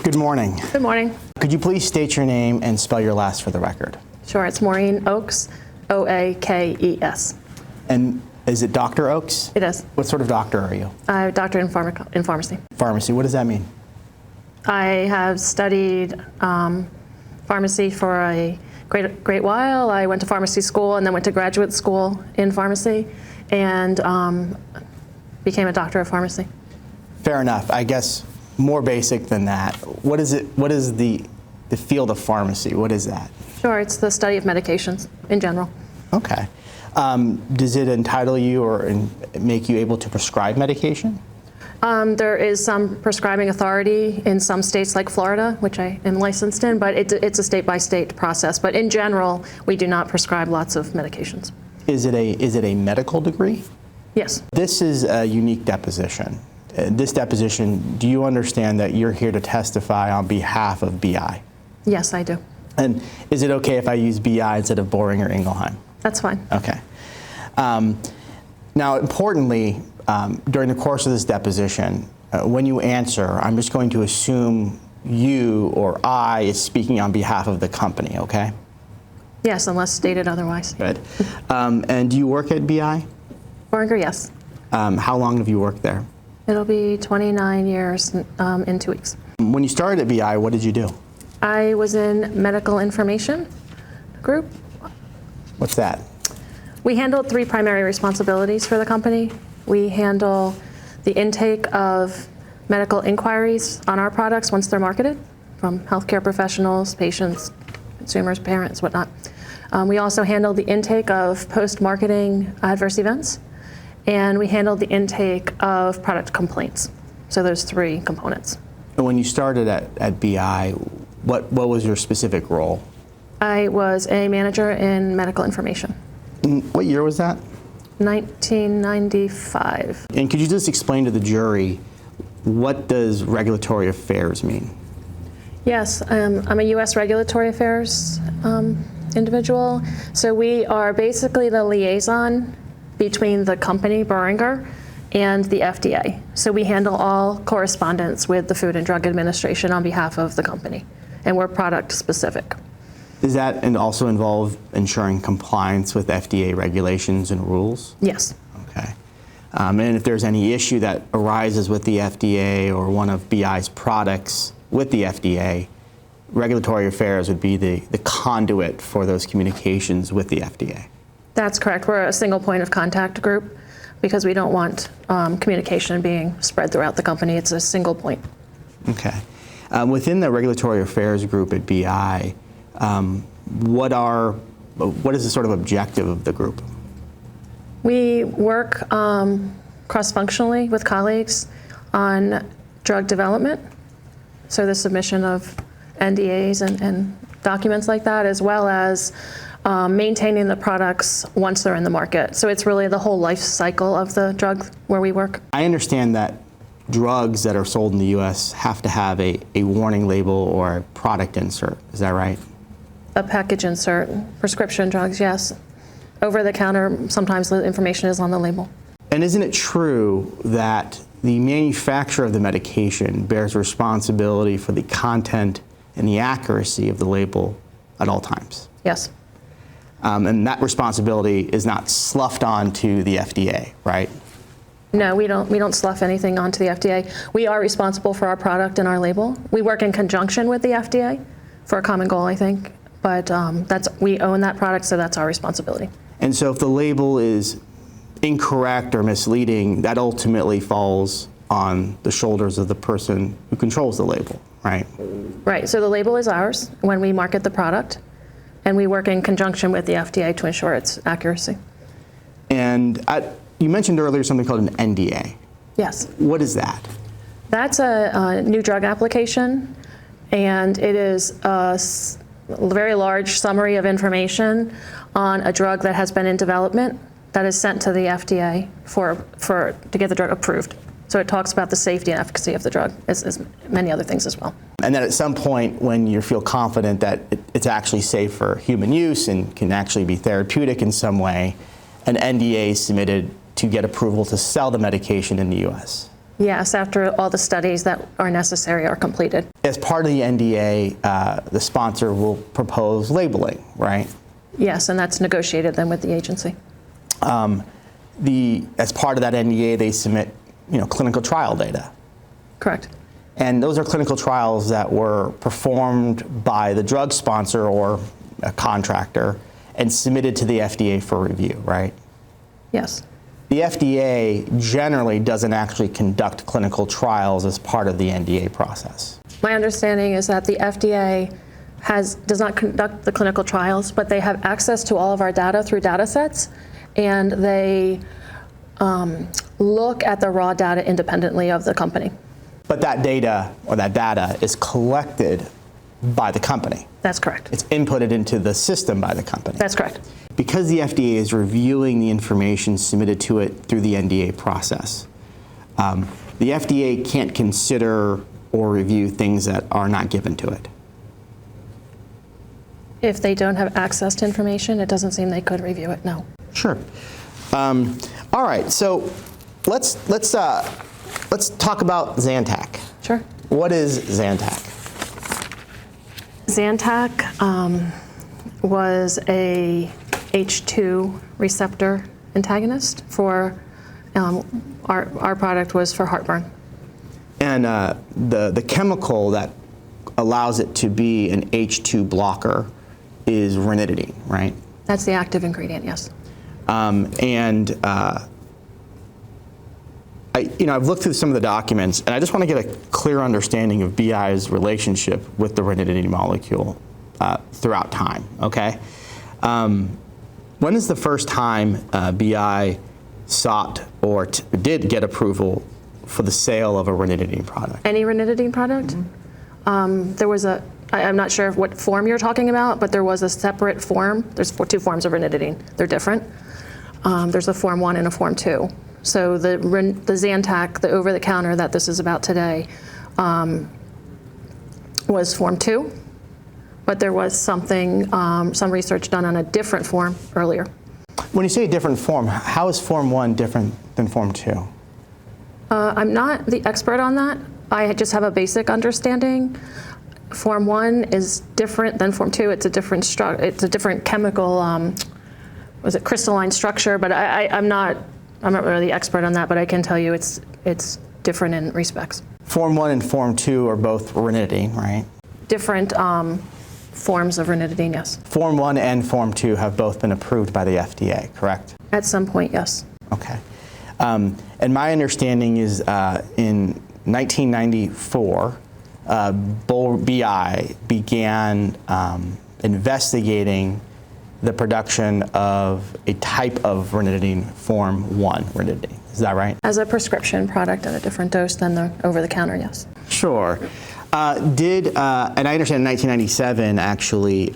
Good morning. Good morning. Could you please state your name and spell your last for the record? Sure, it's Maureen Oakes, O-A-K-E-S. And is it Dr. Oakes? It is. What sort of doctor are you? I'm a doctor in pharmacy. Pharmacy, what does that mean? I have studied pharmacy for a great while. I went to pharmacy school and then went to graduate school in pharmacy and became a doctor of pharmacy. Fair enough. I guess more basic than that. What is it? What is the field of pharmacy? What is that? Sure, it's the study of medications in general. Okay. Does it entitle you or make you able to prescribe medication? There is some prescribing authority in some states like Florida, which I am licensed in, but it's a state-by-state process. But in general, we do not prescribe lots of medications. Is it a medical degree? Yes. This is a unique deposition. This deposition, do you understand that you're here to testify on behalf of BI? Yes, I do. And is it okay if I use BI instead of Boehringer or Ingelheim? That's fine. Okay. Now, importantly, during the course of this deposition, when you answer, I'm just going to assume you or I is speaking on behalf of the company, okay? Yes, unless stated otherwise. Good. And do you work at BI? Boehringer, yes. How long have you worked there? It'll be 29 years in 2 weeks. When you started at BI, what did you do? I was in medical information group. What's that? We handled 3 primary responsibilities for the company. We handle the intake of medical inquiries on our products once they're marketed from healthcare professionals, patients, consumers, parents, whatnot. We also handle the intake of post-marketing adverse events, and we handle the intake of product complaints. So there's 3 components. And when you started at BI, what was your specific role? I was a manager in medical information. What year was that? 1995. And could you just explain to the jury, what does regulatory affairs mean? Yes, I'm a U.S. regulatory affairs individual. So we are basically the liaison between the company, Boehringer, and the FDA. So we handle all correspondence with the Food and Drug Administration on behalf of the company, and we're product specific. Does that also involve ensuring compliance with FDA regulations and rules? Yes. Okay. And if there's any issue that arises with the FDA or one of BI's products with the FDA, regulatory affairs would be the conduit for those communications with the FDA. That's correct. We're a single point of contact group because we don't want communication being spread throughout the company. It's a single point. Okay. Within the regulatory affairs group at BI, what is the sort of objective of the group? We work cross-functionally with colleagues on drug development, so the submission of NDAs and documents like that, as well as maintaining the products once they're in the market. So it's really the whole life cycle of the drug where we work. I understand that drugs that are sold in the U.S. have to have a warning label or a product insert. Is that right? A package insert. Prescription drugs, yes. Over the counter, sometimes the information is on the label. And isn't it true that the manufacturer of the medication bears responsibility for the content and the accuracy of the label at all times? Yes. And that responsibility is not sloughed on to the FDA, right? No, we don't slough anything onto the FDA. We are responsible for our product and our label. We work in conjunction with the FDA for a common goal, I think. But we own that product, so that's our responsibility. And so if the label is incorrect or misleading, that ultimately falls on the shoulders of the person who controls the label, right? Right, so the label is ours when we market the product, and we work in conjunction with the FDA to ensure its accuracy. And you mentioned earlier something called an NDA. Yes. What is that? That's a new drug application, and it is a very large summary of information on a drug that has been in development that is sent to the FDA to get the drug approved. So it talks about the safety and efficacy of the drug, as many other things as well. And then at some point, when you feel confident that it's actually safe for human use and can actually be therapeutic in some way, an NDA is submitted to get approval to sell the medication in the US. Yes, after all the studies that are necessary are completed. As part of the NDA, the sponsor will propose labeling, right? Yes, and that's negotiated then with the agency. As part of that NDA, they submit, clinical trial data. Correct. And those are clinical trials that were performed by the drug sponsor or a contractor and submitted to the FDA for review, right? Yes. The FDA generally doesn't actually conduct clinical trials as part of the NDA process. My understanding is that the FDA does not conduct the clinical trials, but they have access to all of our data through data sets, and they look at the raw data independently of the company. But that data or that data is collected by the company. That's correct. It's inputted into the system by the company. That's correct. Because the FDA is reviewing the information submitted to it through the NDA process, the FDA can't consider or review things that are not given to it. If they don't have access to information, it doesn't seem they could review it, no. Sure. All right, so let's talk about Zantac. Sure. What is Zantac? Zantac was a H2 receptor antagonist for, our product was for heartburn. And the chemical that allows it to be an H2 blocker is ranitidine, right? That's the active ingredient, yes. I've looked through some of the documents, and I just want to get a clear understanding of BI's relationship with the ranitidine molecule throughout time, okay? When is the first time BI sought or did get approval for the sale of a ranitidine product? Any ranitidine product? Mm-hmm. There was I'm not sure what form you're talking about, but there was a separate form. There's two forms of ranitidine. They're different. There's a Form 1 and a Form 2. So the Zantac, the over-the-counter that this is about today, was Form 2, but there was something, some research done on a different form earlier. When you say a different form, how is Form 1 different than Form 2? I'm not the expert on that. I just have a basic understanding. Form 1 is different than Form 2. It's a different chemical, crystalline structure, but I'm not really the expert on that, but I can tell you it's different in respects. Form 1 and Form 2 are both ranitidine, right? Different forms of ranitidine, yes. Form 1 and Form 2 have both been approved by the FDA, correct? At some point, yes. Okay. And my understanding is in 1994, BI began investigating the production of a type of ranitidine, Form 1 ranitidine. Is that right? As a prescription product at a different dose than the over-the-counter, yes. Sure. And I understand in 1997, actually,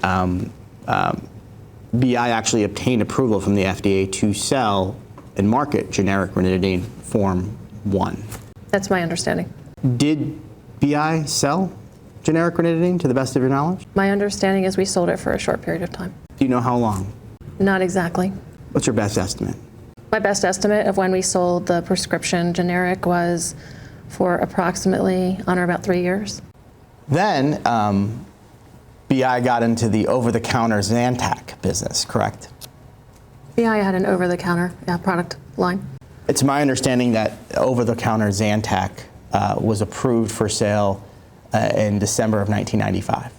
BI actually obtained approval from the FDA to sell and market generic ranitidine Form 1. That's my understanding. Did BI sell generic ranitidine to the best of your knowledge? My understanding is we sold it for a short period of time. Do you know how long? Not exactly. What's your best estimate? My best estimate of when we sold the prescription generic was for approximately on or about 3 years. Then BI got into the over-the-counter Zantac business, correct? BI had an over-the-counter product line. It's my understanding that over-the-counter Zantac was approved for sale in December of 1995.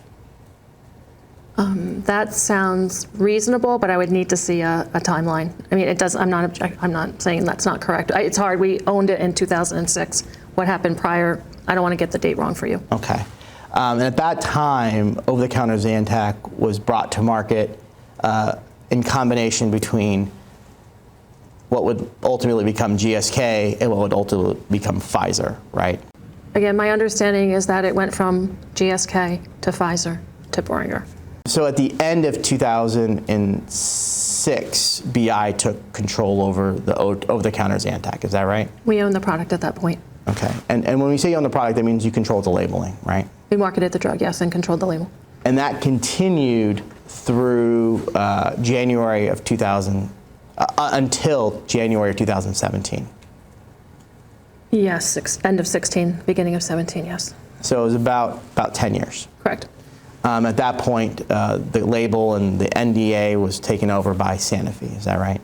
That sounds reasonable, but I would need to see a timeline. I mean, it does. I'm not saying that's not correct. It's hard. We owned it in 2006. What happened prior? I don't want to get the date wrong for you. Okay. And at that time, over-the-counter Zantac was brought to market in combination between what would ultimately become GSK and what would ultimately become Pfizer, right? Again, my understanding is that it went from GSK to Pfizer to Boehringer. So at the end of 2006, BI took control over the over-the-counter Zantac, is that right? We owned the product at that point. Okay. And when we say you own the product, that means you control the labeling, right? We marketed the drug, yes, and controlled the label. And that continued through January of 2000, until January of 2017. Yes, end of 16, beginning of 17, yes. So it was about 10 years. Correct. At that point, the label and the NDA was taken over by Sanofi, is that right?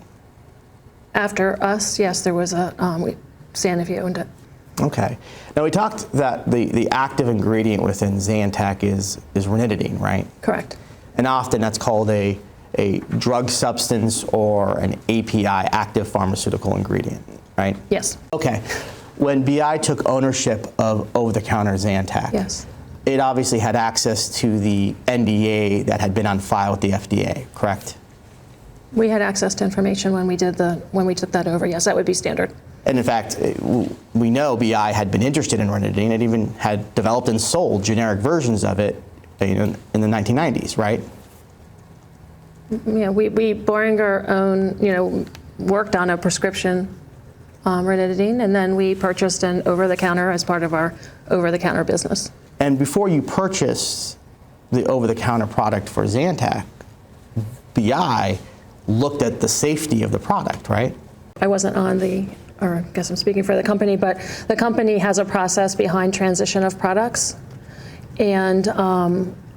After us, yes, there was a, Sanofi owned it. Okay. Now we talked that the active ingredient within Zantac is ranitidine, right? Correct. And often that's called a drug substance or an API, active pharmaceutical ingredient, right? Yes. Okay. When BI took ownership of over-the-counter Zantac, Yes. it obviously had access to the NDA that had been on file with the FDA, correct? We had access to information when we took that over. Yes, that would be standard. And in fact, we know BI had been interested in ranitidine. It even had developed and sold generic versions of it in the 1990s, right? Yeah, we Boehringer worked on a prescription ranitidine, and then we purchased an over-the-counter as part of our over-the-counter business. And before you purchased the over-the-counter product for Zantac, BI looked at the safety of the product, right? I wasn't on or I guess I'm speaking for the company, but the company has a process behind transition of products. And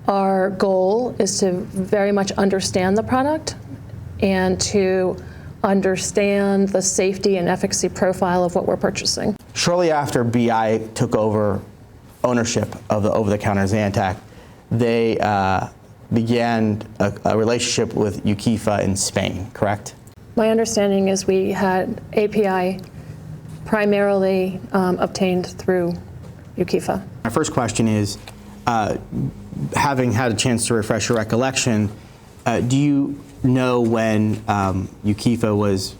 our goal is to very much understand the product and to understand the safety and efficacy profile of what we're purchasing. Shortly after BI took over ownership of the over-the-counter Zantac, they began a relationship with Ukifa in Spain, correct? My understanding is we had API primarily obtained through Ukifa. My first question is, having had a chance to refresh your recollection, do you know when Ukifa was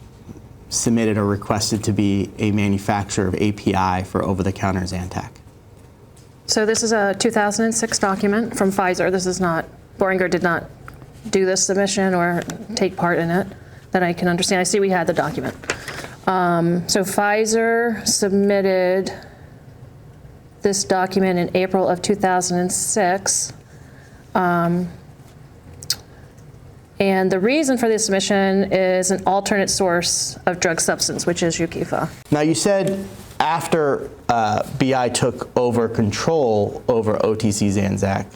submitted or requested to be a manufacturer of API for over-the-counter Zantac? So this is a 2006 document from Pfizer. This is not, Boehringer did not do this submission or take part in it that I can understand. I see we had the document. So Pfizer submitted this document in April of 2006. And the reason for this submission is an alternate source of drug substance, which is Ukifa. Now you said after BI took over control over OTC Zantac,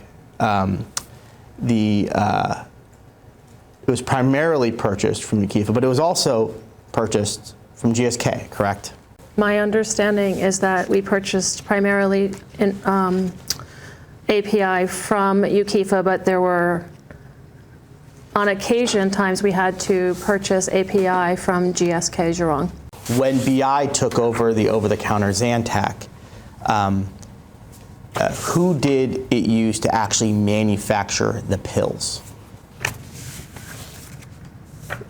it was primarily purchased from Ukifa, but it was also purchased from GSK, correct? My understanding is that we purchased primarily API from Ukifa, but there were, on occasion, times we had to purchase API from GSK Zhurong. When BI took over the over-the-counter Zantac, who did it use to actually manufacture the pills?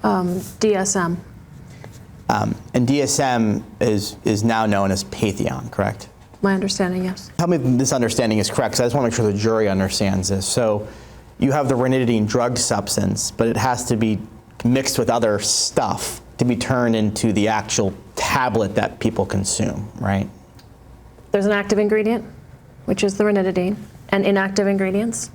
DSM. And DSM is now known as Patheon, correct? My understanding, yes. Tell me if this understanding is correct, because I just want to make sure the jury understands this. So you have the ranitidine drug substance, but it has to be mixed with other stuff to be turned into the actual tablet that people consume, right? There's an active ingredient, which is the ranitidine, and inactive ingredients.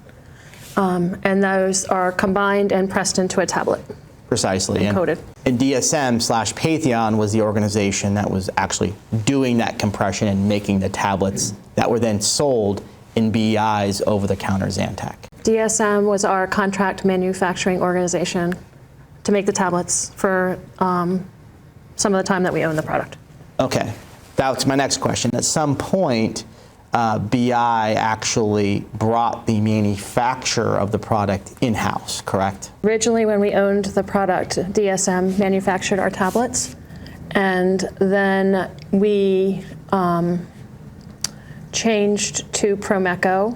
And those are combined and pressed into a tablet. Precisely. And coated. And DSM/Patheon was the organization that was actually doing that compression and making the tablets that were then sold in BI's over-the-counter Zantac. DSM was our contract manufacturing organization to make the tablets for some of the time that we owned the product. Okay, that's my next question. At some point, BI actually brought the manufacture of the product in-house, correct? Originally, when we owned the product, DSM manufactured our tablets, and then we changed to Promeco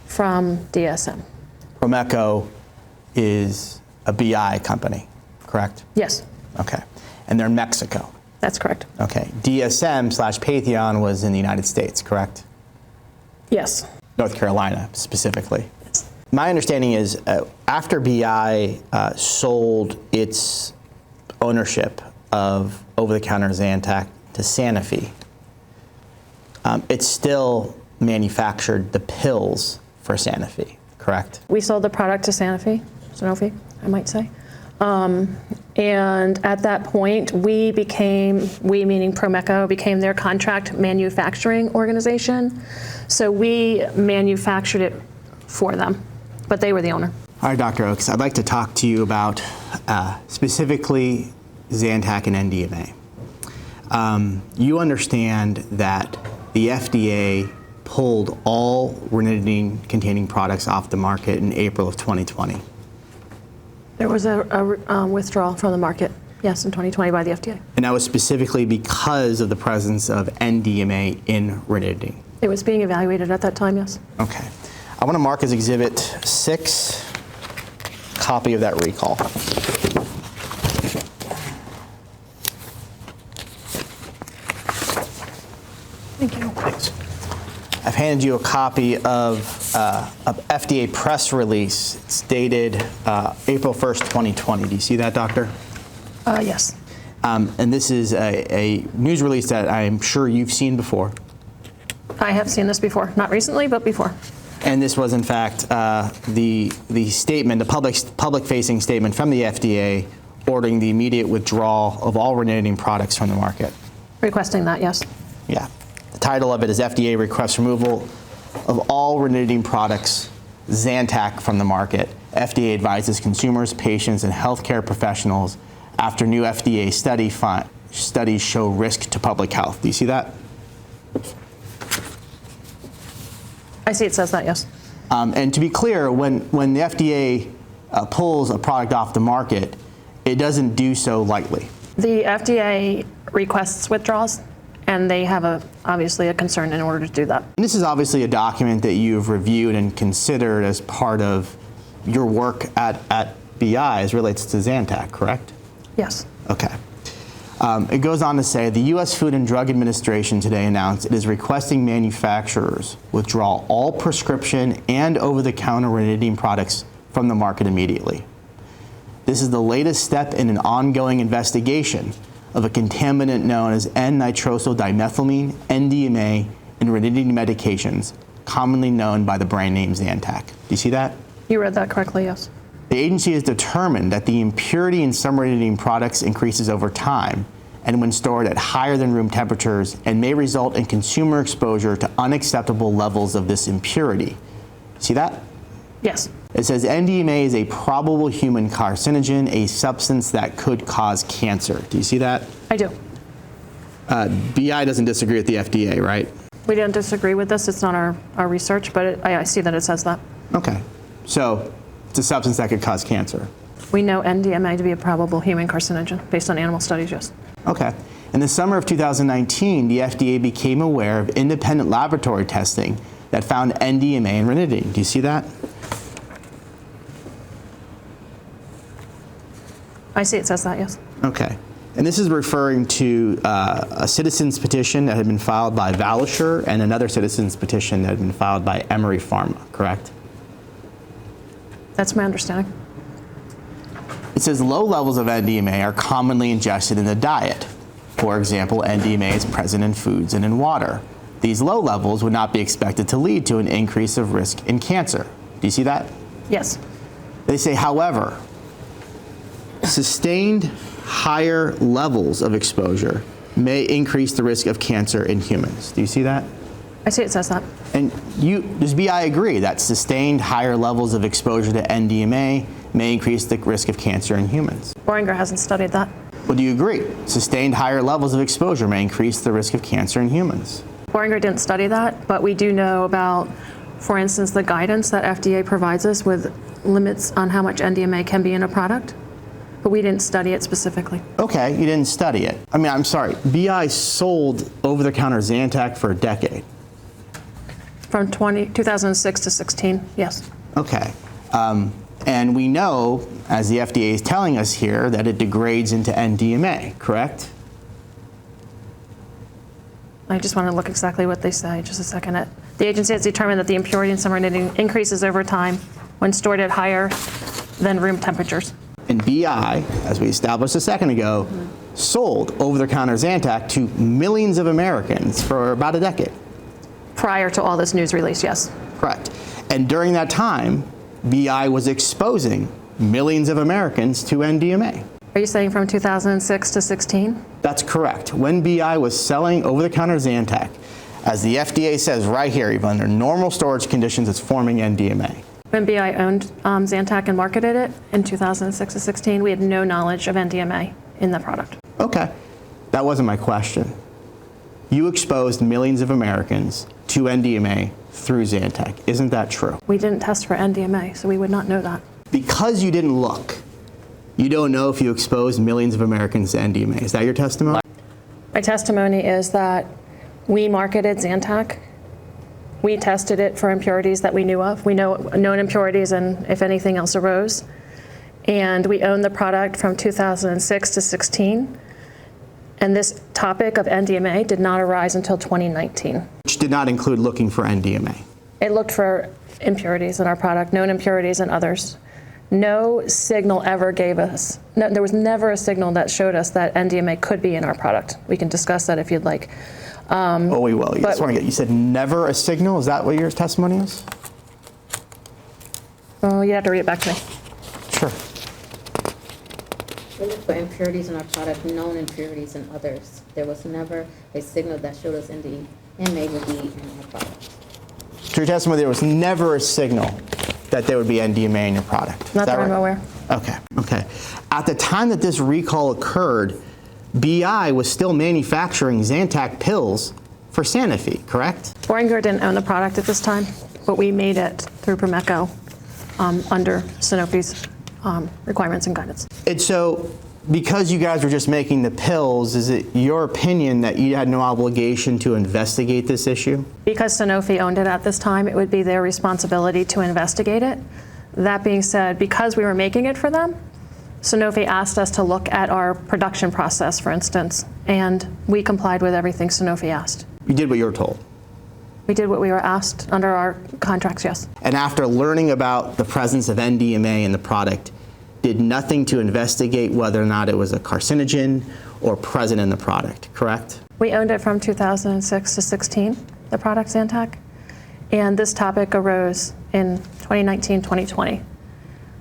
from DSM. Promeco is a BI company, correct? Yes. Okay, and they're in Mexico. That's correct. Okay, DSM/Patheon was in the United States, correct? Yes. North Carolina, specifically. My understanding is after BI sold its ownership of over-the-counter Zantac to Sanofi, it still manufactured the pills for Sanofi, correct? We sold the product to Sanofi, I might say. And at that point, we meaning Promeco, became their contract manufacturing organization. So we manufactured it for them, but they were the owner. All right, Dr. Oakes, I'd like to talk to you about specifically Zantac and NDMA. You understand that the FDA pulled all ranitidine-containing products off the market in April of 2020. There was a withdrawal from the market, yes, in 2020 by the FDA. And that was specifically because of the presence of NDMA in ranitidine. It was being evaluated at that time, yes. Okay. I want to mark as Exhibit 6, copy of that recall. Thank you. Thanks. I've handed you a copy of a FDA press release. It's dated April 1st, 2020. Do you see that, Doctor? Yes. And this is a news release that I'm sure you've seen before. I have seen this before, not recently, but before. And this was, in fact, the statement, the public-facing statement from the FDA ordering the immediate withdrawal of all ranitidine products from the market. Requesting that, yes. Yeah. The title of it is FDA requests removal of all ranitidine products, Zantac, from the market. FDA advises consumers, patients, and healthcare professionals after new FDA studies show risk to public health. Do you see that? I see it says that, yes. And to be clear, when the FDA pulls a product off the market, it doesn't do so lightly. The FDA requests withdrawals, and they have obviously a concern in order to do that. And this is obviously a document that you've reviewed and considered as part of your work at BI as relates to Zantac, correct? Yes. Okay. It goes on to say, the U.S. Food and Drug Administration today announced it is requesting manufacturers withdraw all prescription and over-the-counter ranitidine products from the market immediately. This is the latest step in an ongoing investigation of a contaminant known as N-nitrosyl-dimethylamine, NDMA, in ranitidine medications, commonly known by the brand name Zantac. Do you see that? You read that correctly, yes. The agency has determined that the impurity in some ranitidine products increases over time and when stored at higher than room temperatures and may result in consumer exposure to unacceptable levels of this impurity. See that? Yes. It says NDMA is a probable human carcinogen, a substance that could cause cancer. Do you see that? I do. BI doesn't disagree with the FDA, right? We didn't disagree with this. It's not our research, but I see that it says that. Okay. So it's a substance that could cause cancer. We know NDMA to be a probable human carcinogen based on animal studies, yes. Okay. In the summer of 2019, the FDA became aware of independent laboratory testing that found NDMA in ranitidine. Do you see that? I see it says that, yes. Okay. And this is referring to a citizen's petition that had been filed by Valisure and another citizen's petition that had been filed by Emory Pharma, correct? That's my understanding. It says low levels of NDMA are commonly ingested in the diet. For example, NDMA is present in foods and in water. These low levels would not be expected to lead to an increase of risk in cancer. Do you see that? Yes. They say, however, sustained higher levels of exposure may increase the risk of cancer in humans. Do you see that? I see it says that. And does BI agree that sustained higher levels of exposure to NDMA may increase the risk of cancer in humans? Boehringer hasn't studied that. Well, do you agree? Sustained higher levels of exposure may increase the risk of cancer in humans. Boehringer didn't study that, but we do know about, for instance, the guidance that FDA provides us with limits on how much NDMA can be in a product, but we didn't study it specifically. Okay, you didn't study it. I mean, I'm sorry, BI sold over-the-counter Zantac for a decade. From 2006 to 16, yes. Okay. And we know, as the FDA is telling us here, that it degrades into NDMA, correct? I just want to look exactly what they say, just a second. The agency has determined that the impurity in some ranitidine increases over time when stored at higher than room temperatures. And BI, as we established a second ago, sold over-the-counter Zantac to millions of Americans for about a decade. Prior to all this news release, yes. Correct. And during that time, BI was exposing millions of Americans to NDMA. Are you saying from 2006 to 16? That's correct. When BI was selling over-the-counter Zantac, as the FDA says right here, even under normal storage conditions, it's forming NDMA. When BI owned Zantac and marketed it in 2006 to 16, we had no knowledge of NDMA in the product. Okay, that wasn't my question. You exposed millions of Americans to NDMA through Zantac. Isn't that true? We didn't test for NDMA, so we would not know that. Because you didn't look, you don't know if you exposed millions of Americans to NDMA. Is that your testimony? My testimony is that we marketed Zantac. We tested it for impurities that we knew of. We know known impurities and if anything else arose. And we owned the product from 2006 to 16. And this topic of NDMA did not arise until 2019. Which did not include looking for NDMA. It looked for impurities in our product, known impurities and others. No signal ever gave us, there was never a signal that showed us that NDMA could be in our product. We can discuss that if you'd like. Oh, we will. You said never a signal? Is that what your testimony is? Oh, you have to read it back to me. Sure. We look for impurities in our product, known impurities in others. There was never a signal that showed us NDMA would be in our product. To your testimony, there was never a signal that there would be NDMA in your product. Not that I'm aware. Okay. At the time that this recall occurred, BI was still manufacturing Zantac pills for Sanofi, correct? Boehringer didn't own the product at this time, but we made it through Promeco under Sanofi's requirements and guidance. And so, because you guys were just making the pills, is it your opinion that you had no obligation to investigate this issue? Because Sanofi owned it at this time, it would be their responsibility to investigate it. That being said, because we were making it for them, Sanofi asked us to look at our production process, for instance, and we complied with everything Sanofi asked. You did what you were told? We did what we were asked under our contracts, yes. And after learning about the presence of NDMA in the product, did nothing to investigate whether or not it was a carcinogen or present in the product, correct? We owned it from 2006 to 16, the product Zantac, and this topic arose in 2019, 2020.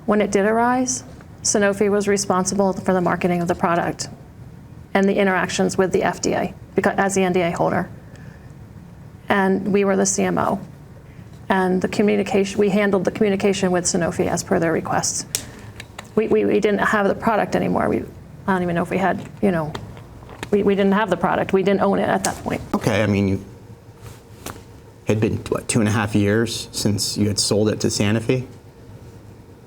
When it did arise, Sanofi was responsible for the marketing of the product and the interactions with the FDA as the NDA holder. And we were the CMO. And we handled the communication with Sanofi as per their requests. We didn't have the product anymore. I don't even know if we had, we didn't have the product. We didn't own it at that point. Okay, I mean, you had been, 2.5 years since you had sold it to Sanofi?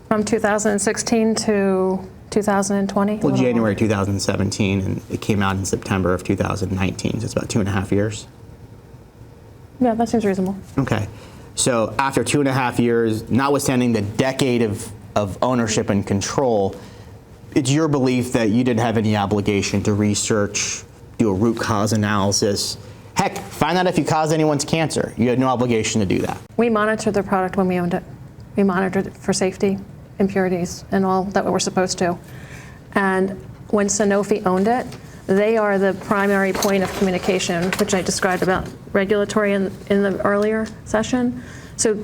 From 2016 to 2020? Well, January 2017, and it came out in September of 2019, so it's about 2.5 years? Yeah, that seems reasonable. Okay, so after 2.5 years, notwithstanding the decade of ownership and control, it's your belief that you didn't have any obligation to research, do a root cause analysis, heck, find out if you caused anyone's cancer. You had no obligation to do that. We monitored the product when we owned it. We monitored it for safety, impurities, and all that we were supposed to. And when Sanofi owned it, they are the primary point of communication, which I described about regulatory in the earlier session. So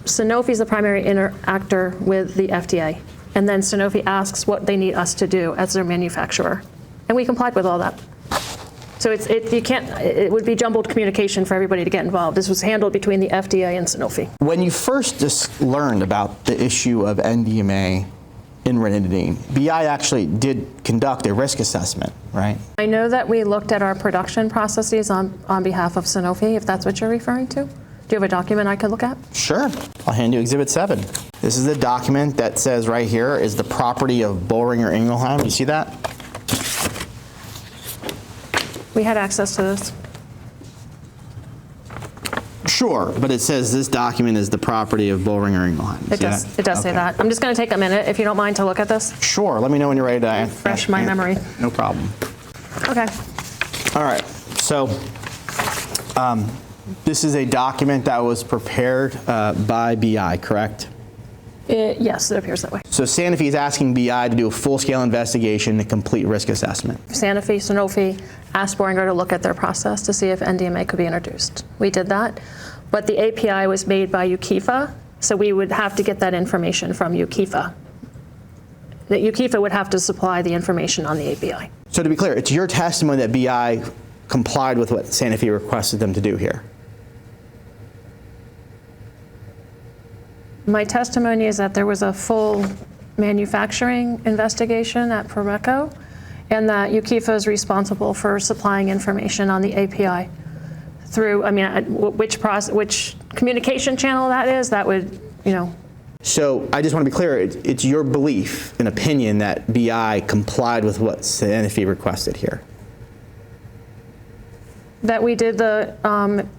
Sanofi is the primary interactor with the FDA. And then Sanofi asks what they need us to do as their manufacturer. And we complied with all that. So it would be jumbled communication for everybody to get involved. This was handled between the FDA and Sanofi. When you first just learned about the issue of NDMA in ranitidine, BI actually did conduct a risk assessment, right? I know that we looked at our production processes on behalf of Sanofi, if that's what you're referring to. Do you have a document I could look at? Sure. I'll hand you Exhibit 7. This is the document that says right here is the property of Boehringer Ingelheim. You see that? We had access to this. Sure, but it says this document is the property of Boehringer Ingelheim. It does say that. I'm just going to take a minute, if you don't mind, to look at this. Sure. Let me know when you're ready to refresh my memory. No problem. Okay. All right. So this is a document that was prepared by BI, correct? Yes, it appears that way. So Sanofi is asking BI to do a full-scale investigation and complete risk assessment. Sanofi asked Boehringer to look at their process to see if NDMA could be introduced. We did that, but the API was made by UKIFA, so we would have to get that information from UKIFA. that UKIFA would have to supply the information on the API. So to be clear, it's your testimony that BI complied with what Sanofi requested them to do here? My testimony is that there was a full manufacturing investigation at Proreco, and that UKIFA is responsible for supplying information on the API through, I mean, which communication channel that is, that would, you know. So I just want to be clear, it's your belief and opinion that BI complied with what Sanofi requested here? That we did the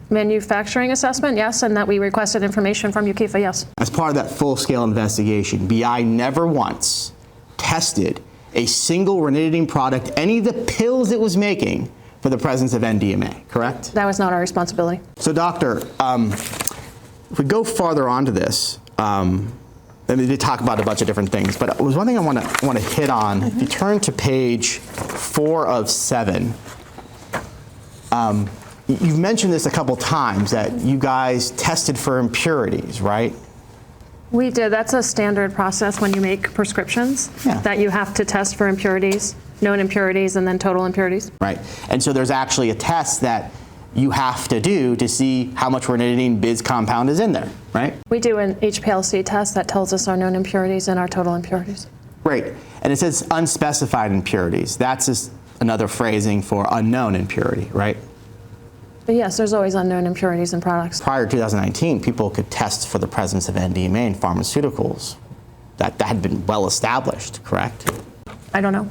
manufacturing assessment, yes, and that we requested information from UKIFA, yes. As part of that full-scale investigation, BI never once tested a single ranitidine product, any of the pills it was making, for the presence of NDMA, correct? That was not our responsibility. So doctor, if we go farther onto this, and we did talk about a bunch of different things, but there was one thing I want to hit on. If you turn to page 4 of 7, you've mentioned this a couple times, that you guys tested for impurities, right? We did. That's a standard process when you make prescriptions, Yeah. that you have to test for impurities, known impurities, and then total impurities. Right. And so there's actually a test that you have to do to see how much ranitidine biz compound is in there, right? We do an HPLC test that tells us our known impurities and our total impurities. Great. And it says unspecified impurities. That's just another phrasing for unknown impurity, right? But yes, there's always unknown impurities in products. Prior to 2019, people could test for the presence of NDMA in pharmaceuticals. That had been well established, correct? I don't know.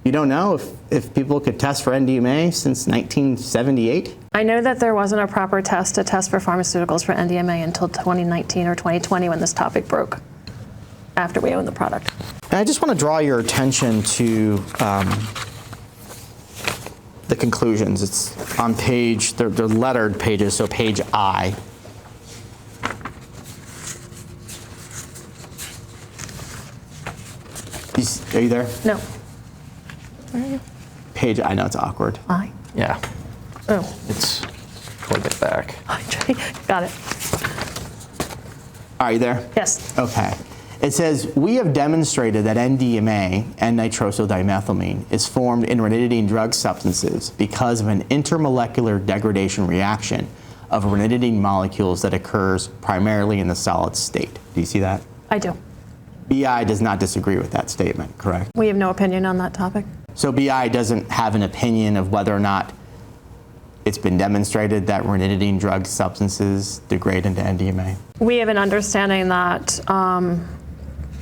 You don't know if people could test for NDMA since 1978? I know that there wasn't a proper test to test for pharmaceuticals for NDMA until 2019 or 2020 when this topic broke, after we owned the product. And I just want to draw your attention to the conclusions. It's on page, they're lettered pages, so page I. Are you there? No. Where are you? Page, I know it's awkward. I? Yeah, Oh. it's toward the back. Got it. Are you there? Yes. Okay. It says, we have demonstrated that NDMA, N-nitrosyl-dimethylamine, is formed in ranitidine drug substances because of an intermolecular degradation reaction of ranitidine molecules that occurs primarily in the solid state. Do you see that? I do. BI does not disagree with that statement, correct? We have no opinion on that topic. So BI doesn't have an opinion of whether or not it's been demonstrated that ranitidine drug substances degrade into NDMA? We have an understanding that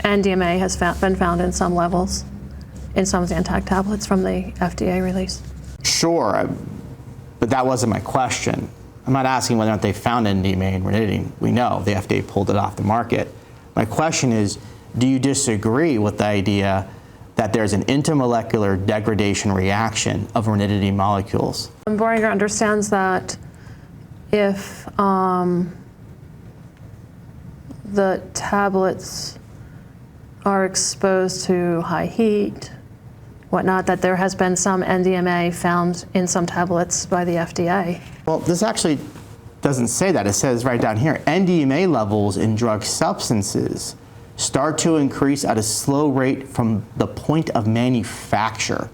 NDMA has been found in some levels, in some Zantac tablets from the FDA release. Sure, but that wasn't my question. I'm not asking whether or not they found NDMA in ranitidine. We know the FDA pulled it off the market. My question is, do you disagree with the idea that there's an intermolecular degradation reaction of ranitidine molecules? Boehringer understands that if the tablets are exposed to high heat, whatnot, that there has been some NDMA found in some tablets by the FDA. Well, this actually doesn't say that. It says right down here, NDMA levels in drug substances start to increase at a slow rate from the point of manufacture.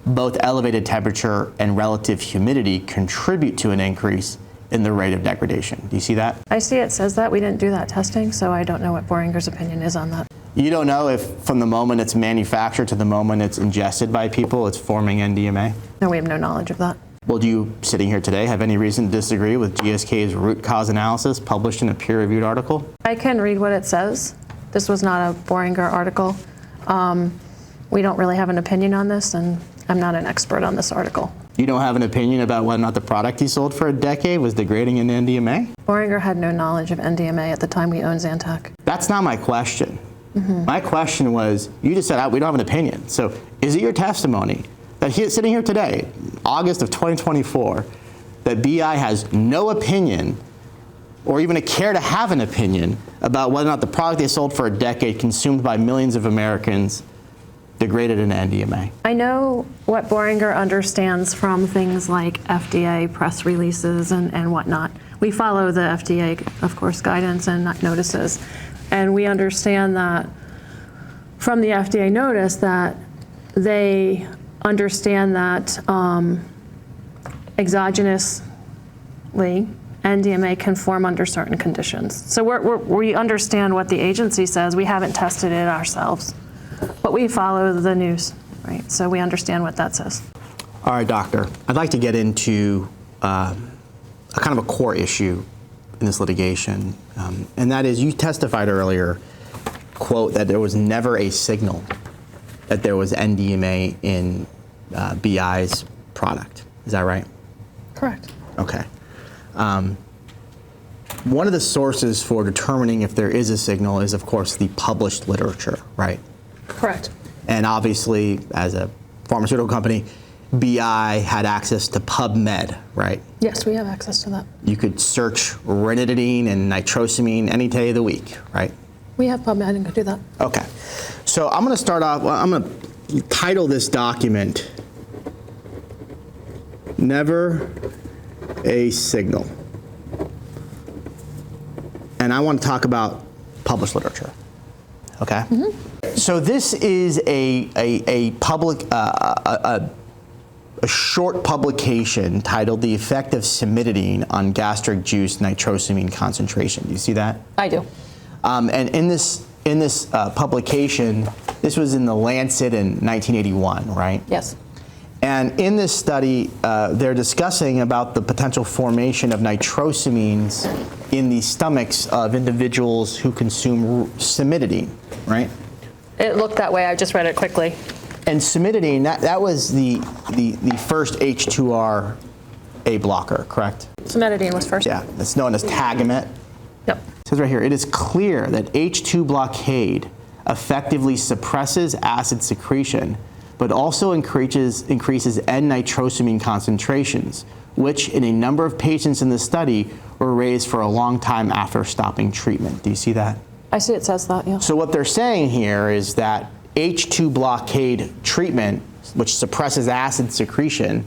Both elevated temperature and relative humidity contribute to an increase in the rate of degradation. Do you see that? I see it says that. We didn't do that testing, so I don't know what Boehringer's opinion is on that. You don't know if from the moment it's manufactured to the moment it's ingested by people, it's forming NDMA? No, we have no knowledge of that. Well, do you, sitting here today, have any reason to disagree with GSK's root cause analysis published in a peer-reviewed article? I can read what it says. This was not a Boehringer article. We don't really have an opinion on this, and I'm not an expert on this article. You don't have an opinion about whether or not the product he sold for a decade was degrading into NDMA? Boehringer had no knowledge of NDMA at the time we owned Zantac. That's not my question. My question was, you just said, we don't have an opinion. So is it your testimony that sitting here today, August of 2024, that BI has no opinion or even a care to have an opinion about whether or not the product they sold for a decade consumed by millions of Americans degraded into NDMA? I know what Boehringer understands from things like FDA press releases and whatnot. We follow the FDA, of course, guidance and notices. And we understand that from the FDA notice that they understand that exogenously NDMA can form under certain conditions. So we understand what the agency says. We haven't tested it ourselves, but we follow the news, right? So we understand what that says. All right, doctor. I'd like to get into a kind of a core issue in this litigation, and that is you testified earlier, quote, that there was never a signal that there was NDMA in BI's product. Is that right? Correct. Okay. One of the sources for determining if there is a signal is, of course, the published literature, right? Correct. And obviously, as a pharmaceutical company, BI had access to PubMed, right? Yes, we have access to that. You could search ranitidine and nitrosamine any day of the week, right? We have PubMed and could do that. Okay. So I'm going to start off, I'm going to title this document, Never a Signal. And I want to talk about published literature. Okay? Mm-hmm. So this is a public, a short publication titled The Effect of Cimetidine on Gastric Juice Nitrosamine Concentration. Do you see that? I do. And in this publication, this was in the Lancet in 1981, right? Yes. And in this study, they're discussing about the potential formation of nitrosamines in the stomachs of individuals who consume cimetidine, right? It looked that way. I just read it quickly. And cimetidine, that was the first H2R A blocker, correct? Cimetidine was first. Yeah, it's known as Tagamet. Yep. It says right here, it is clear that H2 blockade effectively suppresses acid secretion, but also increases N-nitrosamine concentrations, which in a number of patients in the study were raised for a long time after stopping treatment. Do you see that? I see it says that, yeah. So what they're saying here is that H2 blockade treatment, which suppresses acid secretion,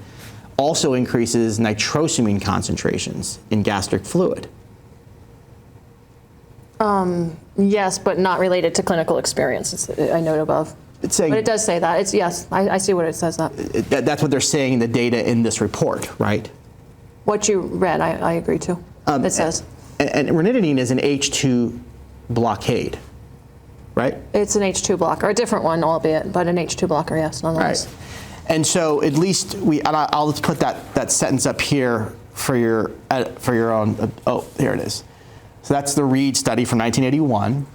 also increases nitrosamine concentrations in gastric fluid. Yes, but not related to clinical experience. I note above. It's saying, But it does say that. It's yes. I see what it says that. That's what they're saying in the data in this report, right? What you read, I agree to. It says. And ranitidine is an H2 blockade, right? It's an H2 blocker, a different one, albeit, but an H2 blocker, yes, nonetheless. Right. And so at least I'll just put that sentence up here for your own. Oh, here it is. So that's the Reed study from 1981.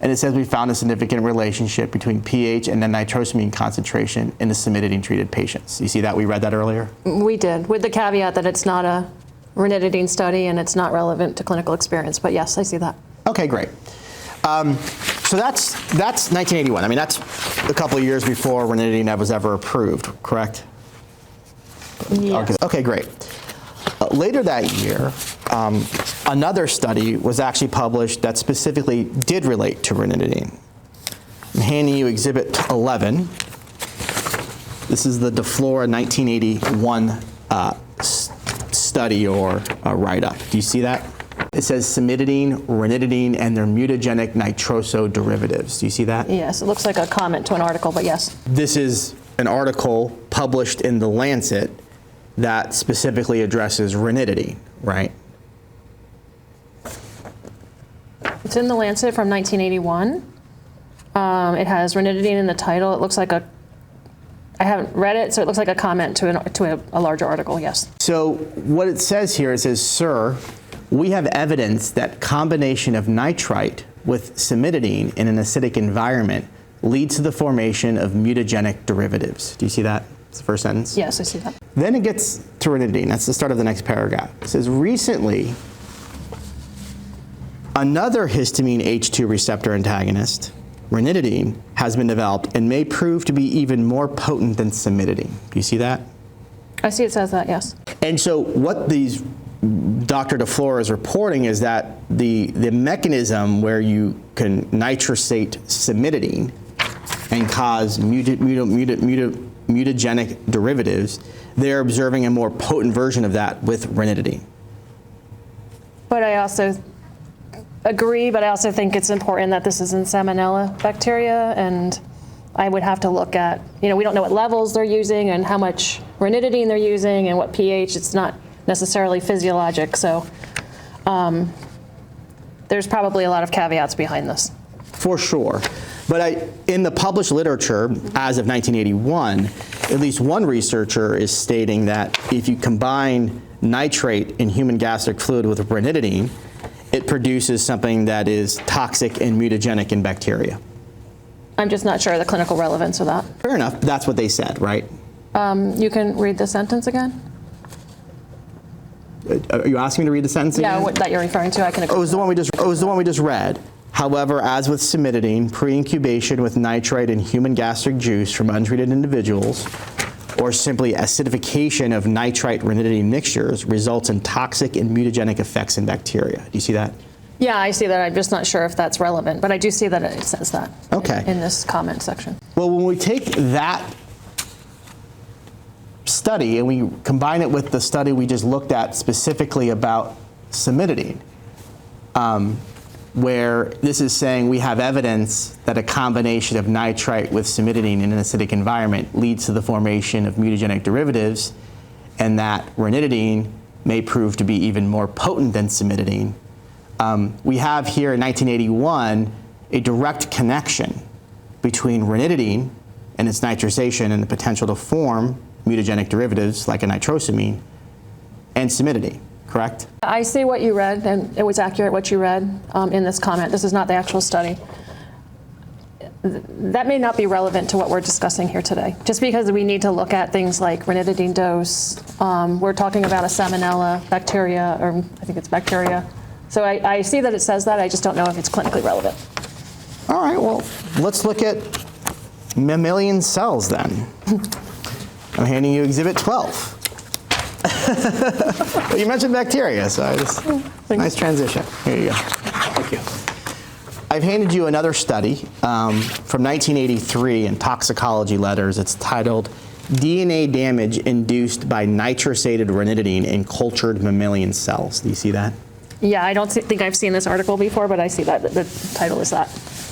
And it says we found a significant relationship between pH and then nitrosamine concentration in the cimetidine-treated patients. You see that? We read that earlier? We did, with the caveat that it's not a ranitidine study and it's not relevant to clinical experience. But yes, I see that. Okay, great. So that's 1981. I mean, that's a couple of years before ranitidine was ever approved, correct? Yes. Okay, great. Later that year, another study was actually published that specifically did relate to ranitidine. I'm handing you Exhibit 11. This is the DeFlora 1981 study or write-up. Do you see that? It says cimetidine, ranitidine, and their mutagenic nitroso derivatives. Do you see that? Yes, it looks like a comment to an article, but yes. This is an article published in the Lancet that specifically addresses ranitidine, right? It's in the Lancet from 1981. It has ranitidine in the title. It looks like I haven't read it, so it looks like a comment to a larger article, yes. So what it says here, it says, sir, we have evidence that combination of nitrite with cimetidine in an acidic environment leads to the formation of mutagenic derivatives. Do you see that? It's the first sentence. Yes, I see that. Then it gets to ranitidine. That's the start of the next paragraph. It says, recently, another histamine H2 receptor antagonist, ranitidine, has been developed and may prove to be even more potent than cimetidine. Do you see that? I see it says that, yes. And so what Dr. DeFlora is reporting is that the mechanism where you can nitrosate cimetidine and cause mutagenic derivatives, they're observing a more potent version of that with ranitidine. But I also agree, but I also think it's important that this is in Salmonella bacteria, and I would have to look at, we don't know what levels they're using and how much ranitidine they're using and what pH. It's not necessarily physiologic, so there's probably a lot of caveats behind this. For sure. But in the published literature, as of 1981, at least one researcher is stating that if you combine nitrate in human gastric fluid with ranitidine, it produces something that is toxic and mutagenic in bacteria. I'm just not sure of the clinical relevance of that. Fair enough. That's what they said, right? You can read the sentence again? Are you asking me to read the sentence again? Yeah, what that you're referring to, I can agree. It was the one we just read. However, as with cimetidine, pre-incubation with nitrate in human gastric juice from untreated individuals, or simply acidification of nitrite-ranitidine mixtures results in toxic and mutagenic effects in bacteria. Do you see that? Yeah, I see that. I'm just not sure if that's relevant, but I do see that it says that Okay. in this comment section. Well, when we take that study and we combine it with the study we just looked at specifically about cimetidine, where this is saying we have evidence that a combination of nitrite with cimetidine in an acidic environment leads to the formation of mutagenic derivatives, and that ranitidine may prove to be even more potent than cimetidine. We have here in 1981 a direct connection between ranitidine and its nitrization and the potential to form mutagenic derivatives like a nitrosamine and cimetidine. Correct? I see what you read, and it was accurate what you read in this comment. This is not the actual study. That may not be relevant to what we're discussing here today, just because we need to look at things like ranitidine dose. We're talking about a Salmonella bacteria, or I think it's bacteria. So I see that it says that, I just don't know if it's clinically relevant. All right, well, let's look at mammalian cells then. I'm handing you Exhibit 12. Well, you mentioned bacteria, so nice transition. Here you go. Thank you. I've handed you another study from 1983 in Toxicology Letters. It's titled DNA Damage Induced by Nitrosated Ranitidine in Cultured Mammalian Cells. Do you see that? Yeah, I don't think I've seen this article before, but I see that the title is that.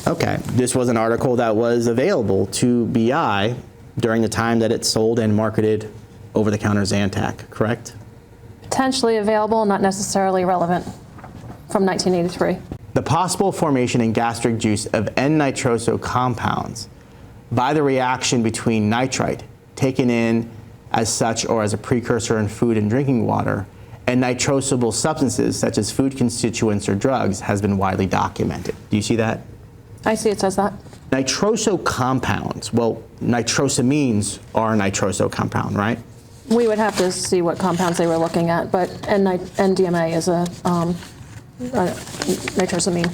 Okay. This was an article that was available to BI during the time that it sold and marketed over-the-counter Zantac, correct? Potentially available, not necessarily relevant, from 1983. The possible formation in gastric juice of N-nitroso compounds by the reaction between nitrite, taken in as such or as a precursor in food and drinking water, and nitrosable substances such as food constituents or drugs has been widely documented. Do you see that? I see it says that. Nitroso compounds, well, nitrosamines are a nitroso compound, right? We would have to see what compounds they were looking at, but NDMA is a nitrosamine.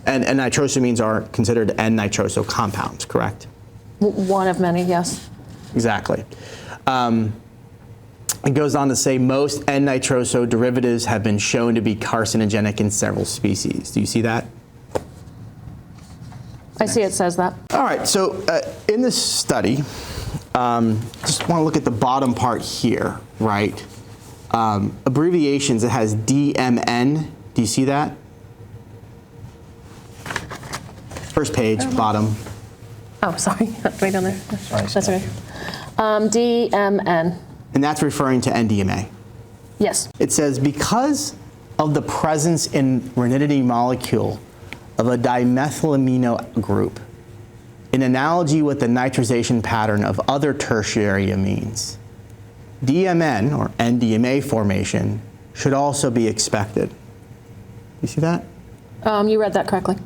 And nitrosamines are considered N-nitroso compounds, correct? One of many, yes. Exactly. It goes on to say most N-nitroso derivatives have been shown to be carcinogenic in several species. Do you see that? I see it says that. All right, so in this study, just want to look at the bottom part here, right? Abbreviations, it has DMN. Do you see that? First page, bottom. Oh, sorry, right down there. That's okay. DMN. And that's referring to NDMA. Yes. It says, because of the presence in ranitidine molecule of a dimethylamino group, in analogy with the nitrization pattern of other tertiary amines, DMN, or NDMA formation, should also be expected. You see that? You read that correctly.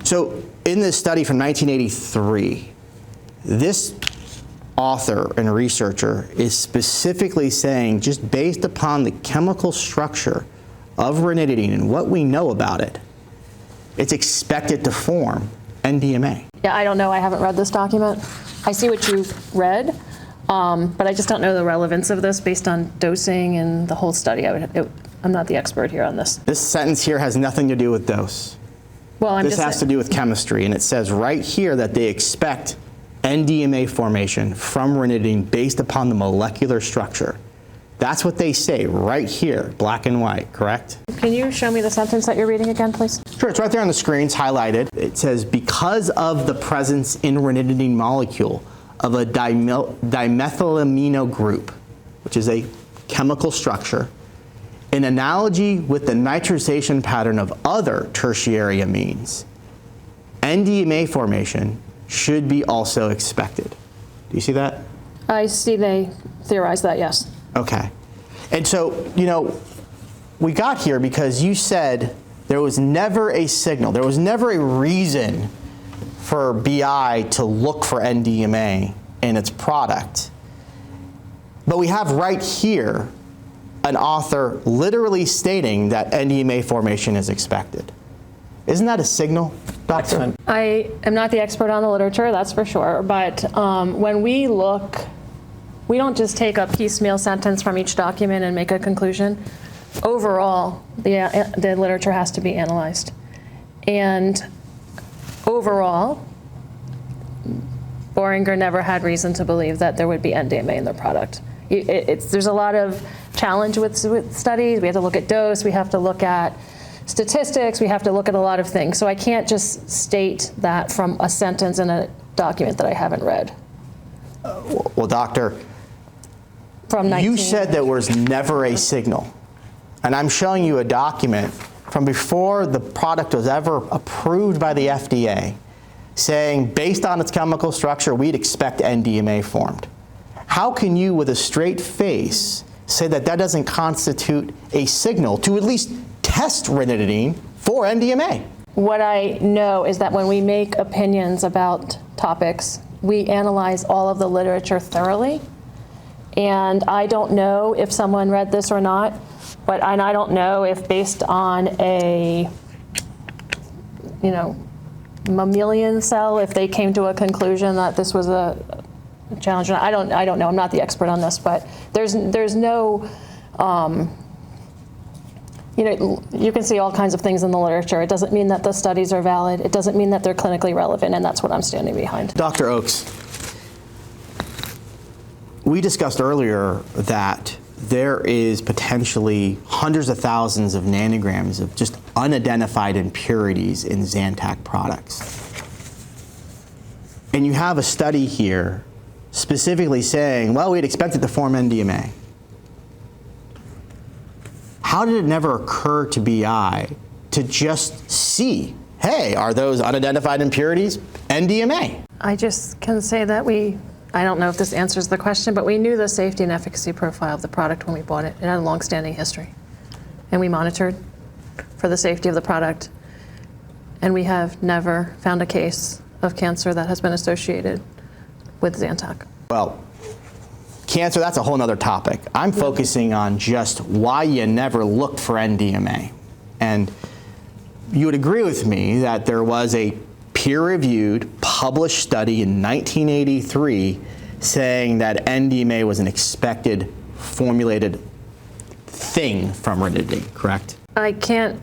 So in this study from 1983, this author and researcher is specifically saying, just based upon the chemical structure of ranitidine and what we know about it, it's expected to form NDMA. Yeah, I don't know. I haven't read this document. I see what you read, but I just don't know the relevance of this based on dosing and the whole study. I'm not the expert here on this. This sentence here has nothing to do with dose. Well, This has to do with chemistry, and it says right here that they expect NDMA formation from ranitidine based upon the molecular structure That's what they say right here, black and white, correct? Can you show me the sentence that you're reading again, please? Sure, it's right there on the screen, it's highlighted. It says, because of the presence in ranitidine molecule of a dimethylamino group, which is a chemical structure, in analogy with the nitrization pattern of other tertiary amines, NDMA formation should be also expected. Do you see that? I see they theorize that, yes. Okay. And so, you know, we got here because you said there was never a signal, there was never a reason for BI to look for NDMA in its product. But we have right here an author literally stating that NDMA formation is expected. Isn't that a signal, Doctor? I am not the expert on the literature, that's for sure, but when we look, we don't just take a piecemeal sentence from each document and make a conclusion. Overall, the literature has to be analyzed. And overall, Boehringer never had reason to believe that there would be NDMA in their product. There's a lot of challenge with studies. We have to look at dose, we have to look at statistics, we have to look at a lot of things. So I can't just state that from a sentence in a document that I haven't read. Well, Doctor, From you said there was never a signal. And I'm showing you a document from before the product was ever approved by the FDA saying, based on its chemical structure, we'd expect NDMA formed. How can you, with a straight face, say that that doesn't constitute a signal to at least test ranitidine for NDMA? What I know is that when we make opinions about topics, we analyze all of the literature thoroughly. And I don't know if someone read this or not, and I don't know if based on a, mammalian cell, if they came to a conclusion that this was a challenge. I don't know. I'm not the expert on this, but there's no, you can see all kinds of things in the literature. It doesn't mean that the studies are valid. It doesn't mean that they're clinically relevant, and that's what I'm standing behind. Dr. Oakes, we discussed earlier that there is potentially hundreds of thousands of nanograms of just unidentified impurities in Zantac products. And you have a study here specifically saying, well, we'd expect it to form NDMA. How did it never occur to BI to just see, hey, are those unidentified impurities NDMA? I just can say that I don't know if this answers the question, but we knew the safety and efficacy profile of the product when we bought it. It had a long-standing history. And we monitored for the safety of the product. And we have never found a case of cancer that has been associated with Zantac. Well, cancer, that's a whole other topic. I'm focusing on just why you never looked for NDMA. And you would agree with me that there was a peer-reviewed, published study in 1983 saying that NDMA was an expected formulated thing from ranitidine, correct? I can't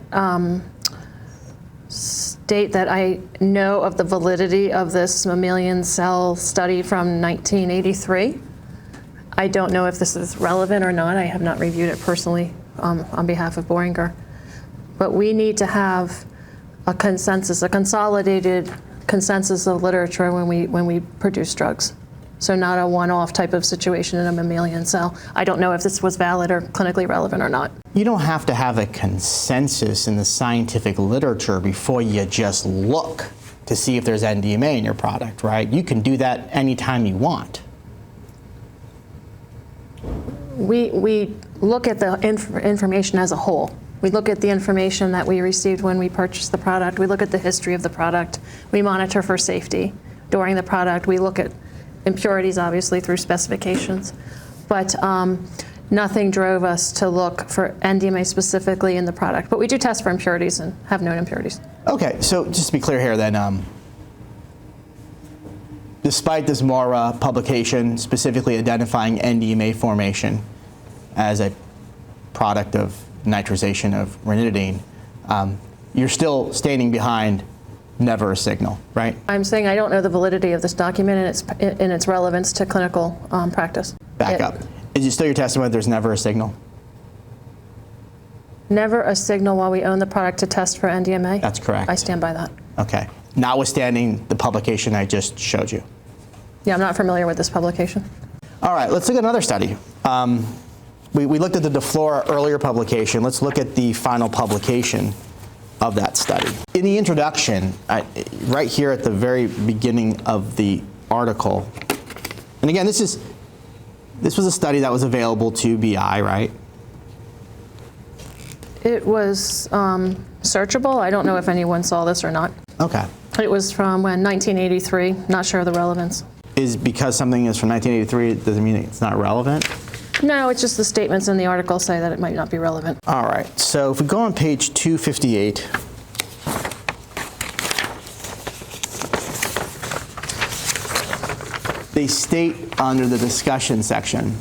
state that I know of the validity of this mammalian cell study from 1983. I don't know if this is relevant or not. I have not reviewed it personally on behalf of Boehringer. But we need to have a consensus, a consolidated consensus of literature when we produce drugs. So not a one-off type of situation in a mammalian cell. I don't know if this was valid or clinically relevant or not. You don't have to have a consensus in the scientific literature before you just look to see if there's NDMA in your product, right? You can do that anytime you want. We look at the information as a whole. We look at the information that we received when we purchased the product. We look at the history of the product. We monitor for safety during the product. We look at impurities, obviously, through specifications. But nothing drove us to look for NDMA specifically in the product. But we do test for impurities and have known impurities. Okay, so just to be clear here then, despite this Mora publication specifically identifying NDMA formation as a product of nitrization of ranitidine, you're still standing behind never a signal, right? I'm saying I don't know the validity of this document and its relevance to clinical practice. Back up. Is it still your testimony that there's never a signal? Never a signal while we own the product to test for NDMA? That's correct. I stand by that. Okay. Notwithstanding the publication I just showed you. Yeah, I'm not familiar with this publication. All right, let's look at another study. We looked at the DeFlora earlier publication. Let's look at the final publication of that study. In the introduction, right here at the very beginning of the article, and again, this was a study that was available to BI, right? It was searchable. I don't know if anyone saw this or not. Okay. It was from when, 1983. Not sure of the relevance. Is because something is from 1983, it doesn't mean it's not relevant? No, it's just the statements in the article say that it might not be relevant. All right, so if we go on page 258, they state under the discussion section,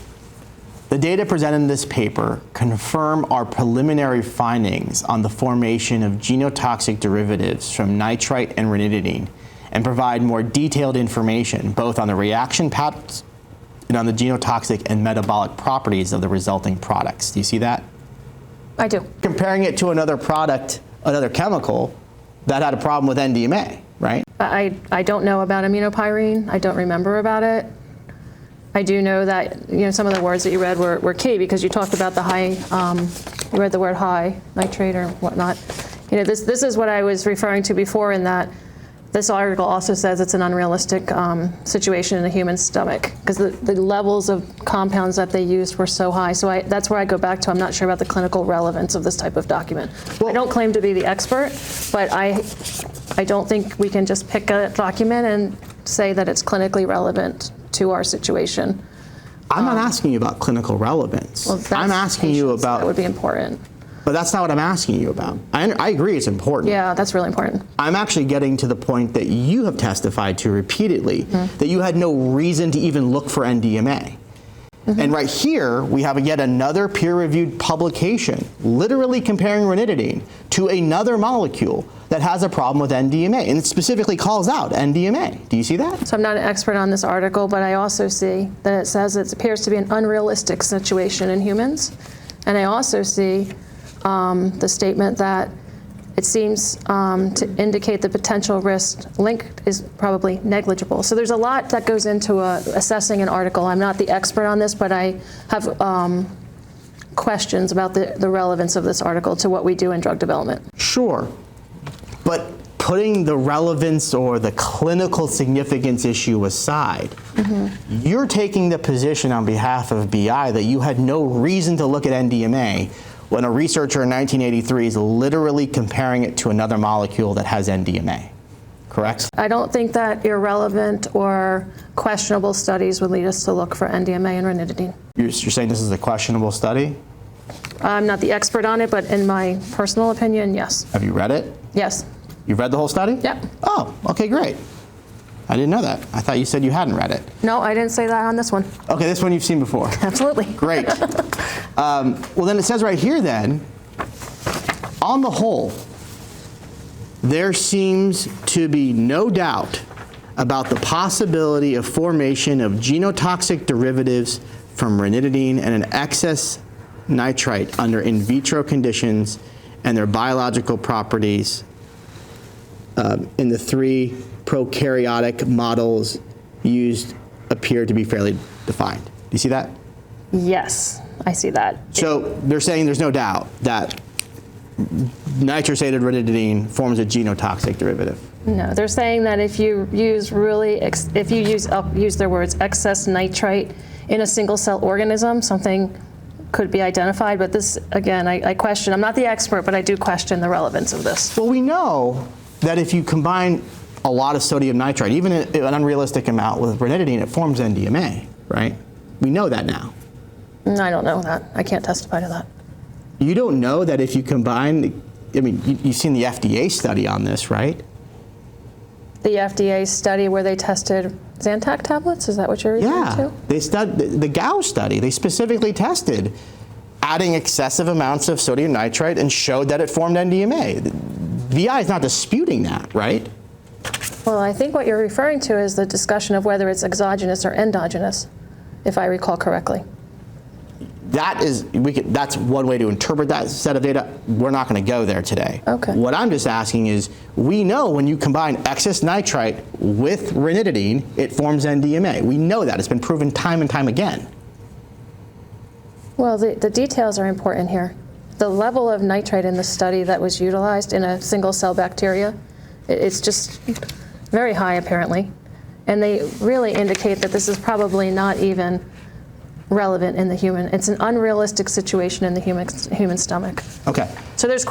the data presented in this paper confirm our preliminary findings on the formation of genotoxic derivatives from nitrite and ranitidine and provide more detailed information both on the reaction patterns and on the genotoxic and metabolic properties of the resulting products. Do you see that? I do. Comparing it to another product, another chemical that had a problem with NDMA, right? I don't know about aminopyrine. I don't remember about it. I do know that some of the words that you read were key because you talked about the high, you read the word high, nitrate or whatnot. This is what I was referring to before in that this article also says it's an unrealistic situation in a human stomach because the levels of compounds that they used were so high. So that's where I go back to. I'm not sure about the clinical relevance of this type of document. Well, I don't claim to be the expert, but I don't think we can just pick a document and say that it's clinically relevant to our situation. I'm not asking you about clinical relevance. Well, I'm asking you about... That would be important. But that's not what I'm asking you about. I agree it's important. Yeah, that's really important. I'm actually getting to the point that you have testified to repeatedly that you had no reason to even look for NDMA. And right here, we have yet another peer-reviewed publication, literally comparing ranitidine to another molecule that has a problem with NDMA, and it specifically calls out NDMA. Do you see that? So I'm not an expert on this article, but I also see that it says it appears to be an unrealistic situation in humans. And I also see the statement that it seems to indicate the potential risk link is probably negligible. So there's a lot that goes into assessing an article. I'm not the expert on this, but I have questions about the relevance of this article to what we do in drug development. Sure, but putting the relevance or the clinical significance issue aside, you're taking the position on behalf of BI that you had no reason to look at NDMA when a researcher in 1983 is literally comparing it to another molecule that has NDMA, correct? I don't think that irrelevant or questionable studies would lead us to look for NDMA and ranitidine. You're saying this is a questionable study? I'm not the expert on it, but in my personal opinion, yes. Have you read it? Yes. You've read the whole study? Yep. Oh, okay, great. I didn't know that. I thought you said you hadn't read it. No, I didn't say that on this one. Okay, this one you've seen before. Absolutely. Great. Well, then it says right here then, on the whole, there seems to be no doubt about the possibility of formation of genotoxic derivatives from ranitidine and an excess nitrite under in vitro conditions and their biological properties in the three prokaryotic models used appear to be fairly defined. Do you see that? Yes, I see that. So they're saying there's no doubt that nitrosated ranitidine forms a genotoxic derivative. No, they're saying that if you use I'll use their words, excess nitrite in a single cell organism, something could be identified. But this, again, I question, I'm not the expert, but I do question the relevance of this. Well, we know that if you combine a lot of sodium nitrite, even an unrealistic amount with ranitidine, it forms NDMA, right? We know that now. I don't know that. I can't testify to that. You don't know that if you combine, I mean, you've seen the FDA study on this, right? The FDA study where they tested Zantac tablets, is that what you're referring to? They the Gauss study, they specifically tested adding excessive amounts of sodium nitrite and showed that it formed NDMA. VI is not disputing that, right? Well, I think what you're referring to is the discussion of whether it's exogenous or endogenous, if I recall correctly. that's one way to interpret that set of data. We're not going to go there today. Okay. What I'm just asking is, we know when you combine excess nitrite with ranitidine, it forms NDMA. We know that. It's been proven time and time again. Well, the details are important here. The level of nitrite in the study that was utilized in a single cell bacteria, it's just very high apparently. And they really indicate that this is probably not even relevant in the human. It's an unrealistic situation in the human stomach. Okay. So there's,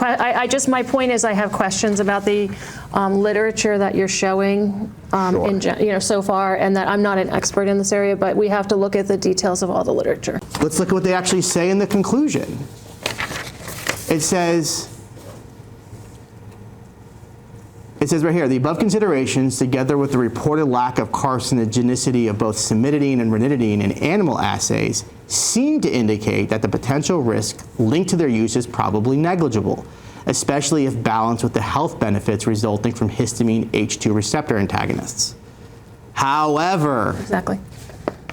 my point is I have questions about the literature that you're showing so far, and that I'm not an expert in this area, but we have to look at the details of all the literature. Let's look at what they actually say in the conclusion. It says right here, the above considerations, together with the reported lack of carcinogenicity of both cimetidine and ranitidine in animal assays, seem to indicate that the potential risk linked to their use is probably negligible, especially if balanced with the health benefits resulting from histamine H2 receptor antagonists. However, Exactly.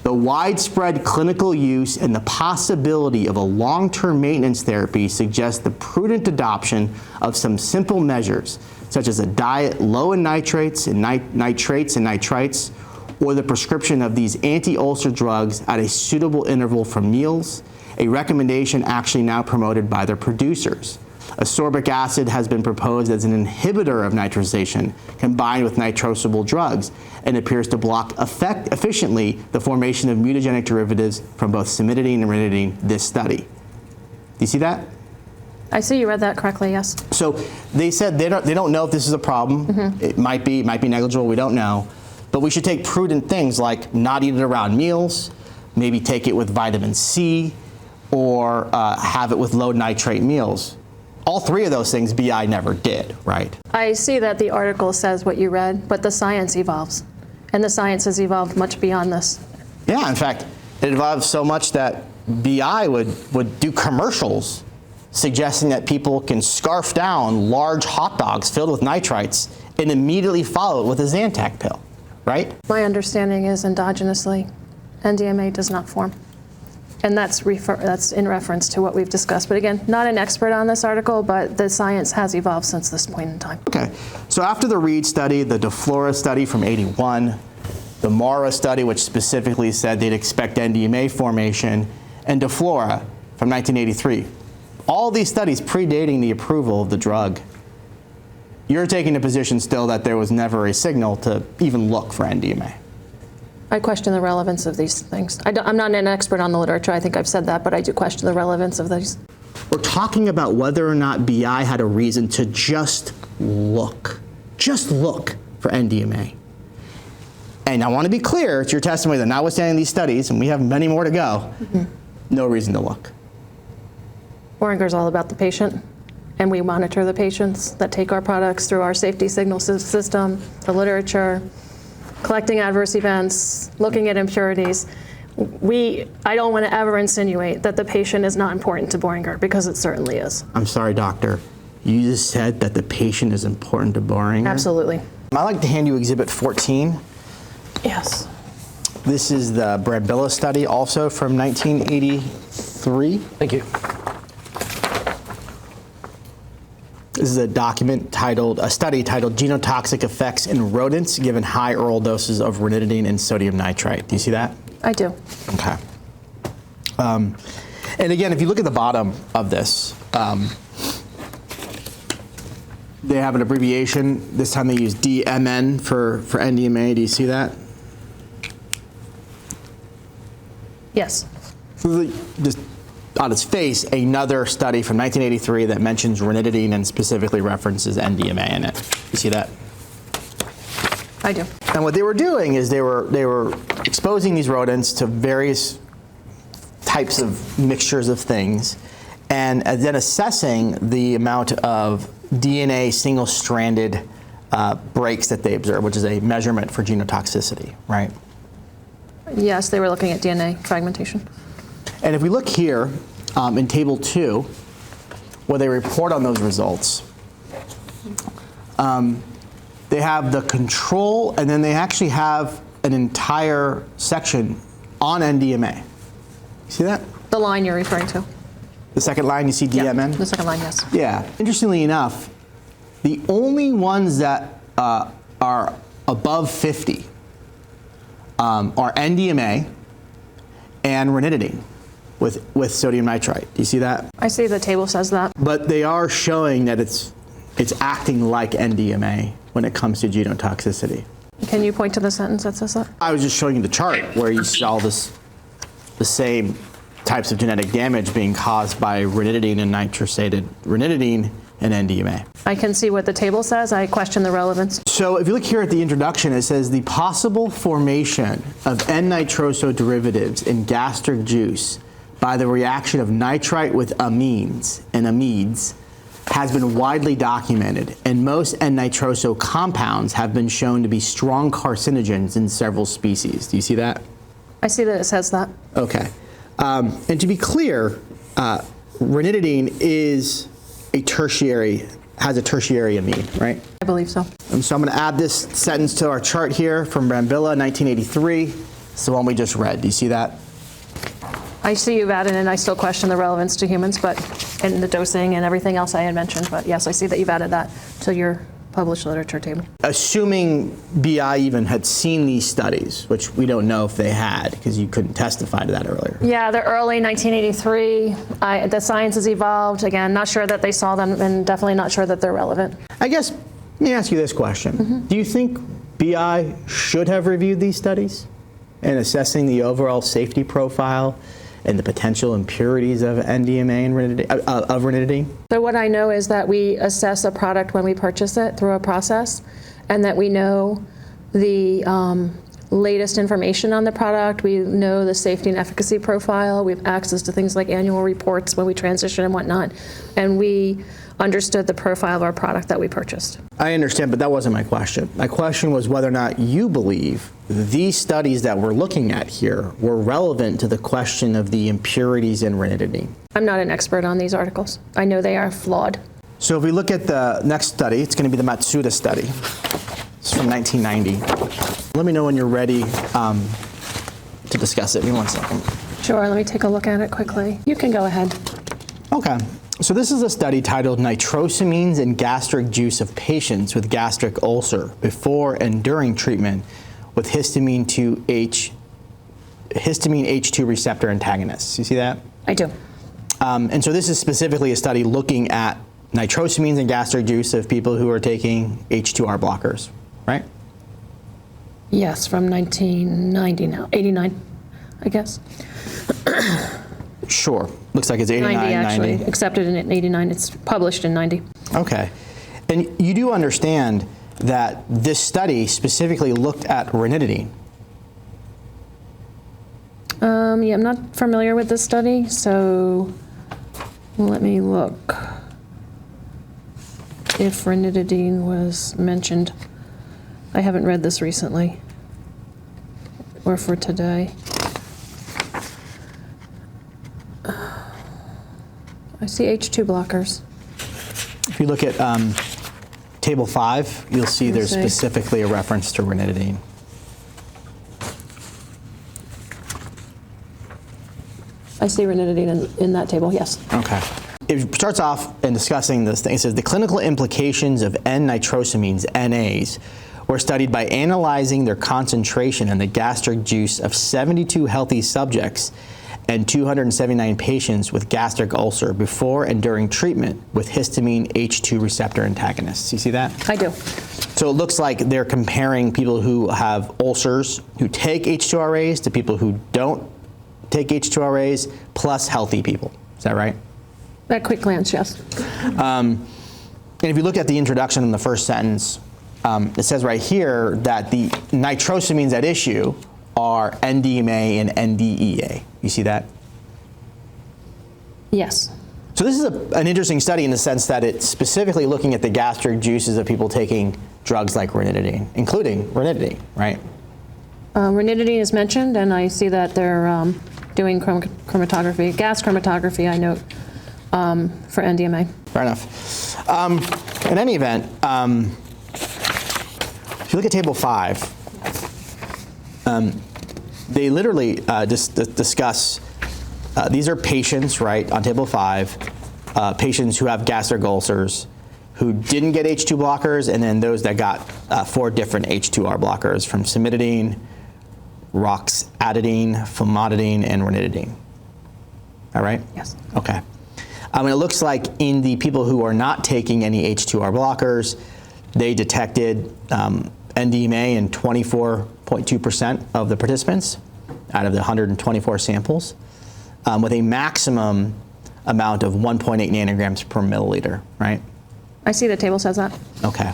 the widespread clinical use and the possibility of a long-term maintenance therapy suggest the prudent adoption of some simple measures, such as a diet low in nitrates and nitrites, or the prescription of these anti-ulcer drugs at a suitable interval from meals, a recommendation actually now promoted by their producers. Ascorbic acid has been proposed as an inhibitor of nitrization combined with nitrosable drugs, and appears to block efficiently the formation of mutagenic derivatives from both cimetidine and ranitidine, this study. Do you see that? I see you read that correctly, yes. So they said they don't know if this is a problem. Mm-hmm. It might be negligible, we don't know. But we should take prudent things like not eat it around meals, maybe take it with vitamin C, or have it with low nitrate meals. All three of those things BI never did, right? I see that the article says what you read, but the science evolves. And the science has evolved much beyond this. Yeah, in fact, it evolved so much that BI would do commercials suggesting that people can scarf down large hot dogs filled with nitrites and immediately follow it with a Zantac pill, right? My understanding is endogenously, NDMA does not form. And that's in reference to what we've discussed. But again, not an expert on this article, but the science has evolved since this point in time. Okay, so after the Reed study, the DeFlora study from '81, the Mara study, which specifically said they'd expect NDMA formation, and DeFlora from 1983, all these studies predating the approval of the drug, you're taking a position still that there was never a signal to even look for NDMA. I question the relevance of these things. I'm not an expert on the literature, I think I've said that, but I do question the relevance of these. We're talking about whether or not BI had a reason to just look for NDMA. And I want to be clear, it's your testimony that notwithstanding these studies, and we have many more to go, no reason to look. Boehringer's all about the patient, and we monitor the patients that take our products through our safety signal system, the literature, collecting adverse events, looking at impurities. I don't want to ever insinuate that the patient is not important to Boehringer, because it certainly is. I'm sorry, doctor. You just said that the patient is important to Boehringer? Absolutely. I'd like to hand you Exhibit 14. Yes. This is the Brambilla study, also from 1983. Thank you. This is a document titled, a study titled Genotoxic Effects in Rodents Given High Oral Doses of Ranitidine and Sodium Nitrite. Do you see that? I do. Okay. And again, if you look at the bottom of this, they have an abbreviation. This time they use DMN for NDMA. Do you see that? Yes. Just on its face, another study from 1983 that mentions ranitidine and specifically references NDMA in it. You see that? I do. And what they were doing is they were exposing these rodents to various types of mixtures of things, and then assessing the amount of DNA single-stranded breaks that they observed, which is a measurement for genotoxicity, right? Yes, they were looking at DNA fragmentation. And if we look here in Table 2, where they report on those results, they have the control, and then they actually have an entire section on NDMA. See that? The line you're referring to. The second line, you see DMN? The second line, yes. Yeah. Interestingly enough, the only ones that are above 50 are NDMA and ranitidine with sodium nitrite. Do you see that? I see the table says that. But they are showing that it's acting like NDMA when it comes to genotoxicity. Can you point to the sentence that says that? I was just showing you the chart where you saw the same types of genetic damage being caused by ranitidine and nitrosated ranitidine and NDMA. I can see what the table says. I question the relevance. So if you look here at the introduction, it says the possible formation of N-nitroso derivatives in gastric juice by the reaction of nitrite with amines and amides has been widely documented, and most N-nitroso compounds have been shown to be strong carcinogens in several species. Do you see that? I see that it says that. Okay. And to be clear, ranitidine is has a tertiary amine, right? I believe so. And so I'm going to add this sentence to our chart here from Brambilla, 1983. It's the one we just read. Do you see that? I see you've added, and I still question the relevance to humans, and the dosing and everything else I had mentioned. But yes, I see that you've added that to your published literature table. Assuming BI even had seen these studies, which we don't know if they had, because you couldn't testify to that earlier. Yeah, they're early 1983. The science has evolved. Again, not sure that they saw them, and definitely not sure that they're relevant. I guess, let me ask you this question. Do you think BI should have reviewed these studies in assessing the overall safety profile and the potential impurities of NDMA and ranitidine? So what I know is that we assess a product when we purchase it through a process, and that we know the latest information on the product. We know the safety and efficacy profile. We have access to things like annual reports when we transition and whatnot. And we understood the profile of our product that we purchased. I understand, but that wasn't my question. My question was whether or not you believe these studies that we're looking at here were relevant to the question of the impurities in ranitidine. I'm not an expert on these articles. I know they are flawed. So if we look at the next study, it's going to be the Matsuda study. It's from 1990. Let me know when you're ready to discuss it. Give me 1 second. Sure, let me take a look at it quickly. You can go ahead. Okay. So this is a study titled Nitrosamines in Gastric Juice of Patients with Gastric Ulcer Before and During Treatment with Histamine H2 receptor antagonists. You see that? I do. And so this is specifically a study looking at nitrosamines in gastric juice of people who are taking H2R blockers, right? Yes, from 1990 now. 89, I guess. Sure. Looks like it's 89, 90 actually. 90. Accepted in 89. It's published in 90. Okay. And you do understand that this study specifically looked at ranitidine. Yeah, I'm not familiar with this study, so let me look if ranitidine was mentioned. I haven't read this recently or for today. I see H2 blockers. If you look at Table 5, you'll see there's specifically a reference to ranitidine. I see ranitidine in that table, yes. Okay. It starts off in discussing this thing. It says the clinical implications of N-nitrosamines, NAs, were studied by analyzing their concentration in the gastric juice of 72 healthy subjects and 279 patients with gastric ulcer before and during treatment with histamine H2 receptor antagonists. You see that? I do. So it looks like they're comparing people who have ulcers who take H2RAs to people who don't take H2RAs plus healthy people. Is that right? At quick glance, yes. And if you look at the introduction in the first sentence, it says right here that the nitrosamines at issue are NDMA and NDEA. You see that? Yes. So this is an interesting study in the sense that it's specifically looking at the gastric juices of people taking drugs like ranitidine, including ranitidine, right? Ranitidine is mentioned, and I see that they're doing chromatography, gas chromatography, I note, for NDMA. Fair enough. In any event, if you look at Table 5, they literally discuss these are patients, right, on table 5, patients who have gastric ulcers who didn't get H2 blockers, and then those that got 4 different H2R blockers from cimetidine, roxadidine, famotidine, and ranitidine. All right? Yes. Okay. It looks like in the people who are not taking any H2R blockers, they detected NDMA in 24.2% of the participants out of the 124 samples, with a maximum amount of 1.8 nanograms per milliliter, right? I see the table says that. Okay.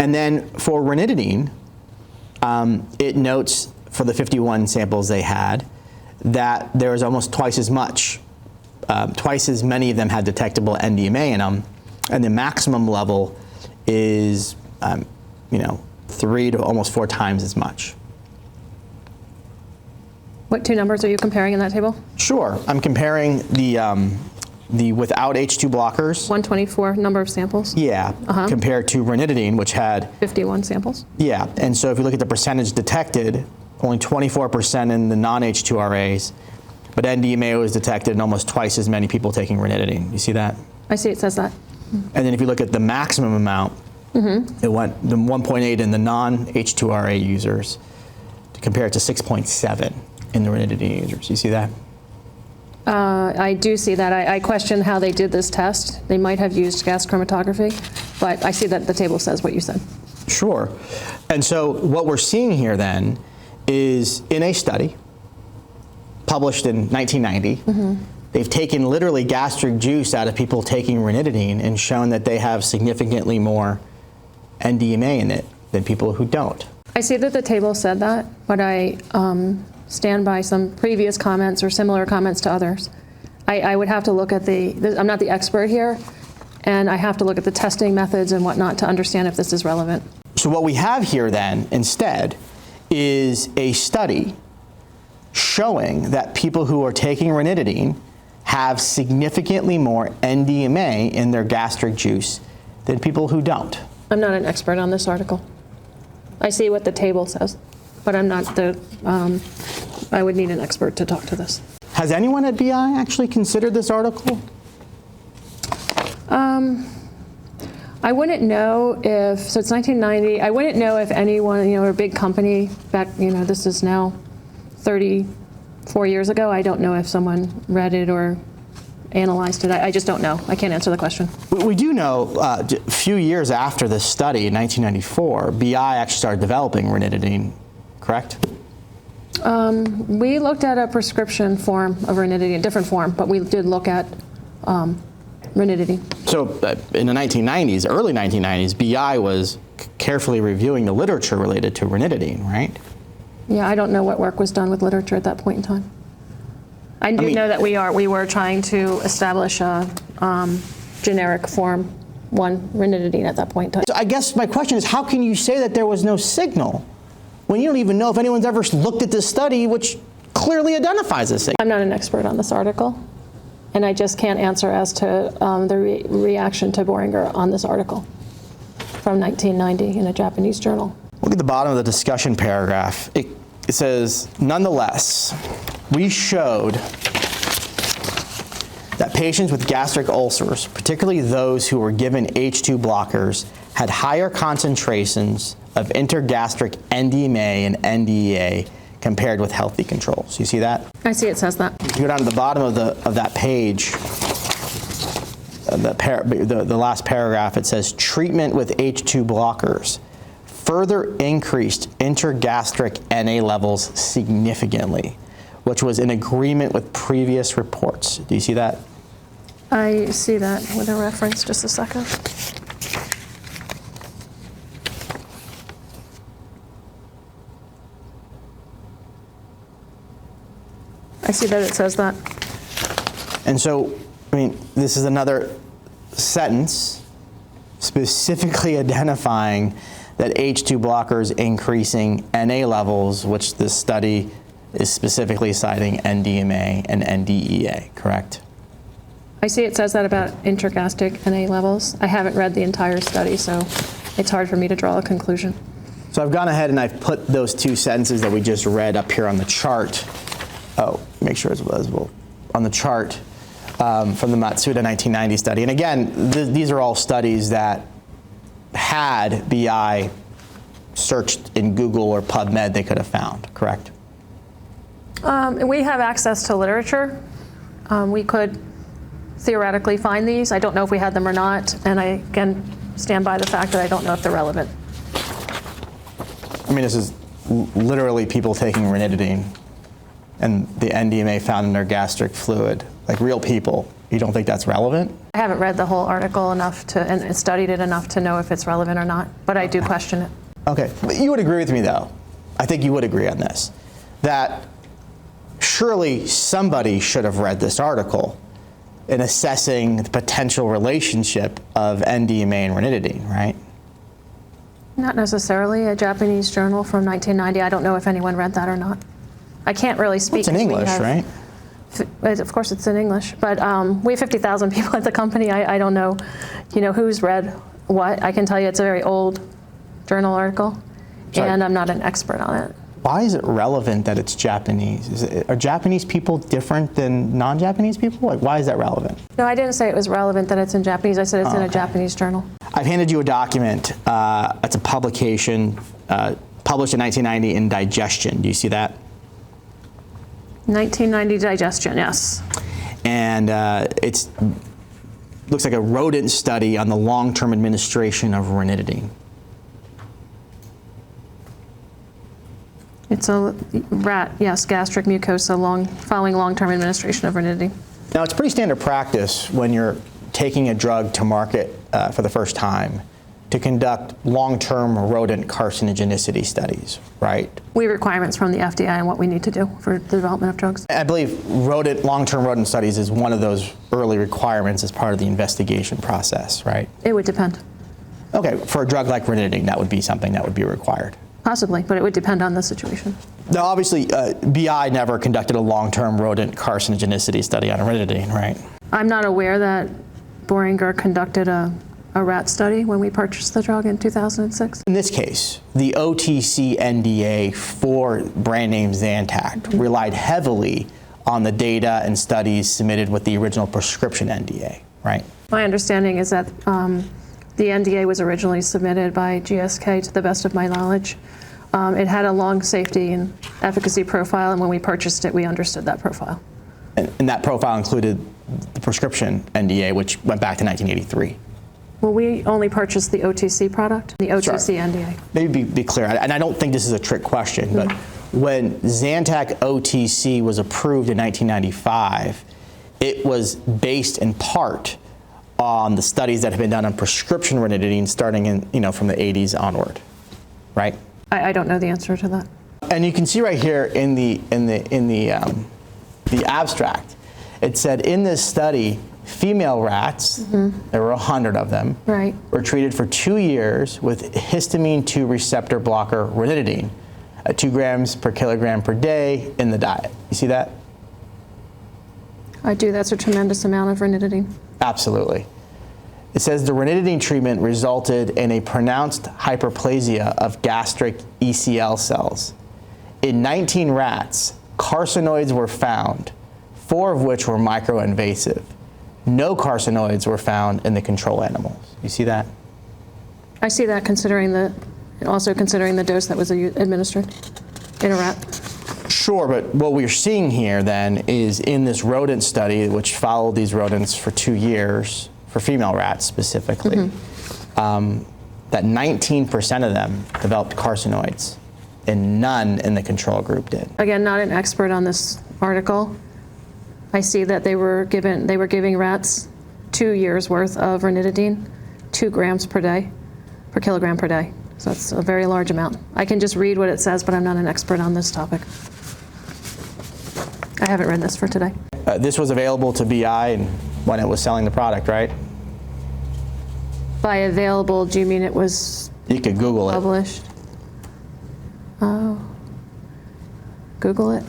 And then for ranitidine, it notes for the 51 samples they had that there was almost twice as much, twice as many of them had detectable NDMA in them, and the maximum level is, 3 to almost 4 times as much. What 2 numbers are you comparing in that table? Sure. I'm comparing the without H2 blockers. 124 number of samples? Yeah, compared to ranitidine, which had 51 samples? Yeah, and so if you look at the percentage detected, only 24% in the non-H2RAs, but NDMA was detected in almost twice as many people taking ranitidine. You see that? I see it says that. And then if you look at the maximum amount, it went the 1.8 in the non-H2RA users compared to 6.7 in the ranitidine users. You see that? I do see that. I question how they did this test. They might have used gas chromatography, but I see that the table says what you said. Sure. And so what we're seeing here then is in a study published in 1990, they've taken literally gastric juice out of people taking ranitidine and shown that they have significantly more NDMA in it than people who don't. I see that the table said that, but I stand by some previous comments or similar comments to others. I would have to look at I'm not the expert here, and I have to look at the testing methods and whatnot to understand if this is relevant. So what we have here then instead is a study showing that people who are taking ranitidine have significantly more NDMA in their gastric juice than people who don't. I'm not an expert on this article. I see what the table says, but I'm not I would need an expert to talk to this. Has anyone at BI actually considered this article? I wouldn't know if, so it's 1990, I wouldn't know if anyone, a big company back, this is now 34 years ago. I don't know if someone read it or analyzed it. I just don't know. I can't answer the question. We do know a few years after this study in 1994, BI actually started developing ranitidine, correct? We looked at a prescription form of ranitidine, a different form, but we did look at ranitidine. So in the 1990s, early 1990s, BI was carefully reviewing the literature related to ranitidine, right? Yeah, I don't know what work was done with literature at that point in time. I do know that we were trying to establish a generic form 1 ranitidine at that point in time. So I guess my question is, how can you say that there was no signal when you don't even know if anyone's ever looked at this study, which clearly identifies a signal? I'm not an expert on this article, and I just can't answer as to the reaction to Boehringer on this article from 1990 in a Japanese journal. Look at the bottom of the discussion paragraph. It says, nonetheless, we showed that patients with gastric ulcers, particularly those who were given H2 blockers, had higher concentrations of intergastric NDMA and NDEA compared with healthy controls. You see that? I see it says that. If you go down to the bottom of that page, the last paragraph, it says treatment with H2 blockers further increased intergastric NA levels significantly, which was in agreement with previous reports. Do you see that? I see that with a reference. Just a second. I see that it says that. And so, this is another sentence specifically identifying that H2 blockers increasing NA levels, which this study is specifically citing NDMA and NDEA, correct? I see it says that about intergastric NA levels. I haven't read the entire study, so it's hard for me to draw a conclusion. So I've gone ahead and I've put those 2 sentences that we just read up here on the chart. Oh, make sure it's visible. on the chart from the Matsuda 1990 study. And again, these are all studies that had BI searched in Google or PubMed they could have found, correct? We have access to literature. We could theoretically find these. I don't know if we had them or not, and I again stand by the fact that I don't know if they're relevant. I mean, this is literally people taking ranitidine and the NDMA found in their gastric fluid, like real people. You don't think that's relevant? I haven't read the whole article enough to and studied it enough to know if it's relevant or not, but I do question it. Okay, but you would agree with me though, I think you would agree on this, that surely somebody should have read this article in assessing the potential relationship of NDMA and ranitidine, right? Not necessarily. A Japanese journal from 1990. I don't know if anyone read that or not. I can't really speak. It's in English, right? Of course it's in English, but we have 50,000 people at the company. I don't know, who's read what. I can tell you it's a very old journal article, and I'm not an expert on it. Why is it relevant that it's Japanese? Are Japanese people different than non-Japanese people? Like, why is that relevant? No, I didn't say it was relevant that it's in Japanese. I said it's in a Japanese journal. I've handed you a document. It's a publication published in 1990 in Digestion. Do you see that? 1990 Digestion, yes. And it looks like a rodent study on the long-term administration of ranitidine. It's a rat, yes, gastric mucosa following long-term administration of ranitidine. Now, it's pretty standard practice when you're taking a drug to market for the first time to conduct long-term rodent carcinogenicity studies, right? We have requirements from the FDA and what we need to do for the development of drugs. I believe long-term rodent studies is one of those early requirements as part of the investigation process, right? It would depend. Okay, for a drug like ranitidine, that would be something that would be required. Possibly, but it would depend on the situation. Now, obviously, BI never conducted a long-term rodent carcinogenicity study on ranitidine, right? I'm not aware that Boehringer conducted a rat study when we purchased the drug in 2006. In this case, the OTC NDA for brand name Zantac relied heavily on the data and studies submitted with the original prescription NDA, right? My understanding is that the NDA was originally submitted by GSK, to the best of my knowledge. It had a long safety and efficacy profile, and when we purchased it, we understood that profile. And that profile included the prescription NDA, which went back to 1983. Well, we only purchased the OTC product, the OTC NDA. Maybe be clear, and I don't think this is a trick question, but when Zantac OTC was approved in 1995, it was based in part on the studies that have been done on prescription ranitidine starting in, from the 80s onward, right? I don't know the answer to that. And you can see right here in the abstract, it said in this study, female rats, there were 100 of them, right, were treated for 2 years with histamine 2 receptor blocker ranitidine at 2 grams per kilogram per day in the diet. You see that? I do. That's a tremendous amount of ranitidine. Absolutely. It says the ranitidine treatment resulted in a pronounced hyperplasia of gastric ECL cells. In 19 rats, carcinoids were found, 4 of which were microinvasive. No carcinoids were found in the control animals. You see that? I see that, also considering the dose that was administered in a rat. Sure, but what we're seeing here then is in this rodent study, which followed these rodents for 2 years, for female rats specifically, that 19% of them developed carcinoids and none in the control group did. Again, not an expert on this article. I see that they were giving rats 2 years worth of ranitidine, 2 grams per day, per kilogram per day. So that's a very large amount. I can just read what it says, but I'm not an expert on this topic. I haven't read this for today. This was available to BI and when it was selling the product, right? By available, do you mean it was You could Google it. published? Oh, Google it.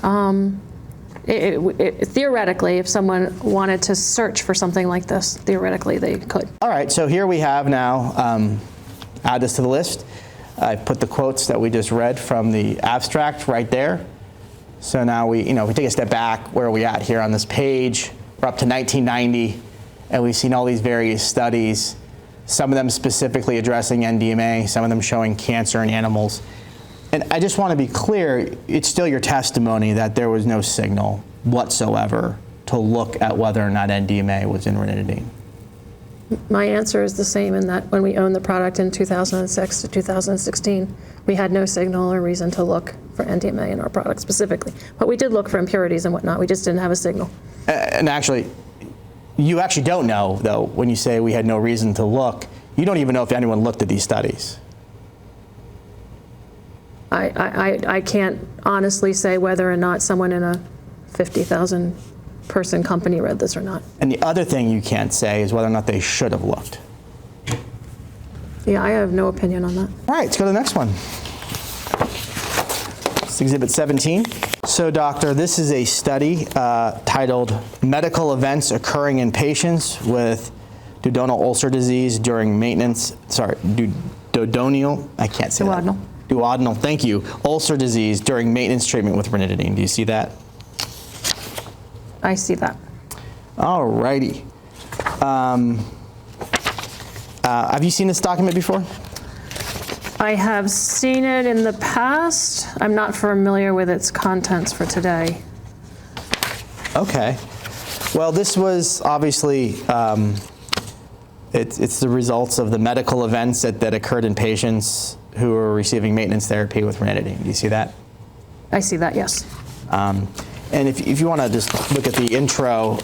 Theoretically, if someone wanted to search for something like this, theoretically they could. All right, so here we have now, add this to the list. I put the quotes that we just read from the abstract right there. So now if we take a step back, where are we at here on this page? We're up to 1990, and we've seen all these various studies, some of them specifically addressing NDMA, some of them showing cancer in animals. And I just want to be clear, it's still your testimony that there was no signal whatsoever to look at whether or not NDMA was in ranitidine. My answer is the same in that when we owned the product in 2006 to 2016, we had no signal or reason to look for NDMA in our product specifically. But we did look for impurities and whatnot. We just didn't have a signal. And actually, you actually don't know, though, when you say we had no reason to look. You don't even know if anyone looked at these studies. I can't honestly say whether or not someone in a 50,000 person company read this or not. And the other thing you can't say is whether or not they should have looked. Yeah, I have no opinion on that. All right, let's go to the next one. It's Exhibit 17. So, doctor, this is a study titled Medical Events Occurring in Patients with Duodenal Ulcer Disease During Maintenance, duodenal, I can't say that. Duodenal, thank you. Ulcer disease during maintenance treatment with ranitidine. Do you see that? I see that. All righty. Have you seen this document before? I have seen it in the past. I'm not familiar with its contents for today. Okay. Well, this was obviously, it's the results of the medical events that occurred in patients who were receiving maintenance therapy with ranitidine. Do you see that? I see that, yes. And if you want to just look at the intro,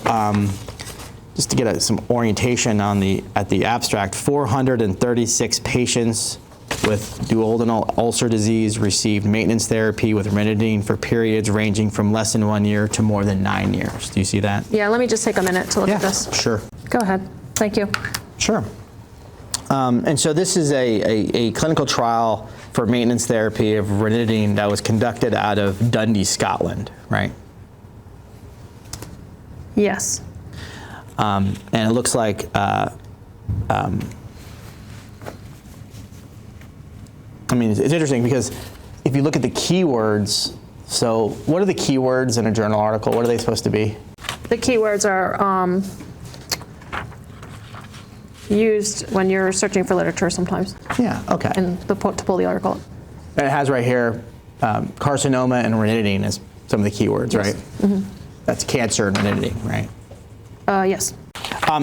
just to get some orientation at the abstract, 436 patients with duodenal ulcer disease received maintenance therapy with ranitidine for periods ranging from less than 1 year to more than 9 years. Do you see that? Yeah, let me just take a minute to look at this. Sure. Go ahead. Thank you. Sure. And so this is a clinical trial for maintenance therapy of ranitidine that was conducted out of Dundee, Scotland, right? Yes. And it looks like it's interesting because if you look at the keywords, so what are the keywords in a journal article? What are they supposed to be? The keywords are used when you're searching for literature sometimes. Yeah, okay. And to pull the article up. And it has right here, carcinoma and ranitidine as some of the keywords, Yes. right? Mm-hmm. That's cancer and ranitidine, right? Yes.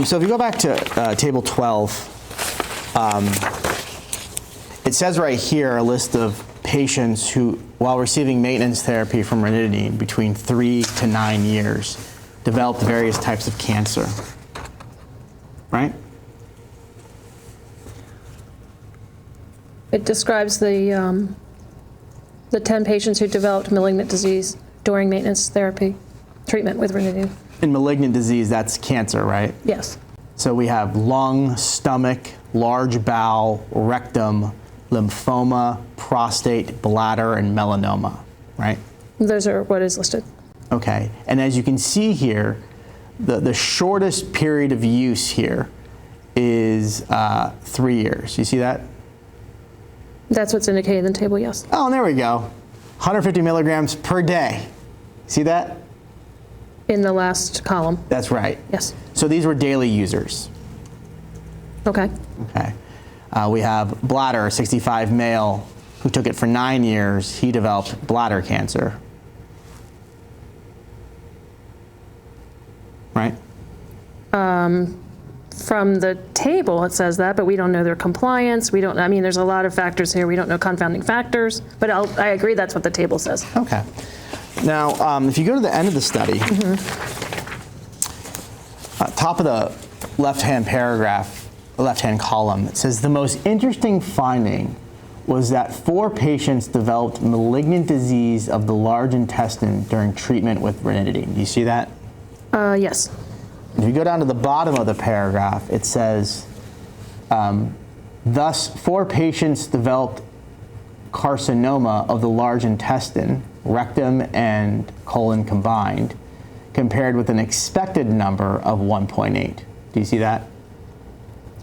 So if you go back to table 12, it says right here a list of patients who, while receiving maintenance therapy from ranitidine between 3 to 9 years, developed various types of cancer, right? It describes the 10 patients who developed malignant disease during maintenance therapy treatment with ranitidine. In malignant disease, that's cancer, right? Yes. So we have lung, stomach, large bowel, rectum, lymphoma, prostate, bladder, and melanoma, right? Those are what is listed. Okay, and as you can see here, the shortest period of use here is 3 years. You see that? That's what's indicated in the table, yes. Oh, and there we go. 150 milligrams per day. See that? In the last column, That's right. yes. So these were daily users. Okay. Okay. We have bladder, 65 male, who took it for 9 years. He developed bladder cancer. Right? From the table, it says that, but we don't know their compliance. We don't, there's a lot of factors here. We don't know confounding factors, but I agree that's what the table says. Okay. Now, if you go to the end of the study, top of the left-hand paragraph, left-hand column, it says the most interesting finding was that 4 patients developed malignant disease of the large intestine during treatment with ranitidine. Do you see that? Yes. If you go down to the bottom of the paragraph, it says, thus 4 patients developed carcinoma of the large intestine, rectum and colon combined, compared with an expected number of 1.8. Do you see that?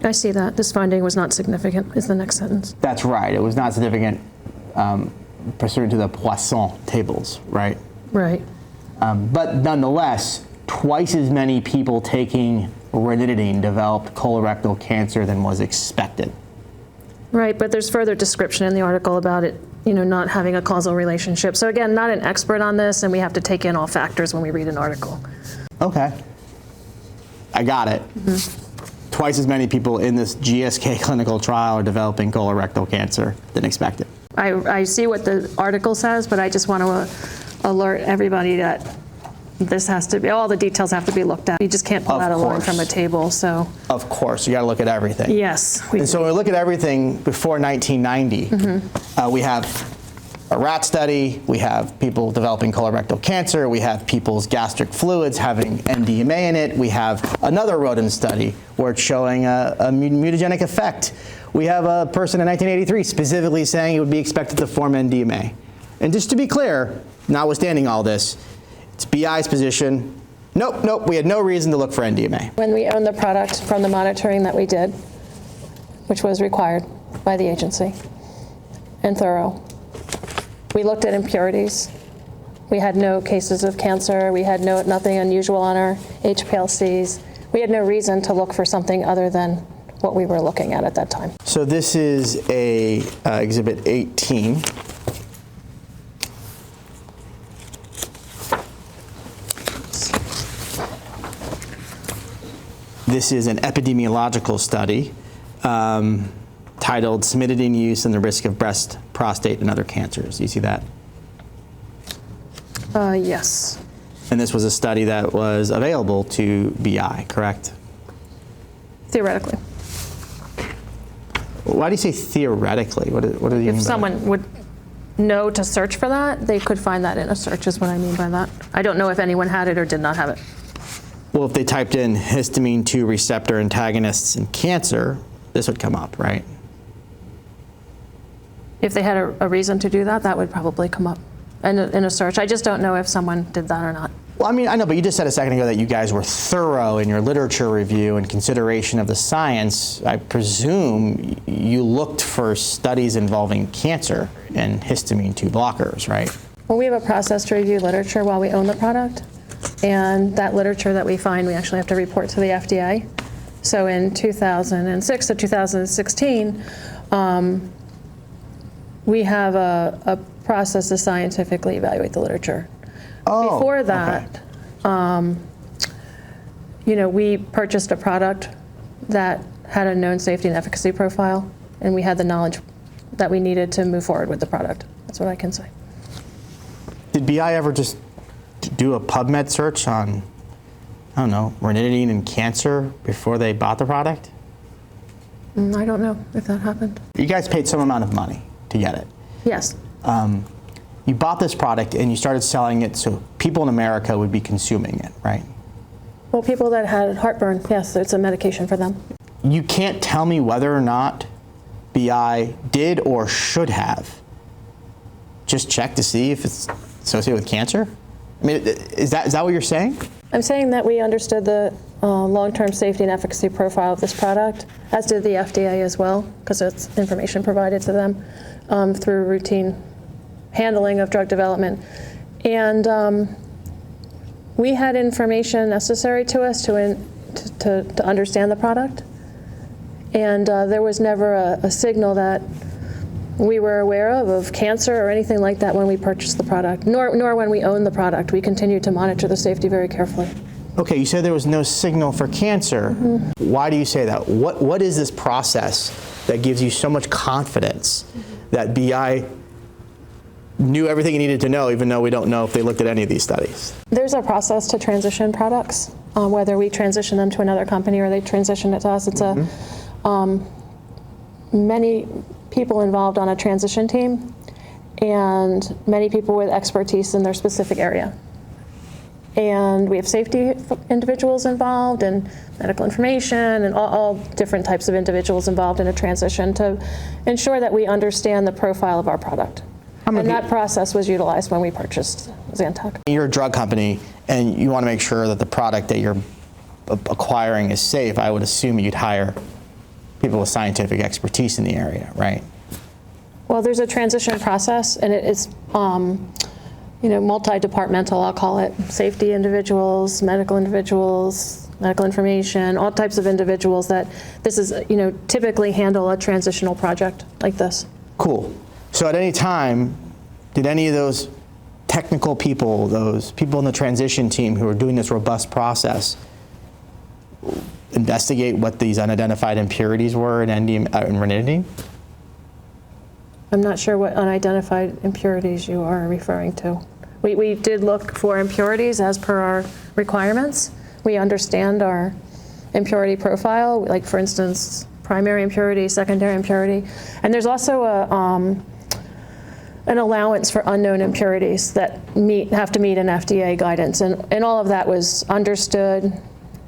I see that. This finding was not significant, is the next sentence. That's right. It was not significant pursuant to the Poisson tables, right? Right. But nonetheless, twice as many people taking ranitidine developed colorectal cancer than was expected. Right, but there's further description in the article about it, not having a causal relationship. So again, not an expert on this, and we have to take in all factors when we read an article. Okay. I got it. Twice as many people in this GSK clinical trial are developing colorectal cancer than expected. I see what the article says, but I just want to alert everybody that this has to be, all the details have to be looked at. You just can't pull Of out a line course. from a table, so. Of course, you got to look at everything. Yes. And so when we look at everything before 1990, we have a rat study, we have people developing colorectal cancer, we have people's gastric fluids having NDMA in it, we have another rodent study where it's showing a mutagenic effect. We have a person in 1983 specifically saying it would be expected to form NDMA. And just to be clear, notwithstanding all this, it's BI's position, nope, we had no reason to look for NDMA. When we owned the product from the monitoring that we did, which was required by the agency and thorough, we looked at impurities. We had no cases of cancer. We had nothing unusual on our HPLCs. We had no reason to look for something other than what we were looking at that time. So this is a Exhibit 18. This is an epidemiological study titled Cimetidine Use and the Risk of Breast, Prostate, and Other Cancers. You see that? Yes. And this was a study that was available to BI, correct? Theoretically. Why do you say theoretically? What do you mean by If that? someone would know to search for that, they could find that in a search is what I mean by that. I don't know if anyone had it or did not have it. Well, if they typed in histamine 2 receptor antagonists in cancer, this would come up, right? If they had a reason to do that, that would probably come up in a search. I just don't know if someone did that or not. Well, I mean, I know, but you just said a second ago that you guys were thorough in your literature review and consideration of the science. I presume you looked for studies involving cancer and histamine 2 blockers, right? Well, we have a process to review literature while we own the product. And that literature that we find, we actually have to report to the FDA. So in 2006 to 2016, we have a process to scientifically evaluate the literature. Oh, Before that, we purchased a product that had a known safety and efficacy profile, and we had the knowledge that we needed to move forward with the product. That's what I can say. Did BI ever just do a PubMed search on, I don't know, ranitidine and cancer before they bought the product? I don't know if that happened. You guys paid some amount of money to get it. Yes. You bought this product and you started selling it so people in America would be consuming it, right? Well, people that had heartburn, yes, it's a medication for them. You can't tell me whether or not BI did or should have just checked to see if it's associated with cancer? I mean, is that what you're saying? I'm saying that we understood the long-term safety and efficacy profile of this product, as did the FDA as well, because it's information provided to them through routine handling of drug development. And we had information necessary to us to understand the product. And there was never a signal that we were aware of cancer or anything like that when we purchased the product, nor when we owned the product. We continued to monitor the safety very carefully. Okay, you said there was no signal for cancer. Why do you say that? What is this process that gives you so much confidence that BI knew everything it needed to know, even though we don't know if they looked at any of these studies? There's a process to transition products, whether we transition them to another company or they transition it to us. It's many people involved on a transition team and many people with expertise in their specific area. And we have safety individuals involved and medical information and all different types of individuals involved in a transition to ensure that we understand the profile of our product. And that process was utilized when we purchased Zantac. You're a drug company and you want to make sure that the product that you're acquiring is safe. I would assume you'd hire people with scientific expertise in the area, right? Well, there's a transition process, and it's multi-departmental, I'll call it, safety individuals, medical information, all types of individuals that this is, typically handle a transitional project like this. Cool. So at any time, did any of those technical people, those people in the transition team who are doing this robust process, investigate what these unidentified impurities were in NDMA in ranitidine? I'm not sure what unidentified impurities you are referring to. We did look for impurities as per our requirements. We understand our impurity profile, like for instance, primary impurity, secondary impurity. And there's also an allowance for unknown impurities that have to meet an FDA guidance. And all of that was understood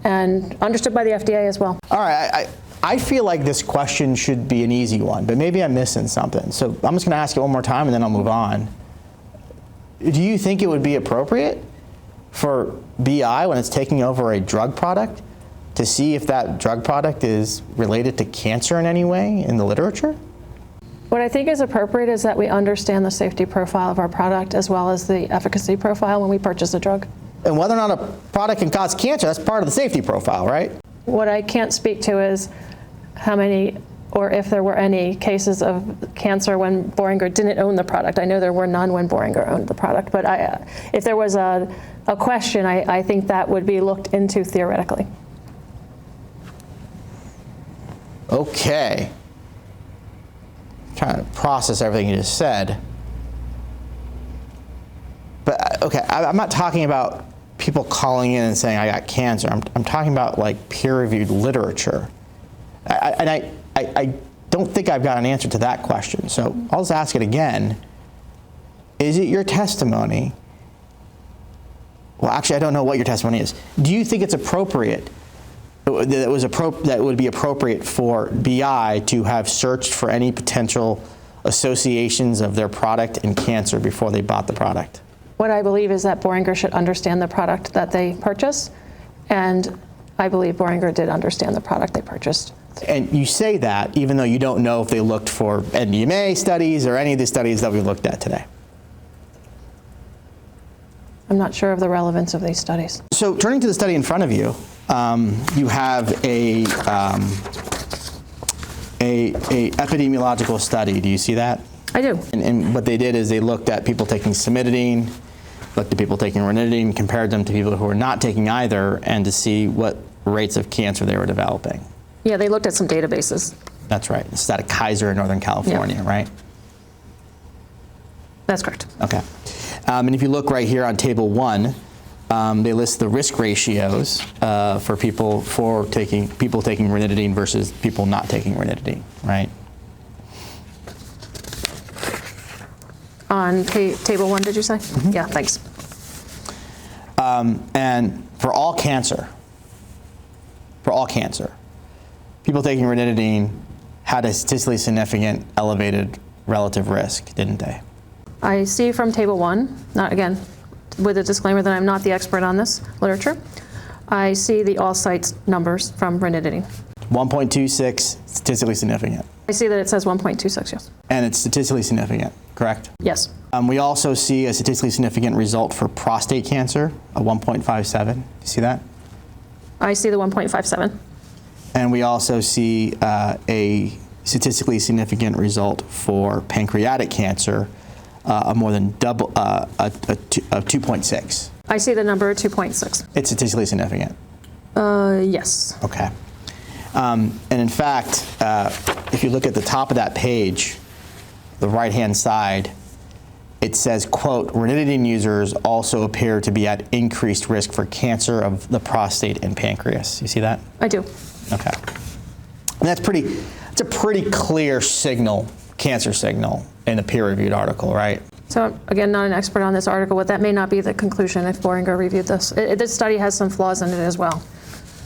and understood by the FDA as well. All right, I feel like this question should be an easy one, but maybe I'm missing something. So I'm just gonna ask it one more time and then I'll move on. Do you think it would be appropriate for BI, when it's taking over a drug product, to see if that drug product is related to cancer in any way in the literature? What I think is appropriate is that we understand the safety profile of our product as well as the efficacy profile when we purchase a drug. And whether or not a product can cause cancer, that's part of the safety profile, right? What I can't speak to is how many or if there were any cases of cancer when Boehringer didn't own the product. I know there were none when Boehringer owned the product, but if there was a question, I think that would be looked into theoretically. Okay. Trying to process everything you just said. But okay, I'm not talking about people calling in and saying I got cancer. I'm talking about like peer-reviewed literature. I don't think I've got an answer to that question. So I'll just ask it again. Is it your testimony? Well, actually, I don't know what your testimony is. Do you think it's appropriate, that would be appropriate for BI to have searched for any potential associations of their product and cancer before they bought the product? What I believe is that Boehringer should understand the product that they purchase, and I believe Boehringer did understand the product they purchased. And you say that even though you don't know if they looked for NDMA studies or any of the studies that we looked at today. I'm not sure of the relevance of these studies. So turning to the study in front of you, you have a epidemiological study. Do you see that? I do. And what they did is they looked at people taking cimetidine, looked at people taking ranitidine, compared them to people who were not taking either, and to see what rates of cancer they were developing. Yeah, they looked at some databases. That's right. This is out of Kaiser in Northern California, right? That's correct. Okay. And if you look right here on table 1, they list the risk ratios for people taking ranitidine versus people not taking ranitidine, right? On table 1, did you say? Mm-hmm. Yeah, thanks. And for all cancer, people taking ranitidine had a statistically significant elevated relative risk, didn't they? I see from table 1, not again, with a disclaimer that I'm not the expert on this literature, I see the all sites numbers from ranitidine. 1.26, statistically significant. I see that it says 1.26, yes. And it's statistically significant, correct? Yes. We also see a statistically significant result for prostate cancer, a 1.57. Do you see that? I see the 1.57. And we also see a statistically significant result for pancreatic cancer, a more than double, a 2.6. I see the number 2.6. It's statistically significant. Yes. Okay. And in fact, if you look at the top of that page, the right-hand side, it says, quote, ranitidine users also appear to be at increased risk for cancer of the prostate and pancreas. You see that? I do. Okay. And that's a pretty clear signal, cancer signal, in a peer-reviewed article, right? So again, not an expert on this article, but that may not be the conclusion if Boehringer reviewed this. This study has some flaws in it as well.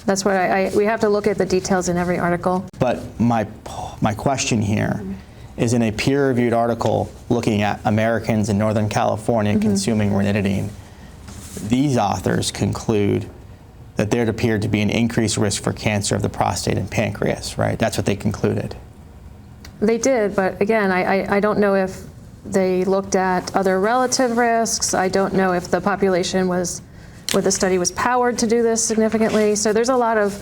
That's what we have to look at the details in every article. But my question here is, in a peer-reviewed article looking at Americans in Northern California consuming ranitidine, these authors conclude that there appeared to be an increased risk for cancer of the prostate and pancreas, right? That's what they concluded. They did, but again, I don't know if They looked at other relative risks. I don't know if the population was, where the study was powered to do this significantly. So there's a lot of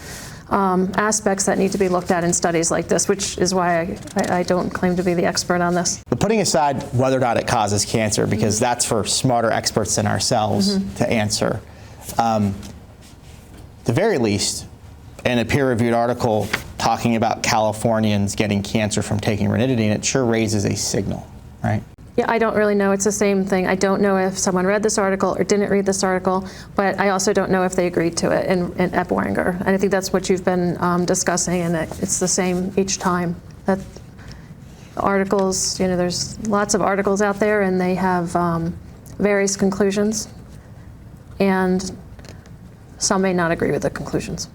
aspects that need to be looked at in studies like this, which is why I don't claim to be the expert on this. But putting aside whether or not it causes cancer, because that's for smarter experts than ourselves to answer, at the very least, in a peer-reviewed article talking about Californians getting cancer from taking ranitidine, it sure raises a signal, right? Yeah, I don't really know. It's the same thing. I don't know if someone read this article or didn't read this article, but I also don't know if they agreed to it in Epidemiological. And I think that's what you've been discussing, and it's the same each time. That articles, there's lots of articles out there, and they have various conclusions, and some may not agree with the conclusions.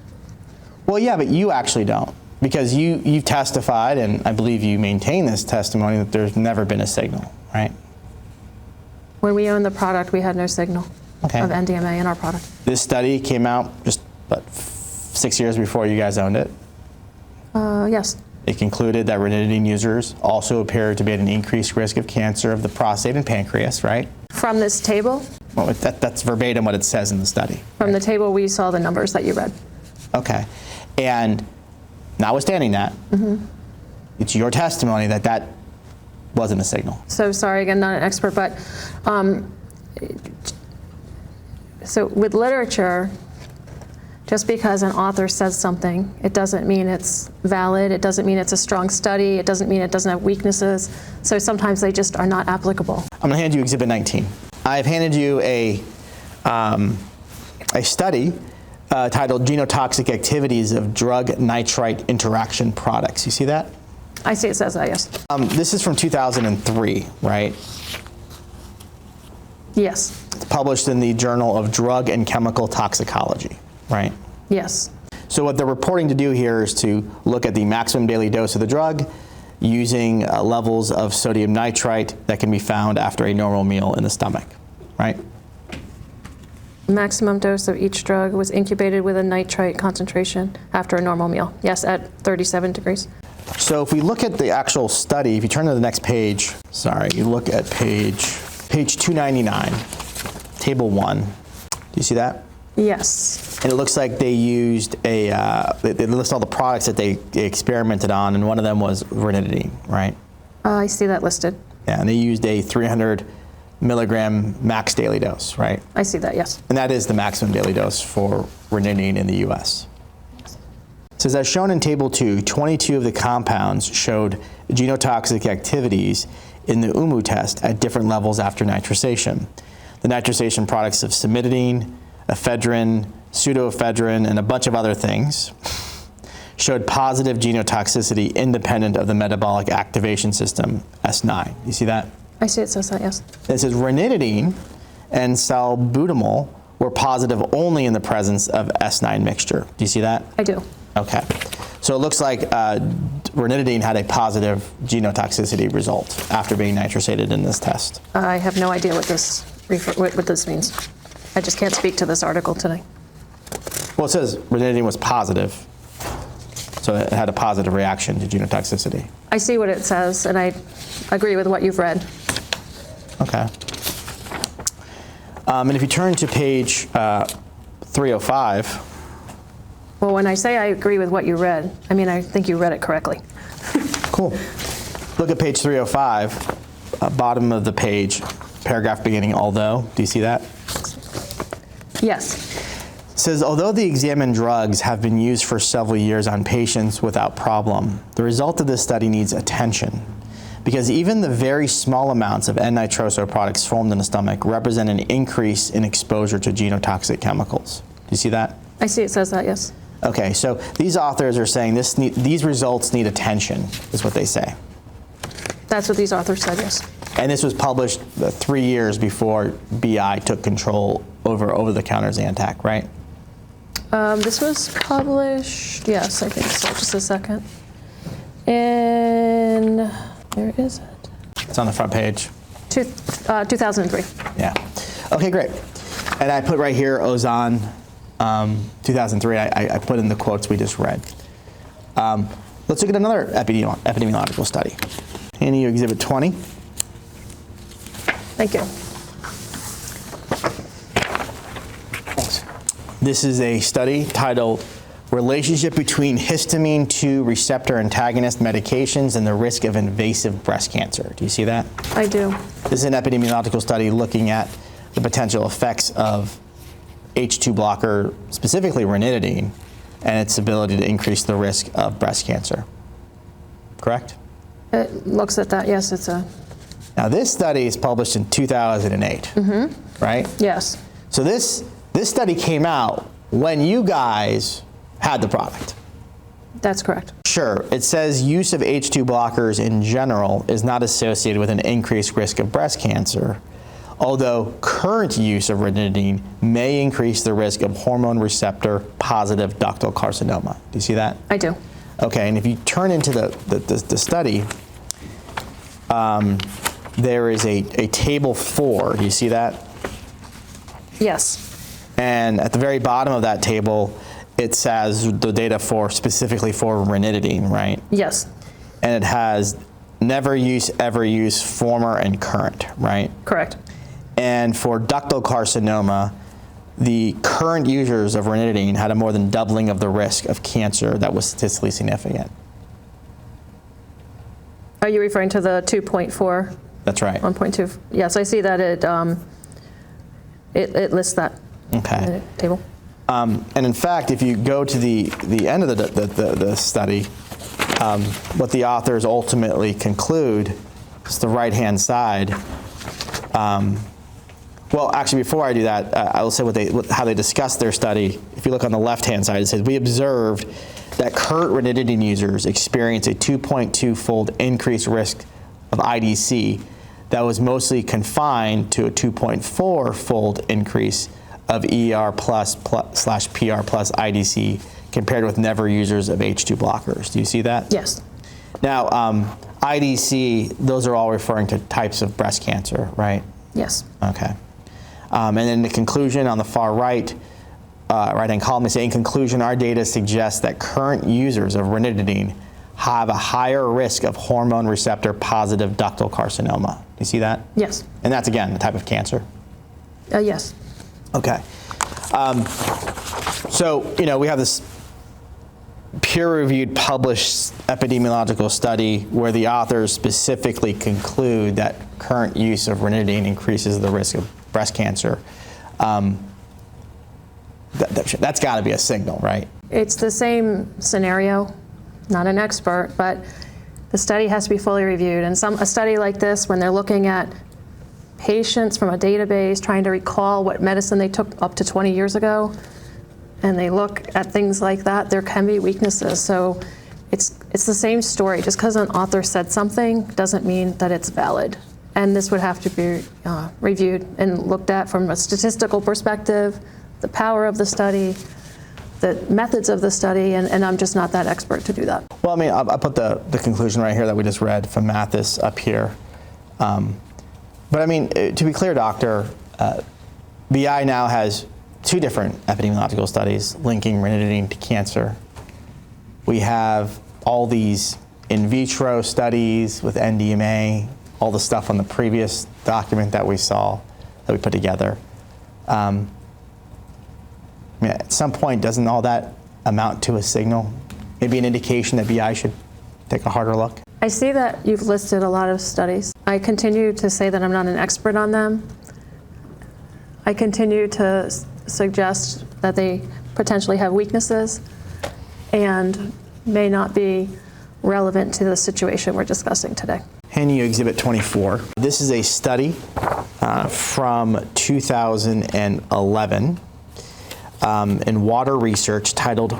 Well, yeah, but you actually don't, because you testified, and I believe you maintain this testimony, that there's never been a signal, right? When we owned the product, we had no signal of NDMA in our product. This study came out just, 6 years before you guys owned it? Yes. It concluded that ranitidine users also appeared to be at an increased risk of cancer of the prostate and pancreas, right? From this table? Well, that's verbatim what it says in the study. From the table, we saw the numbers that you read. Okay. And notwithstanding that, it's your testimony that that wasn't a signal. So sorry, again, not an expert, but so with literature, just because an author says something, it doesn't mean it's valid, it doesn't mean it's a strong study, it doesn't mean it doesn't have weaknesses, so sometimes they just are not applicable. I'm going to hand you Exhibit 19. I've handed you a study titled Genotoxic Activities of Drug Nitrite Interaction Products. You see that? I see it says that, yes. This is from 2003, right? Yes. It's published in the Journal of Drug and Chemical Toxicology, right? Yes. So what they're reporting to do here is to look at the maximum daily dose of the drug using levels of sodium nitrite that can be found after a normal meal in the stomach, right? Maximum dose of each drug was incubated with a nitrite concentration after a normal meal. Yes, at 37 degrees. So if we look at the actual study, if you turn to the next page, you look at page 299, table 1. Do you see that? Yes. And it looks like they used they list all the products that they experimented on, and one of them was ranitidine, right? I see that listed. Yeah, and they used a 300 milligram max daily dose, right? I see that, yes. And that is the maximum daily dose for ranitidine in the U.S. It says, as shown in Table 2, 22 of the compounds showed genotoxic activities in the UMU test at different levels after nitrisation. The nitrisation products of cimetidine, ephedrine, pseudoephedrine, and a bunch of other things showed positive genotoxicity independent of the metabolic activation system, S9. You see that? I see it says that, yes. It says ranitidine and salbutamol were positive only in the presence of S9 mixture. Do you see that? I do. Okay. So it looks like ranitidine had a positive genotoxicity result after being nitrosated in this test. I have no idea what this means. I just can't speak to this article today. Well, it says ranitidine was positive, so it had a positive reaction to genotoxicity. I see what it says, and I agree with what you've read. Okay. And if you turn to page 305. Well, when I say I agree with what you read, I mean I think you read it correctly. Cool. Look at page 305, bottom of the page, paragraph beginning, although. Do you see that? Yes. It says, although the examined drugs have been used for several years on patients without problem, the result of this study needs attention, because even the very small amounts of N-nitroso products formed in the stomach represent an increase in exposure to genotoxic chemicals. Do you see that? I see it says that, yes. Okay, so these authors are saying these results need attention, is what they say. That's what these authors said, yes. And this was published 3 years before BI took control over the-counter Zantac, right? This was published, yes, I think so. Just a second. In, where is it? It's on the front page. 2003. Yeah. Okay, great. And I put right here, Ozon, 2003. I put in the quotes we just read. Let's look at another epidemiological study. Handing you Exhibit 20. Thank you. This is a study titled Relationship Between Histamine 2 Receptor Antagonist Medications and the Risk of Invasive Breast Cancer. Do you see that? I do. This is an epidemiological study looking at the potential effects of H2 blocker, specifically ranitidine, and its ability to increase the risk of breast cancer. Correct? It looks at that, yes, it's a, Now, this study is published in 2008, right? yes, So this study came out when you guys had the product. that's correct. Sure, it says use of H2 blockers in general is not associated with an increased risk of breast cancer, although current use of ranitidine may increase the risk of hormone receptor positive ductal carcinoma. Do you see that? I do. Okay, and if you turn into the study, there is a table 4. Do you see that? Yes, And at the very bottom of that table, it says the data for specifically for ranitidine, right? yes, And it has never use, ever use, former, and current, right? correct. And for ductal carcinoma, the current users of ranitidine had a more than doubling of the risk of cancer that was statistically significant. Are you referring to the 2.4, That's right. 1.2? Yes, I see that it lists that in Okay. the table. And in fact, if you go to the end of the study, what the authors ultimately conclude is the right-hand side. Well, actually, before I do that, I will say how they discussed their study. If you look on the left-hand side, it says, we observed that current ranitidine users experience a 2.2-fold increased risk of IDC that was mostly confined to a 2.4-fold increase of ER plus / PR plus IDC compared with never users of H2 blockers. Do you see that? Yes, Now, IDC, those are all referring to types of breast cancer, right? yes, Okay. And then the conclusion on the far right, right-hand column, they say, in conclusion, our data suggests that current users of ranitidine have a higher risk of hormone receptor positive ductal carcinoma. Do you see that? yes, And that's, again, the type of cancer. yes, Okay. So, we have this peer-reviewed published epidemiological study where the authors specifically conclude that current use of ranitidine increases the risk of breast cancer. That's got to be a signal, right? It's the same scenario, not an expert, but the study has to be fully reviewed. And a study like this, when they're looking at patients from a database, trying to recall what medicine they took up to 20 years ago, and they look at things like that, there can be weaknesses. So it's the same story. Just because an author said something doesn't mean that it's valid. And this would have to be reviewed and looked at from a statistical perspective, the power of the study, the methods of the study, and I'm just not that expert to do that. Well, I mean, I'll put the conclusion right here that we just read from Mathis up here. But I mean, to be clear, Doctor, BI now has 2 different epidemiological studies linking ranitidine to cancer. We have all these in vitro studies with NDMA, all the stuff on the previous document that we saw, that we put together. I mean, at some point, doesn't all that amount to a signal? Maybe an indication that BI should take a harder look? I see that you've listed a lot of studies. I continue to say that I'm not an expert on them. I continue to suggest that they potentially have weaknesses and may not be relevant to the situation we're discussing today. Hand you Exhibit 24. This is a study from 2011 in Water Research titled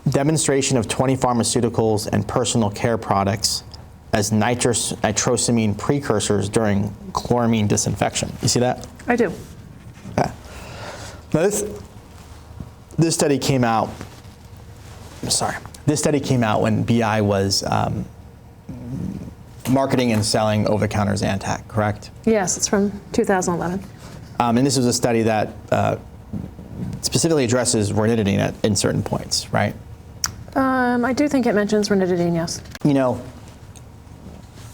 Demonstration of 20 Pharmaceuticals and Personal Care Products as nitrosamine precursors during chloramine disinfection. You see that? I do. Okay. Now this study came out, this study came out when BI was marketing and selling over-the-counter Zantac, correct? Yes, it's from 2011. And this was a study that specifically addresses ranitidine in certain points, right? I do think it mentions ranitidine, yes.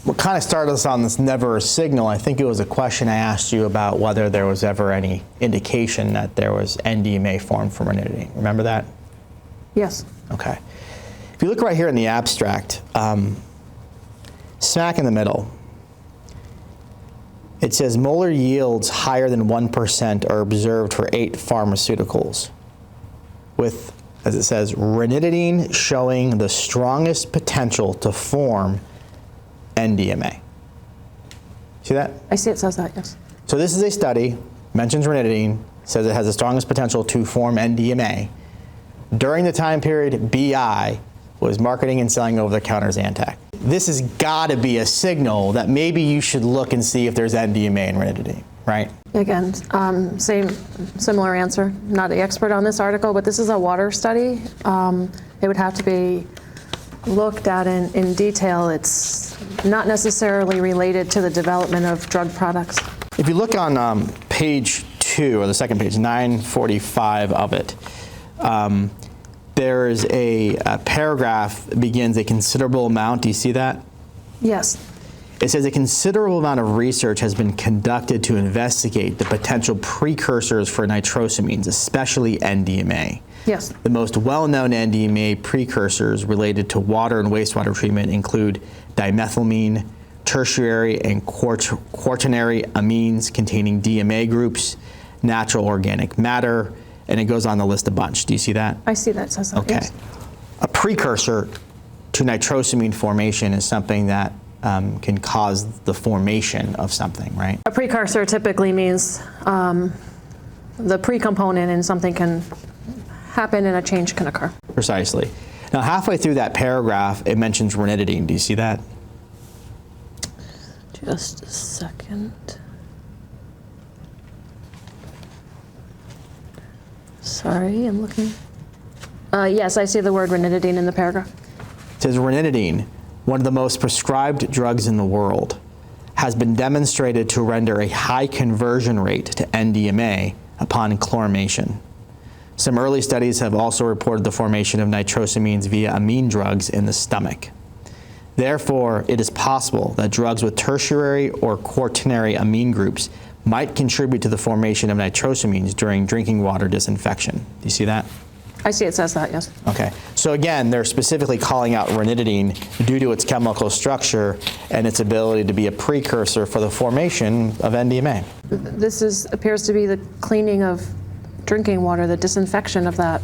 what kind of started us on this never a signal, I think it was a question I asked you about whether there was ever any indication that there was NDMA formed from ranitidine. Remember that? Yes. Okay. If you look right here in the abstract, smack in the middle, it says molar yields higher than 1% are observed for 8 pharmaceuticals, with, as it says, ranitidine showing the strongest potential to form NDMA. See that? I see it says that, yes. So this is a study, mentions ranitidine, says it has the strongest potential to form NDMA. During the time period, BI was marketing and selling over-the-counter Zantac. This has got to be a signal that maybe you should look and see if there's NDMA in ranitidine, right? Again, similar answer. Not the expert on this article, but this is a water study. It would have to be looked at in detail. It's not necessarily related to the development of drug products. If you look on page 2, or the second page, 945 of it, there is a paragraph that begins a considerable amount. Do you see that? Yes. It says a considerable amount of research has been conducted to investigate the potential precursors for nitrosamines, especially NDMA. Yes. The most well-known NDMA precursors related to water and wastewater treatment include dimethylamine, tertiary and quaternary amines containing DMA groups, natural organic matter, and it goes on the list a bunch. Do you see that? I see that. It says that. Okay. Yes. A precursor to nitrosamine formation is something that can cause the formation of something, right? A precursor typically means the pre-component in something can happen and a change can occur. Precisely. Now, halfway through that paragraph, it mentions ranitidine. Do you see that? Just a second. Sorry, I'm looking. Yes, I see the word ranitidine in the paragraph. It says ranitidine, one of the most prescribed drugs in the world, has been demonstrated to render a high conversion rate to NDMA upon chloramation. Some early studies have also reported the formation of nitrosamines via amine drugs in the stomach. Therefore, it is possible that drugs with tertiary or quaternary amine groups might contribute to the formation of nitrosamines during drinking water disinfection. Do you see that? I see it says that, yes. Okay. So again, they're specifically calling out ranitidine due to its chemical structure and its ability to be a precursor for the formation of NDMA. This appears to be the cleaning of drinking water, the disinfection of that.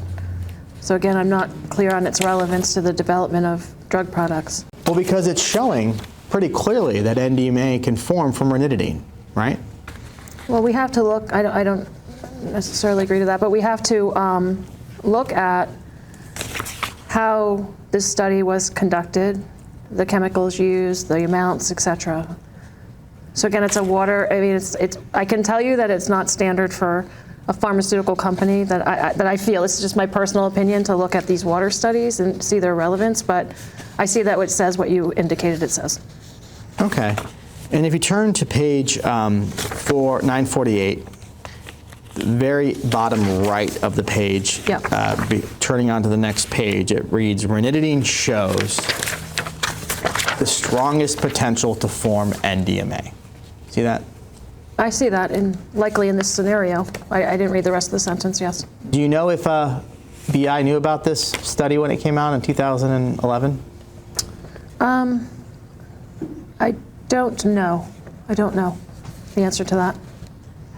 So again, I'm not clear on its relevance to the development of drug products. Well, because it's showing pretty clearly that NDMA can form from ranitidine, right? Well, we have to look, I don't necessarily agree to that, but we have to look at how this study was conducted, the chemicals used, the amounts, etc. So again, it's a water, I mean, I can tell you that it's not standard for a pharmaceutical company that I feel, it's just my personal opinion, to look at these water studies and see their relevance, but I see that it says what you indicated it says. Okay. And if you turn to page 948, very bottom right of the page, Yep. Turning on to the next page, it reads, ranitidine shows the strongest potential to form NDMA. See that? I see that, likely in this scenario. I didn't read the rest of the sentence, yes. Do you know if BI knew about this study when it came out in 2011? I don't know. I don't know the answer to that.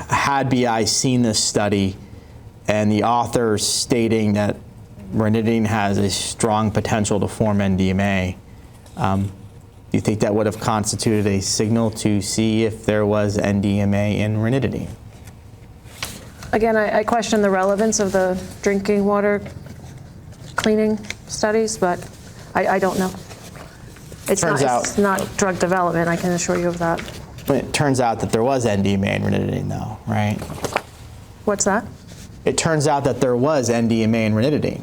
Had BI seen this study and the authors stating that ranitidine has a strong potential to form NDMA, do you think that would have constituted a signal to see if there was NDMA in ranitidine? Again, I question the relevance of the drinking water cleaning studies, but I don't know. It's not drug development, I can assure you of that. It turns out that there was NDMA in ranitidine, though, right? What's that? It turns out that there was NDMA in ranitidine.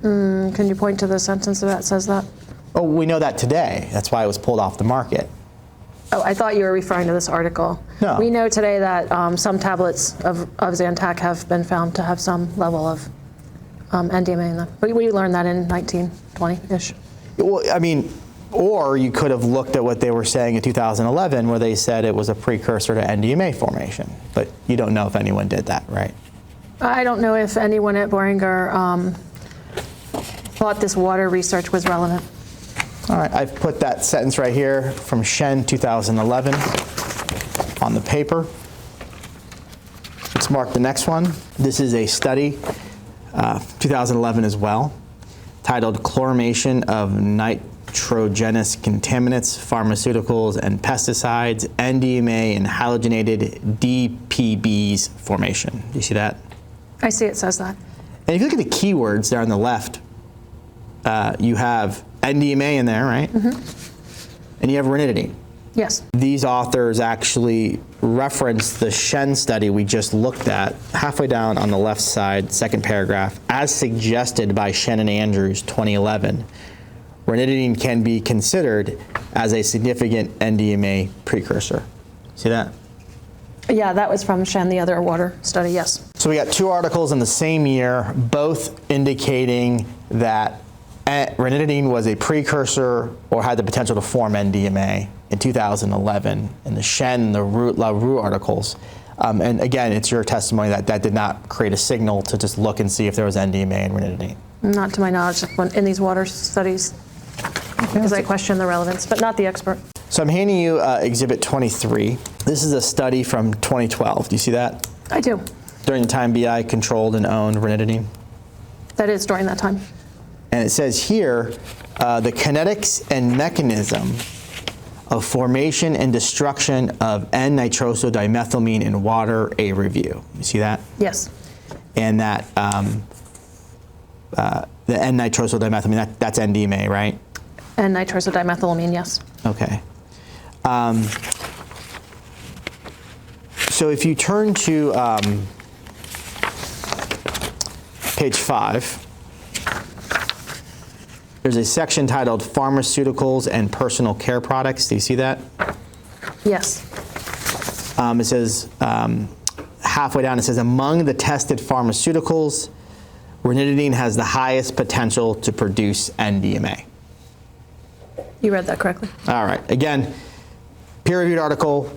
Can you point to the sentence that says that? Oh, we know that today. That's why it was pulled off the market. Oh, I thought you were referring to this article. No. We know today that some tablets of Zantac have been found to have some level of NDMA in them. We learned that in 1920-ish. Well, I mean, Or you could have looked at what they were saying in 2011 where they said it was a precursor to NDMA formation. But you don't know if anyone did that, right? I don't know if anyone at Boehringer thought this water research was relevant. All right, I've put that sentence right here from Shen 2011 on the paper. Let's mark the next one. This is a study, 2011 as well, titled Chloramation of Nitrogenous Contaminants, Pharmaceuticals, and Pesticides, NDMA and Halogenated DPBs Formation. Do you see that? I see it says that. And if you look at the keywords there on the left, you have NDMA in there, right? Mm-hmm. And you have ranitidine. Yes. These authors actually reference the Shen study we just looked at, halfway down on the left side, second paragraph, as suggested by Shen and Andrews, 2011. Ranitidine can be considered as a significant NDMA precursor. See that? Yeah, that was from Shen, the other water study, yes. So we got two articles in the same year, both indicating that ranitidine was a precursor or had the potential to form NDMA in 2011 in the Shen and the LaRue articles. And again, it's your testimony that that did not create a signal to just look and see if there was NDMA in ranitidine. Not to my knowledge in these water studies, because I question the relevance, but not the expert. So I'm handing you Exhibit 23. This is a study from 2012. Do you see that? I do. During the time BI controlled and owned ranitidine. That is during that time. And it says here, the kinetics and mechanism of formation and destruction of N-nitrosodimethylamine in water, a review. You see that? Yes. And that the N-nitrosodimethylamine, that's NDMA, right? And nitrosodimethylamine, yes. Okay. So if you turn to page 5, there's a section titled Pharmaceuticals and Personal Care Products. Do you see that? Yes. It says, halfway down, it says, among the tested pharmaceuticals, ranitidine has the highest potential to produce NDMA. You read that correctly. All right. Again, peer-reviewed article.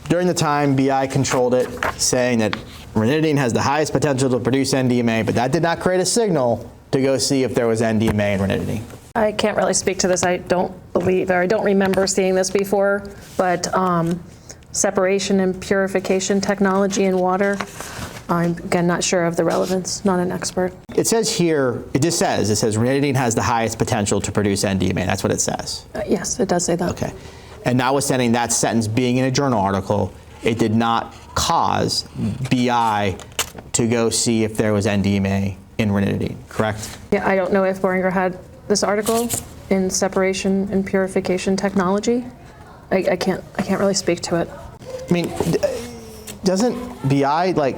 During the time, BI controlled it, saying that ranitidine has the highest potential to produce NDMA, but that did not create a signal to go see if there was NDMA in ranitidine. I can't really speak to this. I don't believe, or I don't remember seeing this before, but separation and purification technology in water, I'm, again, not sure of the relevance, not an expert. It says here, it says ranitidine has the highest potential to produce NDMA. That's what it says. Yes, it does say that. Okay. And notwithstanding that sentence being in a journal article, it did not cause BI to go see if there was NDMA in ranitidine, correct? Yeah, I don't know if Boehringer had this article in separation and purification technology. I can't really speak to it. I mean, doesn't BI like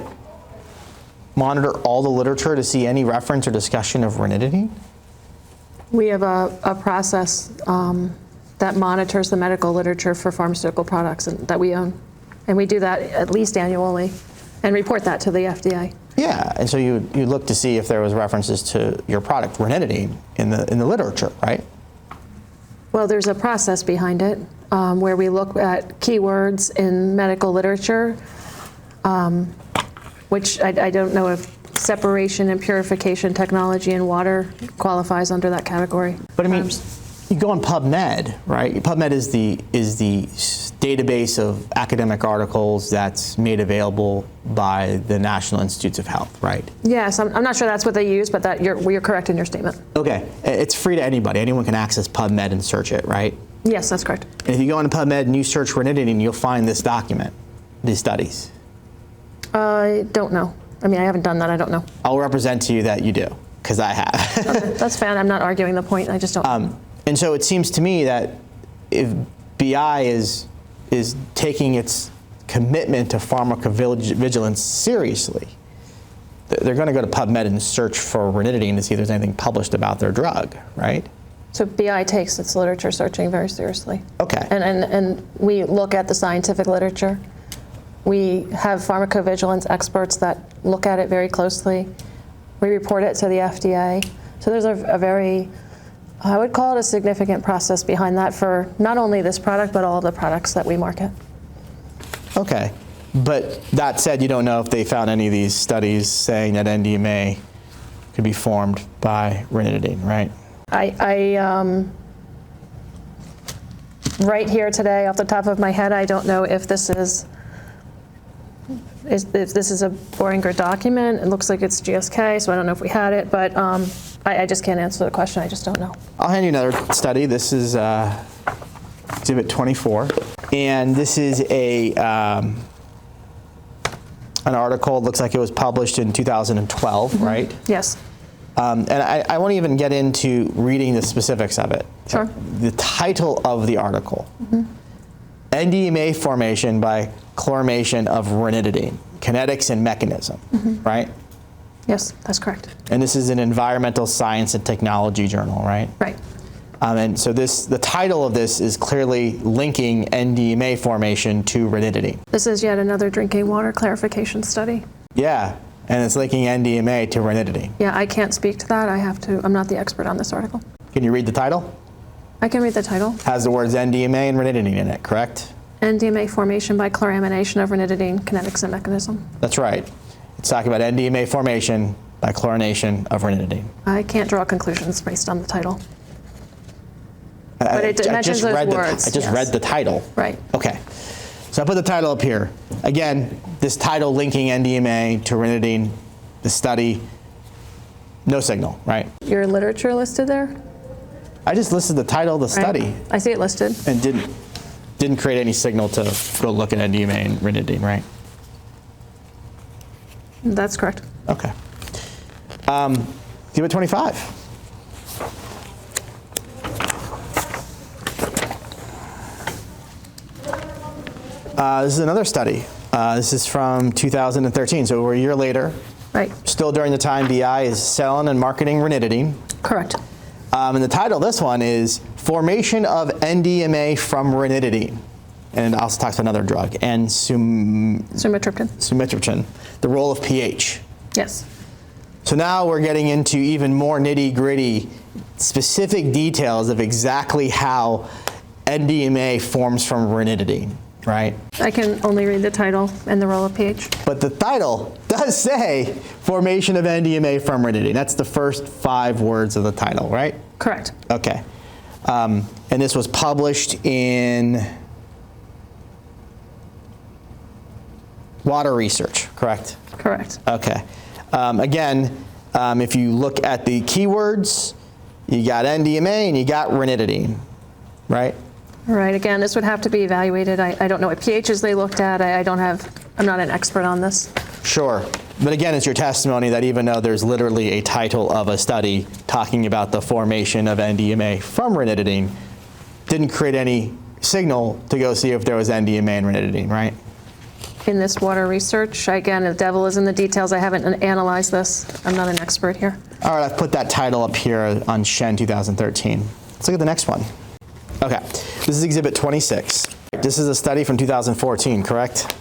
monitor all the literature to see any reference or discussion of ranitidine? We have a process that monitors the medical literature for pharmaceutical products that we own. And we do that at least annually and report that to the FDA. Yeah, and so you look to see if there was references to your product, ranitidine, in the literature, right? Well, there's a process behind it where we look at keywords in medical literature, which I don't know if separation and purification technology in water qualifies under that category. But I mean, you go on PubMed, right? PubMed is the database of academic articles that's made available by the National Institutes of Health, right? Yes, I'm not sure that's what they use, but that you're correct in your statement. Okay, it's free to anybody. Anyone can access PubMed and search it, right? Yes, that's correct. And if you go into PubMed and you search ranitidine, you'll find this document, these studies. I don't know. I mean, I haven't done that. I don't know. I'll represent to you that you do, because I have. Okay, that's fine. I'm not arguing the point. I just don't. And so it seems to me that if BI is taking its commitment to pharmacovigilance seriously, they're going to go to PubMed and search for ranitidine to see if there's anything published about their drug, right? So BI takes its literature searching very seriously. Okay. And we look at the scientific literature. We have pharmacovigilance experts that look at it very closely. We report it to the FDA. So there's a very I would call it a significant process behind that for not only this product, but all of the products that we market. Okay. But that said, you don't know if they found any of these studies saying that NDMA could be formed by ranitidine, right? Right here today, off the top of my head, I don't know if this is if this is a Boehringer document. It looks like it's GSK, so I don't know if we had it, but I just can't answer the question. I just don't know. I'll hand you another study. This is Exhibit 24, and this is an article. It looks like it was published in 2012, right? Yes. And I won't even get into reading the specifics of it. Sure. The title of the article, NDMA formation by chloramation of ranitidine, kinetics and mechanism, right? Yes, that's correct. And this is an environmental science and technology journal, right? Right. And so the title of this is clearly linking NDMA formation to ranitidine. This is yet another drinking water clarification study. Yeah, and it's linking NDMA to ranitidine. Yeah, I can't speak to that. I'm not the expert on this article. Can you read the title? I can read the title. Has the words NDMA and ranitidine in it, correct? NDMA formation by chloramination of ranitidine, kinetics and mechanism. That's right. It's talking about NDMA formation by chlorination of ranitidine. I can't draw conclusions based on the title. But it mentions those words. I just read the title. Right. Okay. So I put the title up here. Again, this title linking NDMA to ranitidine, the study, no signal, right? Your literature listed there? I just listed the title of the study Right. I see it listed. and didn't create any signal to go look at NDMA and ranitidine, right? That's correct. Okay. Give it 25. This is another study. This is from 2013, so we're a year later. Right. Still during the time BI is selling and marketing ranitidine. Correct. And the title of this one is Formation of NDMA from Ranitidine. And it also talks about another drug, and sumatriptan, the role of pH. Yes. So now we're getting into even more nitty-gritty, specific details of exactly how NDMA forms from ranitidine, right? I can only read the title and the role of pH. But the title does say formation of NDMA from ranitidine. That's the first 5 words of the title, right? Correct. Okay. And this was published in Water Research, correct? Correct. Okay. Again, if you look at the keywords, you got NDMA and you got ranitidine, right? Right. Again, this would have to be evaluated. I don't know what pHs they looked at. I'm not an expert on this. Sure. But again, it's your testimony that even though there's literally a title of a study talking about the formation of NDMA from ranitidine, didn't create any signal to go see if there was NDMA and ranitidine, right? In this water research, again, the devil is in the details. I haven't analyzed this. I'm not an expert here. All right, I've put that title up here on Shen 2013. Let's look at the next one. Okay, this is Exhibit 26. This is a study from 2014, correct?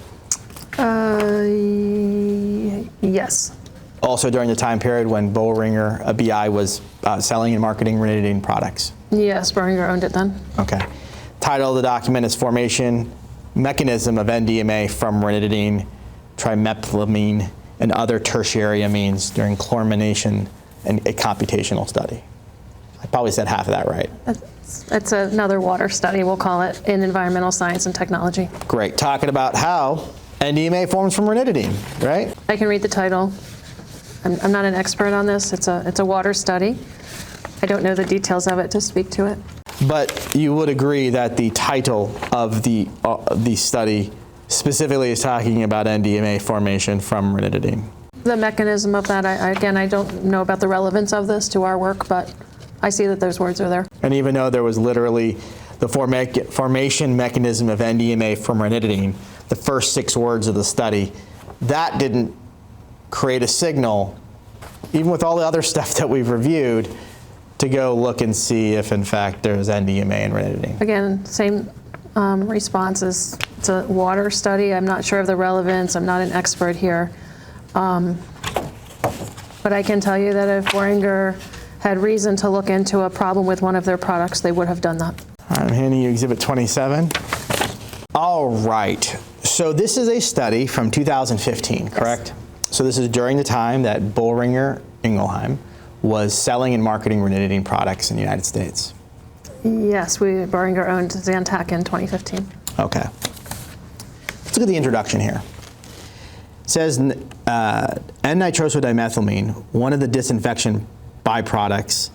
Yes. Also during the time period when Boehringer, a BI, was selling and marketing ranitidine products. Yes, Boehringer owned it then. Okay. Title of the document is Formation Mechanism of NDMA from ranitidine, trimethylamine, and other tertiary amines during chlorination and a computational study. I probably said half of that right. That's another water study, we'll call it, in environmental science and technology. Great. Talking about how NDMA forms from ranitidine, right? I can read the title. I'm not an expert on this. It's a water study. I don't know the details of it to speak to it. But you would agree that the title of the study specifically is talking about NDMA formation from ranitidine. The mechanism of that, I don't know about the relevance of this to our work, but I see that those words are there. And even though there was literally the formation mechanism of NDMA from ranitidine, the first 6 words of the study, that didn't create a signal, even with all the other stuff that we've reviewed, to go look and see if in fact there's NDMA and ranitidine. Again, same response as it's a water study. I'm not sure of the relevance. I'm not an expert here. But I can tell you that if Boehringer had reason to look into a problem with one of their products, they would have done that. I'm handing you Exhibit 27. All right. So this is a study from 2015, correct? So this is during the time that Boehringer Ingelheim was selling and marketing ranitidine products in the United States. Yes, Boehringer owned Zantac in 2015. Okay. Let's look at the introduction here. It says N-nitrosodimethylamine, one of the disinfection byproducts,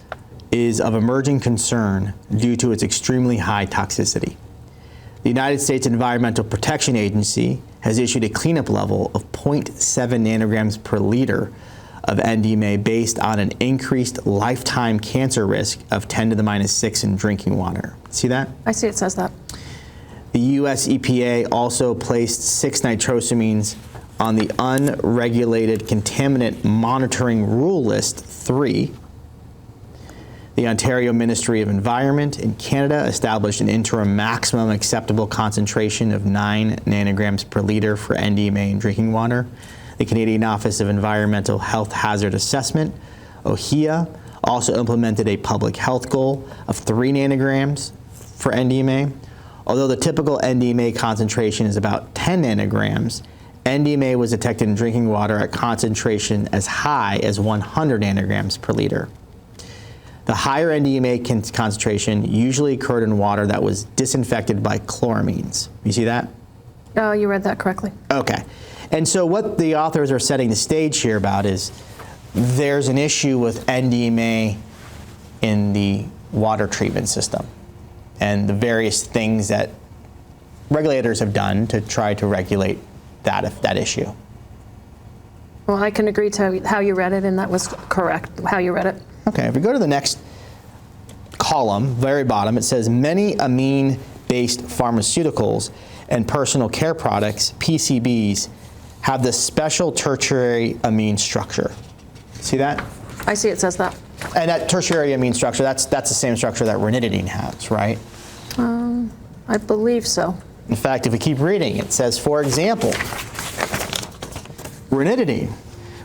is of emerging concern due to its extremely high toxicity. The United States Environmental Protection Agency has issued a cleanup level of 0.7 nanograms per liter of NDMA based on an increased lifetime cancer risk of 10 to the minus 6 in drinking water. See that? I see it says that. The US EPA also placed 6 nitrosamines on the Unregulated Contaminant Monitoring Rule List 3. The Ontario Ministry of Environment in Canada established an interim maximum acceptable concentration of 9 nanograms per liter for NDMA in drinking water. The Canadian Office of Environmental Health Hazard Assessment, OHIA, also implemented a public health goal of 3 nanograms for NDMA. Although the typical NDMA concentration is about 10 nanograms, NDMA was detected in drinking water at concentration as high as 100 nanograms per liter. The higher NDMA concentration usually occurred in water that was disinfected by chloramines. You see that? Oh, you read that correctly. Okay. And so what the authors are setting the stage here about is there's an issue with NDMA in the water treatment system and the various things that regulators have done to try to regulate that issue. Well, I can agree to how you read it, and that was correct, how you read it. Okay, if we go to the next column, very bottom, it says many amine-based pharmaceuticals and personal care products, PCBs, have the special tertiary amine structure. See that? I see it says that. And that tertiary amine structure, that's the same structure that ranitidine has, right? I believe so. In fact, if we keep reading, it says, for example, ranitidine,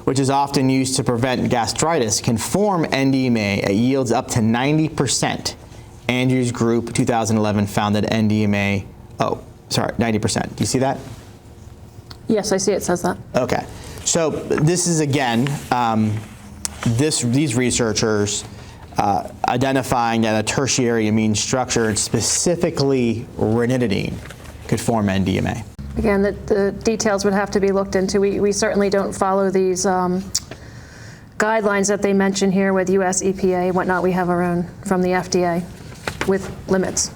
which is often used to prevent gastritis, can form NDMA at yields up to 90%. Andrews Group 2011 found that NDMA, 90%. Do you see that? Yes, I see it says that. Okay. So this is, again, these researchers identifying that a tertiary amine structure, and specifically ranitidine, could form NDMA. Again, the details would have to be looked into. We certainly don't follow these guidelines that they mention here with US EPA and whatnot. We have our own from the FDA with limits.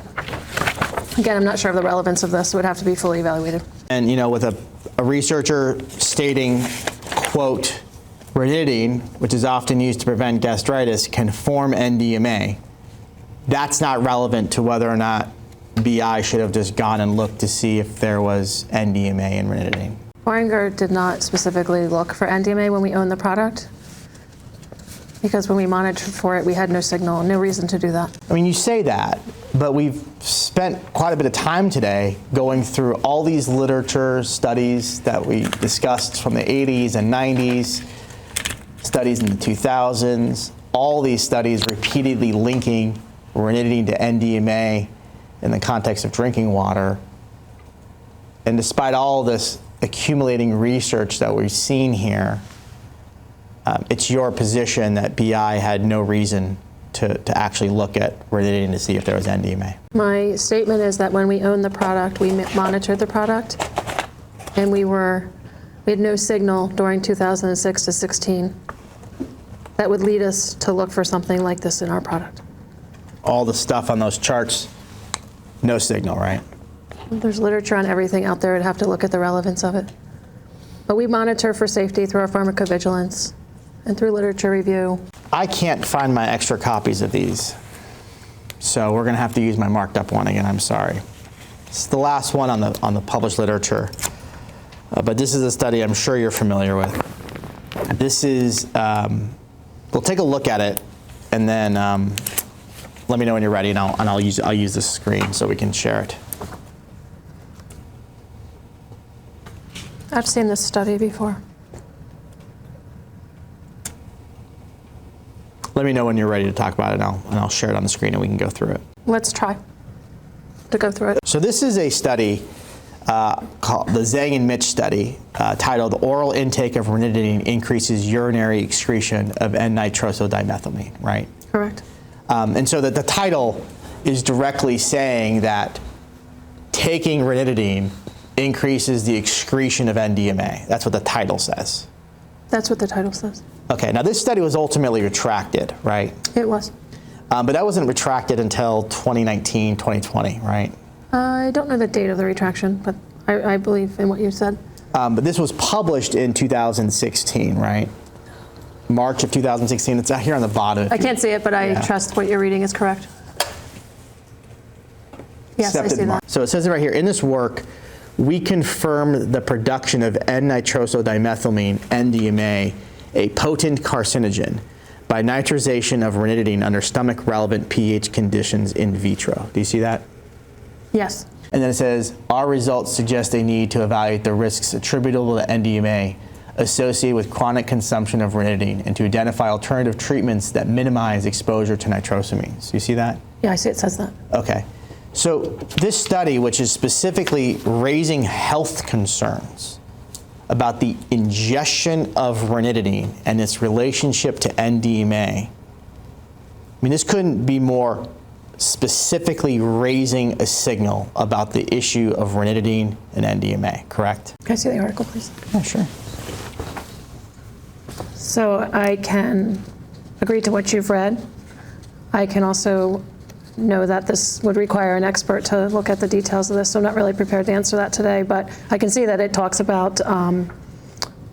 Again, I'm not sure of the relevance of this. It would have to be fully evaluated. And, you know, with a researcher stating, quote, ranitidine, which is often used to prevent gastritis, can form NDMA, that's not relevant to whether or not BI should have just gone and looked to see if there was NDMA in ranitidine. Boehringer did not specifically look for NDMA when we owned the product, because when we monitored for it, we had no signal, no reason to do that. I mean, you say that, but we've spent quite a bit of time today going through all these literature studies that we discussed from the 80s and 90s, studies in the 2000s, all these studies repeatedly linking ranitidine to NDMA in the context of drinking water. And despite all this accumulating research that we've seen here, it's your position that BI had no reason to actually look at ranitidine to see if there was NDMA. My statement is that when we owned the product, we monitored the product, and we had no signal during 2006 to 16 that would lead us to look for something like this in our product. All the stuff on those charts, no signal, right? There's literature on everything out there. I'd have to look at the relevance of it. But we monitor for safety through our pharmacovigilance and through literature review. I can't find my extra copies of these, so we're going to have to use my marked up one again. I'm sorry. It's the last one on the published literature, but this is a study I'm sure you're familiar with. This is, we'll take a look at it, and then let me know when you're ready, and I'll use this screen so we can share it. I've seen this study before. Let me know when you're ready to talk about it, and I'll share it on the screen and we can go through it. Let's try to go through it. So this is a study called the Zhang and Mitch study, titled "Oral Intake of Ranitidine Increases Urinary Excretion of N-nitroso-dimethylamine," right? Correct. And so that the title is directly saying that taking ranitidine increases the excretion of NDMA. That's what the title says. That's what the title says. Okay, now this study was ultimately retracted, right? It was. But that wasn't retracted until 2019, 2020, right? I don't know the date of the retraction, but I believe in what you said. But this was published in 2016, right? March of 2016. It's out here on the bottom. I can't see it, but I trust what you're reading is correct. Yes, I see that. So it says it right here. In this work, we confirm the production of N-nitroso-dimethylamine, NDMA, a potent carcinogen, by nitrization of ranitidine under stomach-relevant pH conditions in vitro. Do you see that? Yes. And then it says, our results suggest a need to evaluate the risks attributable to NDMA associated with chronic consumption of ranitidine and to identify alternative treatments that minimize exposure to nitrosamines. Do you see that? Yeah, I see it says that. Okay. So this study, which is specifically raising health concerns about the ingestion of ranitidine and its relationship to NDMA, I mean, this couldn't be more specifically raising a signal about the issue of ranitidine and NDMA, correct? Can I see the article, please? Yeah, sure. So I can agree to what you've read. I can also know that this would require an expert to look at the details of this, so I'm not really prepared to answer that today, but I can see that it talks about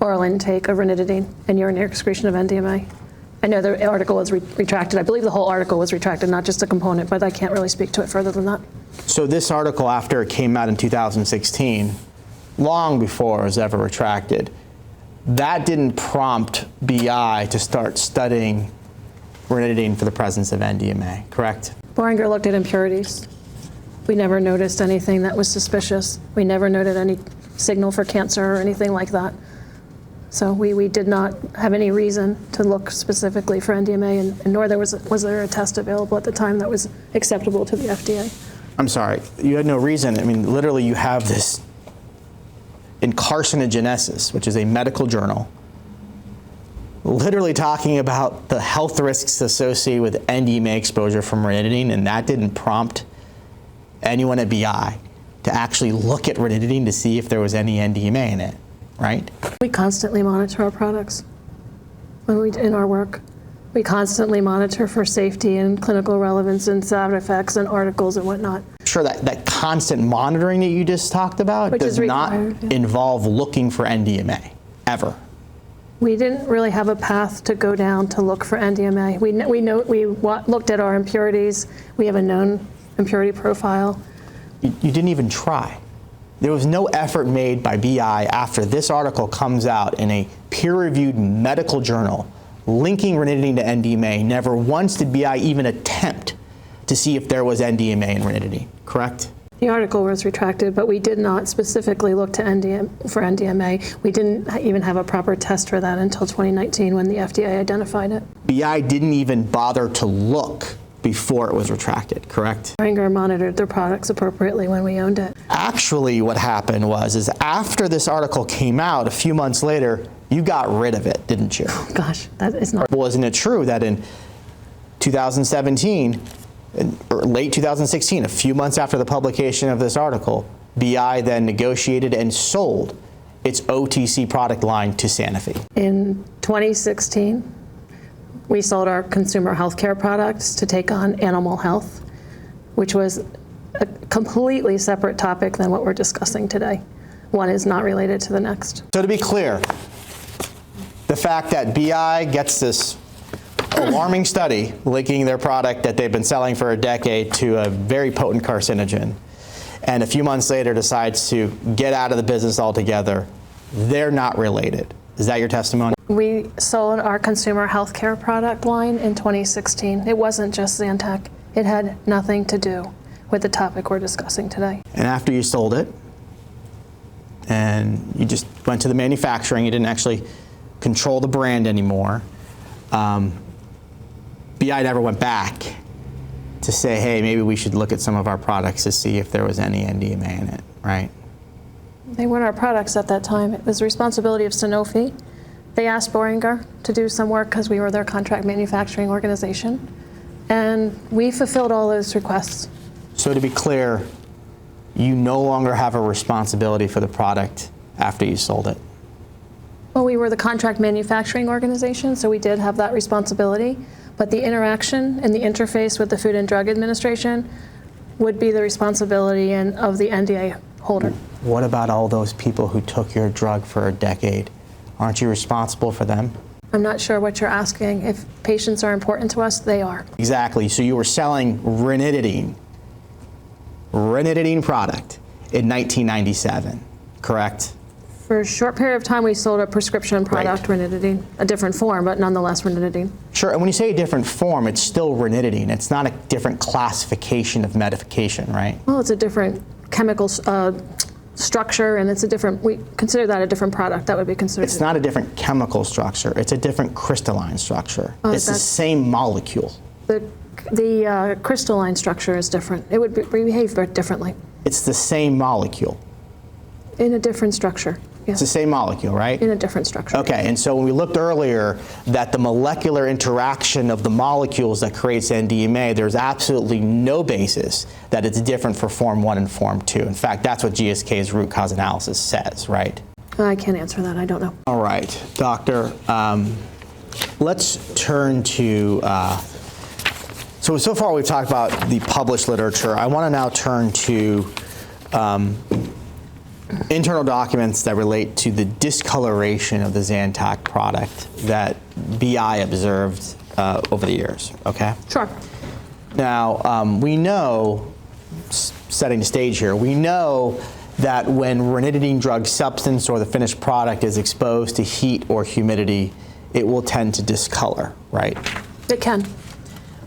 oral intake of ranitidine and urinary excretion of NDMA. I know the article was retracted. I believe the whole article was retracted, not just a component, but I can't really speak to it further than that. So this article, after it came out in 2016, long before it was ever retracted, that didn't prompt BI to start studying ranitidine for the presence of NDMA, correct? Boehringer looked at impurities. We never noticed anything that was suspicious. We never noted any signal for cancer or anything like that. So we did not have any reason to look specifically for NDMA, and nor was there a test available at the time that was acceptable to the FDA. I'm sorry, you had no reason. I mean, literally you have this in Carcinogenesis, which is a medical journal, literally talking about the health risks associated with NDMA exposure from ranitidine, and that didn't prompt anyone at BI to actually look at ranitidine to see if there was any NDMA in it, right? We constantly monitor our products in our work. We constantly monitor for safety and clinical relevance and side effects and articles and whatnot. Sure, that constant monitoring that you just talked about Which does is not required, yeah. involve looking for NDMA, ever. We didn't really have a path to go down to look for NDMA. We looked at our impurities. We have a known impurity profile. You didn't even try. There was no effort made by BI after this article comes out in a peer-reviewed medical journal linking ranitidine to NDMA. Never once did BI even attempt to see if there was NDMA in ranitidine, correct? The article was retracted, but we did not specifically look to for NDMA. We didn't even have a proper test for that until 2019 when the FDA identified it. BI didn't even bother to look before it was retracted, correct? Boehringer monitored their products appropriately when we owned it. Actually, what happened is after this article came out, a few months later, you got rid of it, didn't you? Oh, gosh, that is not. Wasn't it true that in 2017, or late 2016, a few months after the publication of this article, BI then negotiated and sold its OTC product line to Sanofi? In 2016, we sold our consumer healthcare products to take on animal health, which was a completely separate topic than what we're discussing today. One is not related to the next. So to be clear, the fact that BI gets this alarming study linking their product that they've been selling for a decade to a very potent carcinogen, and a few months later decides to get out of the business altogether, they're not related. Is that your testimony? We sold our consumer healthcare product line in 2016. It wasn't just Zantac. It had nothing to do with the topic we're discussing today. And after you sold it, and you just went to the manufacturing, you didn't actually control the brand anymore, BI never went back to say, hey, maybe we should look at some of our products to see if there was any NDMA in it, right? They weren't our products at that time. It was the responsibility of Sanofi. They asked Boehringer to do some work because we were their contract manufacturing organization. And we fulfilled all those requests. So to be clear, you no longer have a responsibility for the product after you sold it. Well, we were the contract manufacturing organization, so we did have that responsibility. But the interaction and the interface with the Food and Drug Administration would be the responsibility of the NDA holder. What about all those people who took your drug for a decade? Aren't you responsible for them? I'm not sure what you're asking. If patients are important to us, they are. Exactly. So you were selling ranitidine product in 1997, correct? For a short period of time, we sold a prescription product, Right. ranitidine, a different form, but nonetheless ranitidine. Sure, and when you say a different form, it's still ranitidine. It's not a different classification of medication, right? Well, it's a different chemical structure, and it's a different, we consider that a different product. That would be considered. It's not a different chemical structure. It's a different crystalline structure. It's the that's- same molecule. The crystalline structure is different. It would behave very differently It's the same molecule. in a different structure. It's the Yes, same molecule, right? in a different structure. Okay, and so when we looked earlier that the molecular interaction of the molecules that creates NDMA, there's absolutely no basis that it's different for Form 1 and Form 2. In fact, that's what GSK's root cause analysis says, right? I can't answer that. I don't know. All right, doctor, let's turn to, so far we've talked about the published literature. I want to now turn to internal documents that relate to the discoloration of the Zantac product that BI observed over the years, okay? Sure. Now, we know, setting the stage here, we know that when ranitidine drug substance or the finished product is exposed to heat or humidity, it will tend to discolor, right? It can.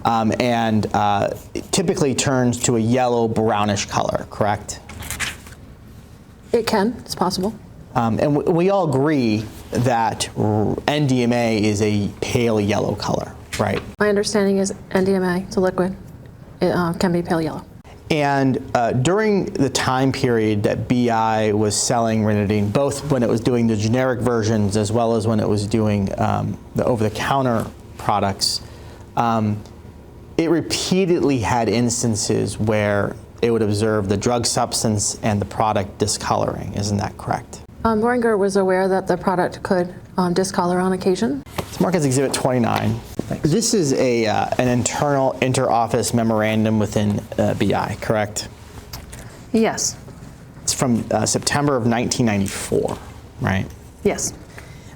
It typically turns to a yellow brownish color, correct? It can. It's possible. And we all agree that NDMA is a pale yellow color, right? My understanding is NDMA, it's a liquid. It can be pale yellow. And during the time period that BI was selling ranitidine, both when it was doing the generic versions as well as when it was doing the over-the-counter products, it repeatedly had instances where it would observe the drug substance and the product discoloring. Isn't that correct? Boehringer was aware that the product could discolor on occasion. It's marked as Exhibit 29. This is an internal inter-office memorandum within BI, correct? Yes. It's from September of 1994, right? Yes.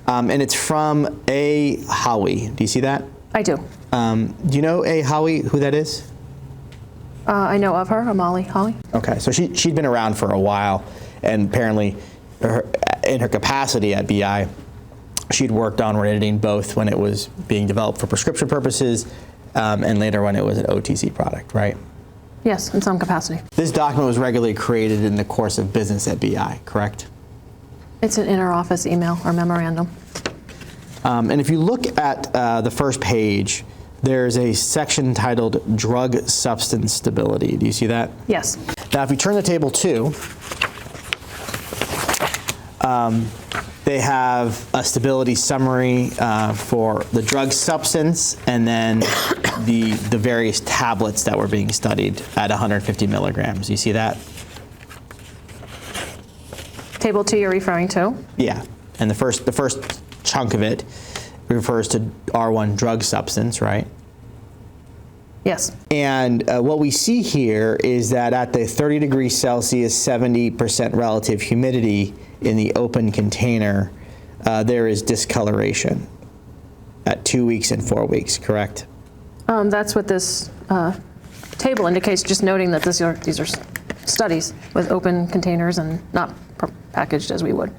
And it's from A. Howie. Do you see that? I do. Do you know A. Howie, who that is? I know of her, Amali Holly. Okay, so she'd been around for a while, and apparently in her capacity at BI, she'd worked on ranitidine both when it was being developed for prescription purposes and later when it was an OTC product, right? Yes, in some capacity. This document was regularly created in the course of business at BI, correct? It's an inter-office email or memorandum. And if you look at the first page, there's a section titled Drug Substance Stability. Do you see that? Yes. Now, if you turn to Table 2, they have a stability summary for the drug substance and then the various tablets that were being studied at 150 milligrams. You see that? Table 2 you're referring to? Yeah. And the first chunk of it refers to R1 drug substance, right? Yes. And what we see here is that at the 30 degrees Celsius, 70% relative humidity in the open container, there is discoloration at 2 weeks and 4 weeks, correct? That's what this table indicates, just noting that these are studies with open containers and not packaged as we would.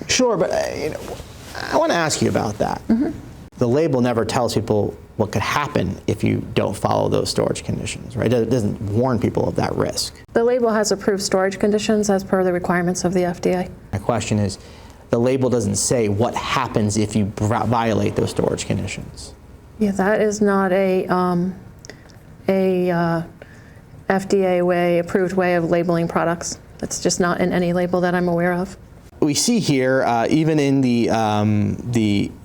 Sure, but I want to ask you about that. Mm-hmm. The label never tells people what could happen if you don't follow those storage conditions, right? It doesn't warn people of that risk. The label has approved storage conditions as per the requirements of the FDA. My question is, the label doesn't say what happens if you violate those storage conditions. Yeah, that is not a FDA approved way of labeling products. That's just not in any label that I'm aware of. We see here, even in the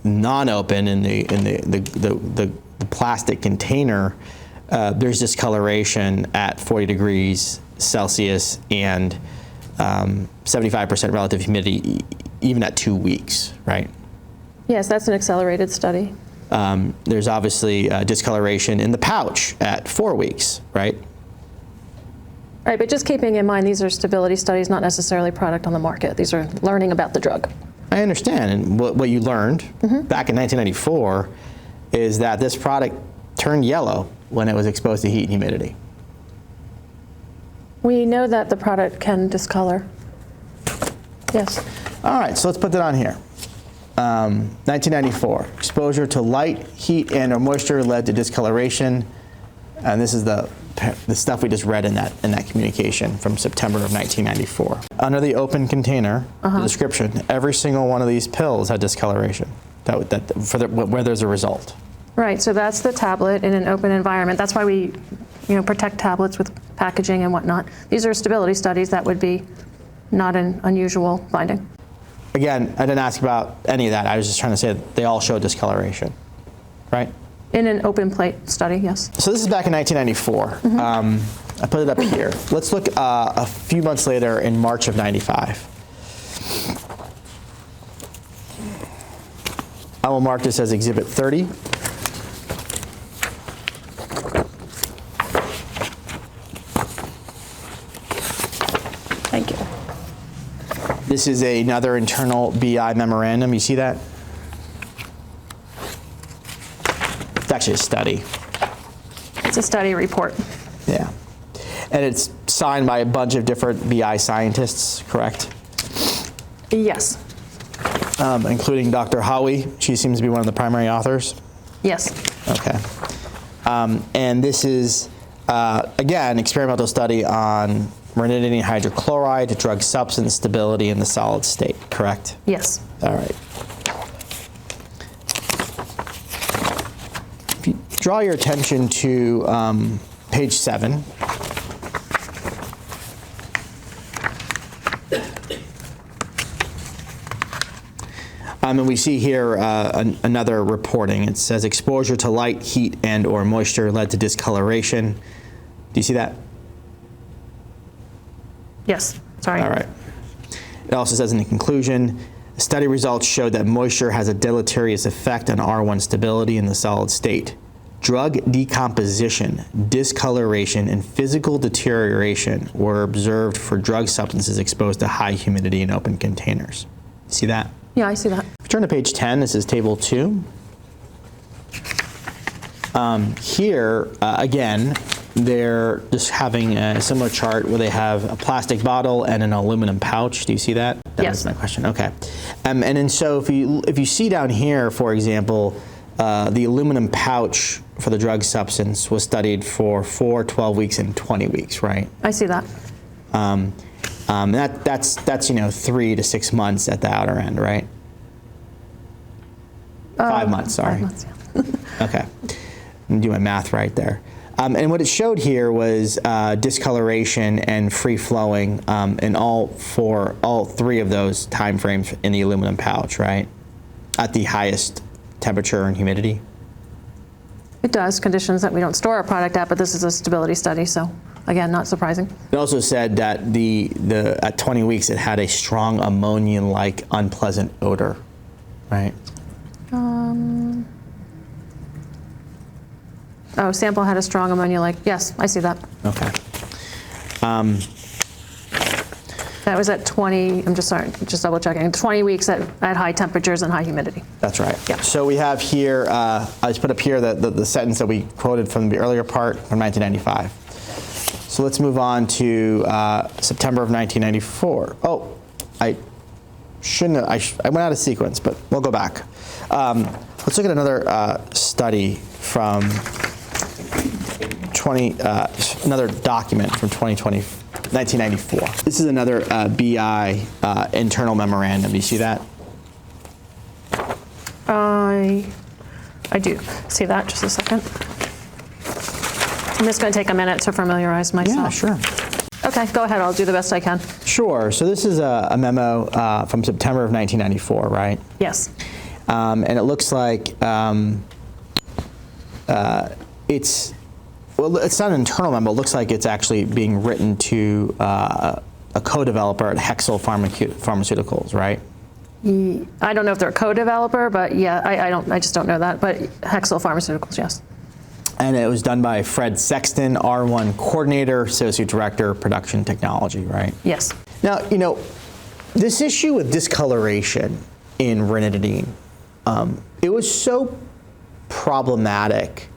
non-open, in the plastic container, there's discoloration at 40 degrees Celsius and 75% relative humidity, even at 2 weeks, right? Yes, that's an accelerated study. There's obviously discoloration in the pouch at 4 weeks, right? Right, but just keeping in mind, these are stability studies, not necessarily product on the market. These are learning about the drug. I understand, and what you learned back in 1994 is that this product turned yellow when it was exposed to heat and humidity. We know that the product can discolor. Yes. All right, so let's put that on here. 1994, exposure to light, heat, and or moisture led to discoloration, and this is the stuff we just read in that communication from September of 1994. Under the open container, the description, every single one of these pills had discoloration where there's a result. Right, so that's the tablet in an open environment. That's why we protect tablets with packaging and whatnot. These are stability studies. That would be not an unusual finding. Again, I didn't ask about any of that. I was just trying to say that they all show discoloration, right? In an open plate study, yes. So this is back in 1994. I put it up here. Let's look a few months later in March of 95. I will mark this as Exhibit 30. Thank you. This is another internal BI memorandum. You see that? It's actually a study. It's a study report. Yeah. And it's signed by a bunch of different BI scientists, correct? Yes. Including Dr. Howie. She seems to be one of the primary authors. Yes. Okay. And this is, again, experimental study on ranitidine hydrochloride, drug substance stability in the solid state, correct? Yes. All right. If you draw your attention to page 7. And we see here another reporting. It says exposure to light, heat, and or moisture led to discoloration. Do you see that? Yes. Sorry. All right. It also says in the conclusion, study results showed that moisture has a deleterious effect on R1 stability in the solid state. Drug decomposition, discoloration, and physical deterioration were observed for drug substances exposed to high humidity in open containers. See that? Yeah, I see that. If you turn to page 10, this is table 2. Here, again, they're just having a similar chart where they have a plastic bottle and an aluminum pouch. Do you see that? That Yes. was my question. Okay. And then so if you see down here, for example, the aluminum pouch for the drug substance was studied for 4, 12 weeks, and 20 weeks, right? I see that. That's 3 to 6 months at the outer end, right? 5 months, sorry. 5 months, yeah. Okay, I'm doing my math right there. And what it showed here was discoloration and free flowing in all 3 of those time frames in the aluminum pouch, right? At the highest temperature and humidity. It does, conditions that we don't store our product at, but this is a stability study, so again, not surprising. It also said that at 20 weeks it had a strong ammonia-like unpleasant odor, right? Oh, sample had a strong ammonia-like. Yes, I see that. Okay. That was at 20, I'm just double checking, 20 weeks at high temperatures and high humidity. That's right. Yeah. So we have here, I just put up here the sentence that we quoted from the earlier part from 1995. So let's move on to September of 1994. Oh, I shouldn't have, I went out of sequence, but we'll go back. Let's look at another study from another document from 1994. This is another BI internal memorandum. Do you see that? I do see that, just a second. I'm just going to take a minute to familiarize myself. Yeah, sure. Okay, go ahead, I'll do the best I can. Sure. So this is a memo from September of 1994, right? Yes. And it looks like it's not an internal memo. It looks like it's actually being written to a co-developer at Hexel Pharmaceuticals, right? I don't know if they're a co-developer, but yeah, I just don't know that. But Hexel Pharmaceuticals, yes. And it was done by Fred Sexton, R1 Coordinator, Associate Director, Production Technology, right? Yes. Now, this issue with discoloration in ranitidine, it was so problematic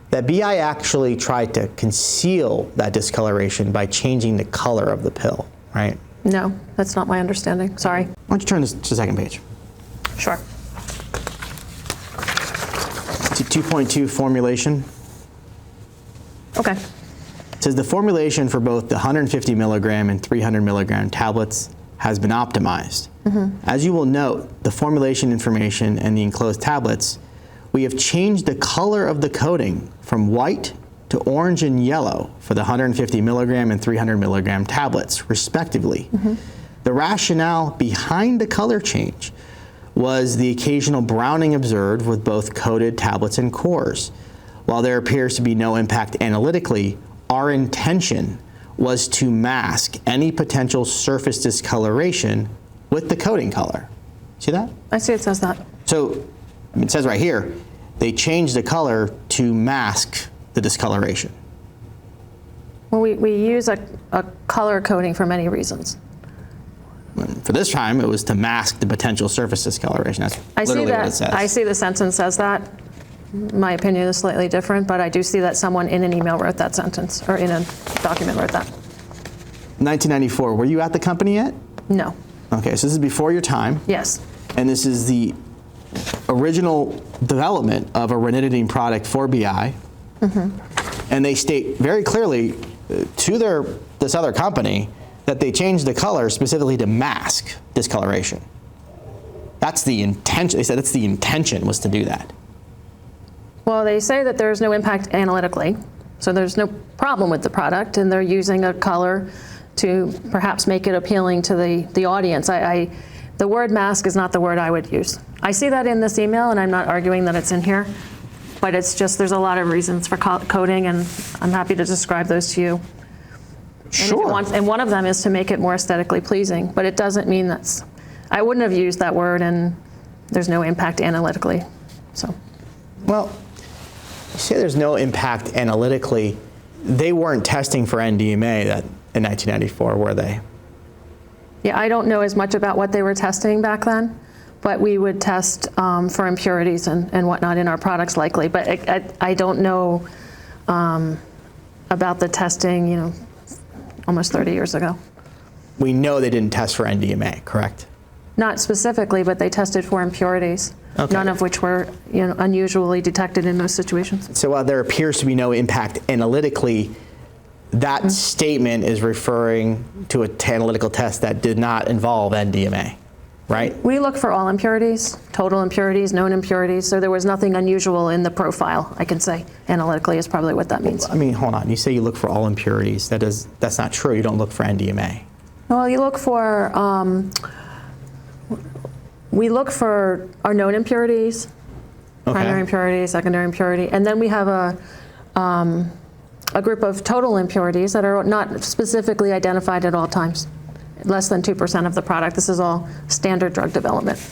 that BI actually tried to conceal that discoloration by changing the color of the pill, right? No, that's not my understanding. Sorry. Why don't you turn this to the second page? Sure. To 2.2 formulation. Okay. It says the formulation for both the 150 milligram and 300 milligram tablets has been optimized. As you will note, the formulation information and the enclosed tablets, we have changed the color of the coating from white to orange and yellow for the 150 milligram and 300 milligram tablets, respectively. The rationale behind the color change was the occasional browning observed with both coated tablets and cores. While there appears to be no impact analytically, our intention was to mask any potential surface discoloration with the coating color. See that? I see it says that. So it says right here, they changed the color to mask the discoloration. Well, we use a color coding for many reasons. For this time, it was to mask the potential surface discoloration. That's literally what it says. I see the sentence says that. My opinion is slightly different, but I do see that someone in an email wrote that sentence, or in a document wrote that. 1994, were you at the company yet? No. Okay, so this is before your time. Yes. And this is the original development of a ranitidine product for BI. And they state very clearly to this other company that they changed the color specifically to mask discoloration. That's the intention. They said that's the intention, was to do that. Well, they say that there's no impact analytically, so there's no problem with the product, and they're using a color to perhaps make it appealing to the audience. The word mask is not the word I would use. I see that in this email, and I'm not arguing that it's in here, but it's just there's a lot of reasons for coding, and I'm happy to describe those to you. Sure. And one of them is to make it more aesthetically pleasing, but it doesn't mean I wouldn't have used that word, and there's no impact analytically. So. Well, you say there's no impact analytically. They weren't testing for NDMA in 1994, were they? Yeah, I don't know as much about what they were testing back then, but we would test for impurities and whatnot in our products likely. But I don't know about the testing, almost 30 years ago. We know they didn't test for NDMA, correct? Not specifically, but they tested for impurities, Okay. none of which were unusually detected in those situations. So while there appears to be no impact analytically, that statement is referring to an analytical test that did not involve NDMA, right? We look for all impurities, total impurities, known impurities, so there was nothing unusual in the profile, I can say. Analytically is probably what that means. I mean, hold on. You say you look for all impurities. That's not true. You don't look for NDMA. Well, you look for, we look for our known impurities, primary impurity, secondary impurity, and then we have a group of total impurities that are not specifically identified at all times. Less than 2% of the product. This is all standard drug development.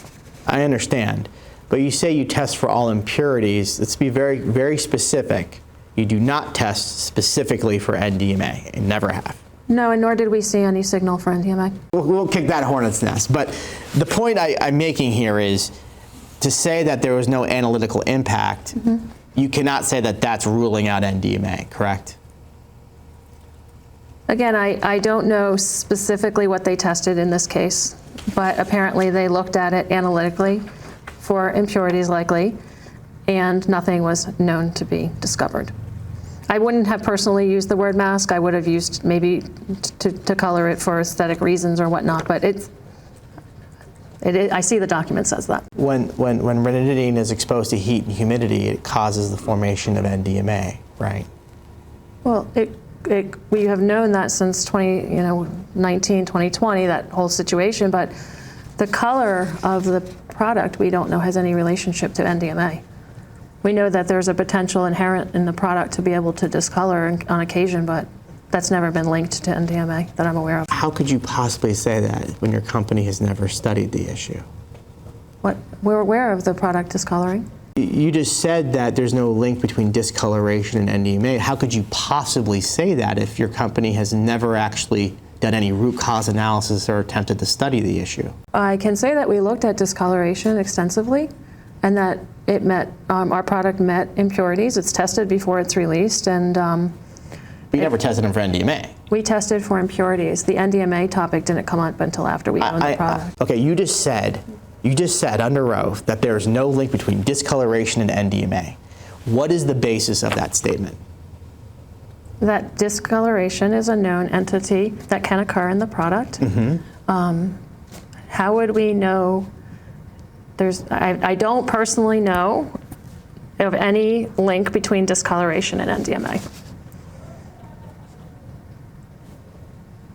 I understand. But you say you test for all impurities. Let's be very, very specific. You do not test specifically for NDMA, and never have. No, and nor did we see any signal for NDMA. We'll kick that hornet's nest. But the point I'm making here is to say that there was no analytical impact, you cannot say that that's ruling out NDMA, correct? Again, I don't know specifically what they tested in this case, but apparently they looked at it analytically for impurities likely, and nothing was known to be discovered. I wouldn't have personally used the word mask. I would have used maybe to color it for aesthetic reasons or whatnot, but it's I see the document says that. When ranitidine is exposed to heat and humidity, it causes the formation of NDMA, right? Well, we have known that since 2019, 2020, that whole situation, but the color of the product we don't know has any relationship to NDMA. We know that there's a potential inherent in the product to be able to discolor on occasion, but that's never been linked to NDMA that I'm aware of. How could you possibly say that when your company has never studied the issue? What? We're aware of the product discoloring. You just said that there's no link between discoloration and NDMA. How could you possibly say that if your company has never actually done any root cause analysis or attempted to study the issue? I can say that we looked at discoloration extensively and that it met, our product met impurities. It's tested before it's released, and We never tested them for NDMA. we tested for impurities. The NDMA topic didn't come up until after we owned the product. Okay, you just said under oath that there's no link between discoloration and NDMA. What is the basis of that statement? That discoloration is a known entity that can occur in the product. How would we know? I don't personally know of any link between discoloration and NDMA.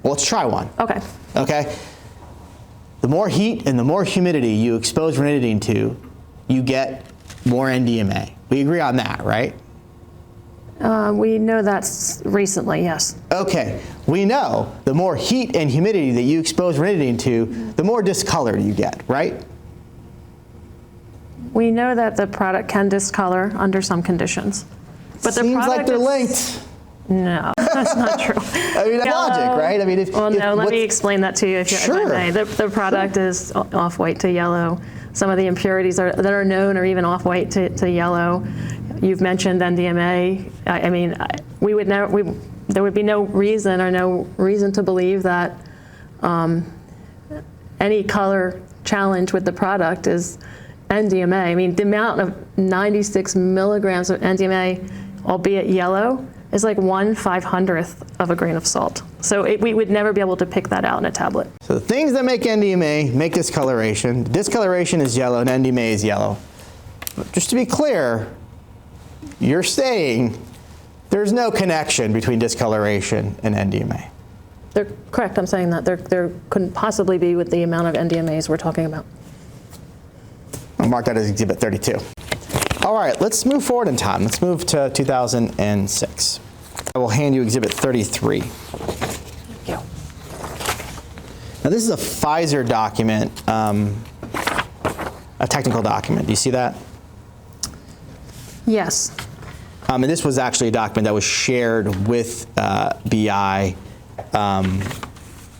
Well, let's try one. Okay. Okay? The more heat and the more humidity you expose ranitidine to, you get more NDMA. We agree on that, right? We know that's recently, yes. Okay, we know the more heat and humidity that you expose ranitidine to, the more discolored you get, right? We know that the product can discolor under some conditions. But the Seems product like they're is- linked. No, that's not true. I mean, that's logic, right? I mean, Well, no, let me explain that to you if Sure. I may. The product is off-white to yellow. Some of the impurities that are known are even off-white to yellow. You've mentioned NDMA. I mean, there would be no reason to believe that any color challenge with the product is NDMA. I mean, the amount of 96 milligrams of NDMA, albeit yellow, is like 1/500th of a grain of salt. So we would never be able to pick that out in a tablet. So the things that make NDMA make discoloration. Discoloration is yellow and NDMA is yellow. But just to be clear, you're saying there's no connection between discoloration and NDMA. They're correct. I'm saying that there couldn't possibly be with the amount of NDMAs we're talking about. I'll mark that as Exhibit 32. All right, let's move forward in time. Let's move to 2006. I will hand you Exhibit 33. Thank you. Now this is a Pfizer document, a technical document. Do you see that? Yes. And this was actually a document that was shared with BI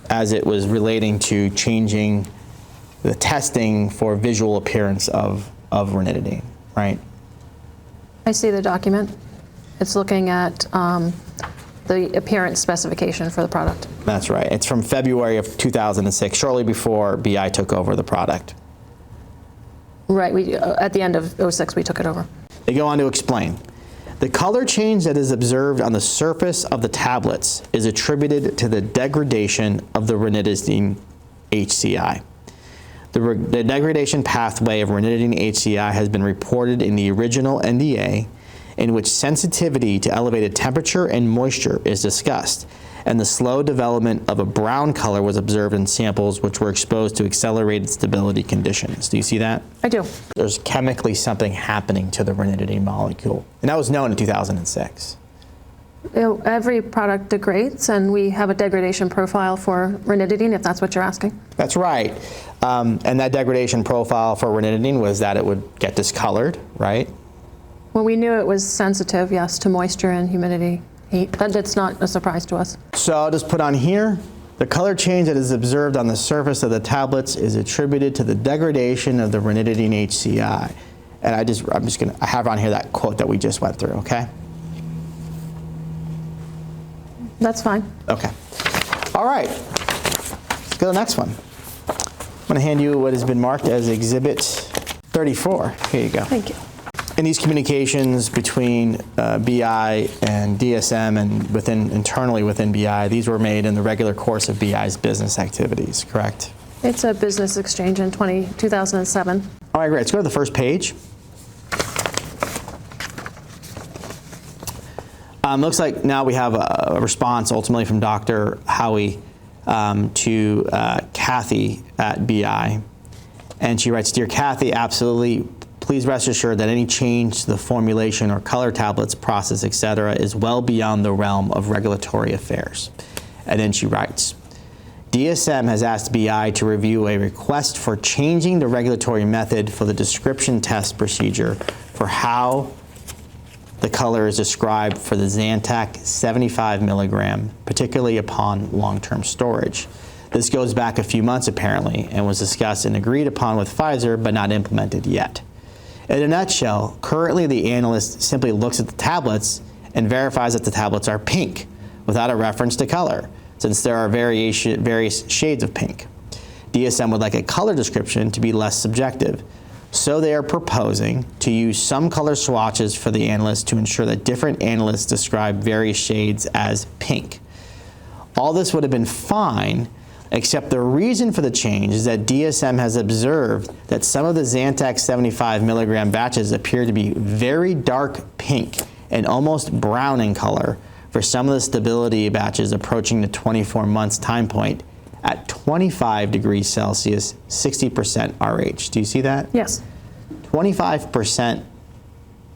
as it was relating to changing the testing for visual appearance of ranitidine, right? I see the document. It's looking at the appearance specification for the product. That's right. It's from February of 2006, shortly before BI took over the product. Right. At the end of '06, we took it over. They go on to explain. The color change that is observed on the surface of the tablets is attributed to the degradation of the ranitidine HCI. The degradation pathway of ranitidine HCI has been reported in the original NDA, in which sensitivity to elevated temperature and moisture is discussed, and the slow development of a brown color was observed in samples which were exposed to accelerated stability conditions. Do you see that? I do. There's chemically something happening to the ranitidine molecule, and that was known in 2006. Every product degrades, and we have a degradation profile for ranitidine, if that's what you're asking. That's right. And that degradation profile for ranitidine was that it would get discolored, right? Well, we knew it was sensitive, yes, to moisture and humidity, heat. That's not a surprise to us. So I'll just put on here, the color change that is observed on the surface of the tablets is attributed to the degradation of the ranitidine HCI. And I have on here that quote that we just went through, okay? That's fine. Okay. All right. Let's go to the next one. I'm going to hand you what has been marked as Exhibit 34. Here you go. Thank you. And these communications between BI and DSM and internally within BI, these were made in the regular course of BI's business activities, correct? It's a business exchange in 2007. All right, great. Let's go to the first page. Looks like now we have a response ultimately from Dr. Howie to Kathy at BI. And she writes, "Dear Kathy, absolutely, please rest assured that any change to the formulation or color tablets process, etc., is well beyond the realm of regulatory affairs." And then she writes, "DSM has asked BI to review a request for changing the regulatory method for the description test procedure for how the color is described for the Zantac 75 milligram, particularly upon long-term storage. This goes back a few months apparently and was discussed and agreed upon with Pfizer but not implemented yet. In a nutshell, currently the analyst simply looks at the tablets and verifies that the tablets are pink without a reference to color, since there are various shades of pink. DSM would like a color description to be less subjective. So they are proposing to use some color swatches for the analyst to ensure that different analysts describe various shades as pink. All this would have been fine, except the reason for the change is that DSM has observed that some of the Zantac 75 milligram batches appear to be very dark pink and almost brown in color for some of the stability batches approaching the 24 months time point at 25 degrees Celsius, 60% RH. Do you see that? Yes. 25%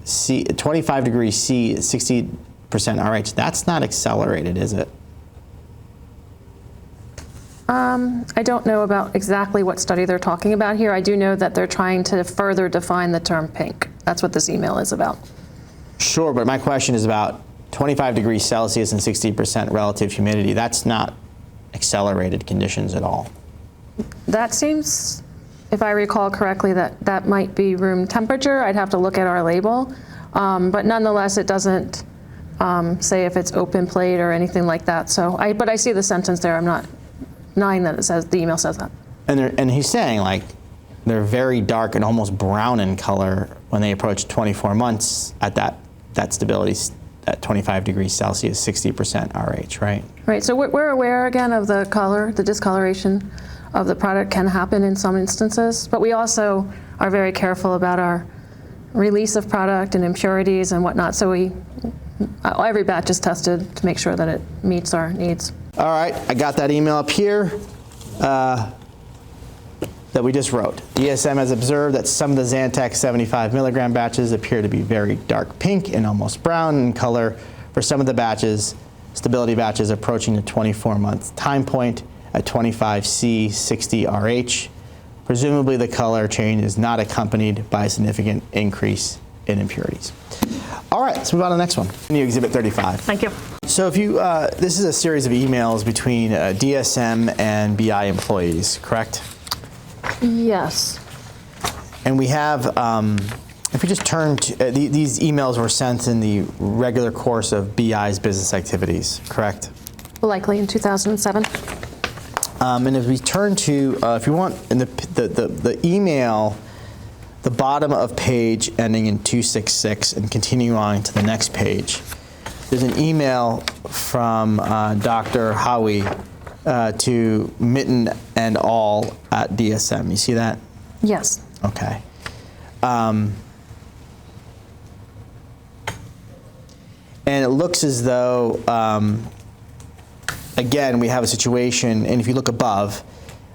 C, 25 degrees C, 60% RH. That's not accelerated, is it? I don't know about exactly what study they're talking about here. I do know that they're trying to further define the term pink. That's what this email is about. Sure, but my question is about 25 degrees Celsius and 60% relative humidity. That's not accelerated conditions at all. That seems, if I recall correctly, that might be room temperature. I'd have to look at our label. But nonetheless, it doesn't say if it's open plate or anything like that. So, but I see the sentence there. I'm not denying that it says, the email says that. And he's saying, like, they're very dark and almost brown in color when they approach 24 months at that stability at 25 degrees Celsius, 60% RH, right? Right, so we're aware again of the color, the discoloration of the product can happen in some instances, but we also are very careful about our release of product and impurities and whatnot, so every batch is tested to make sure that it meets our needs. All right, I got that email up here that we just wrote. DSM has observed that some of the Zantac 75 milligram batches appear to be very dark pink and almost brown in color for some of the batches, stability batches approaching the 24-month time point at 25 C, 60 RH. Presumably the color change is not accompanied by a significant increase in impurities. All right, let's move on to the next one. New Exhibit 35. Thank you. So if you, this is a series of emails between DSM and BI employees, correct? Yes. And we have, if we just turn to, these emails were sent in the regular course of BI's business activities, correct? Likely in 2007. And if we turn to, if you want, in the email, the bottom of page ending in 266 and continue on to the next page, there's an email from Dr. Howie to Mitten and al. At DSM. You see that? Yes. Okay. And it looks as though, again, we have a situation, and if you look above,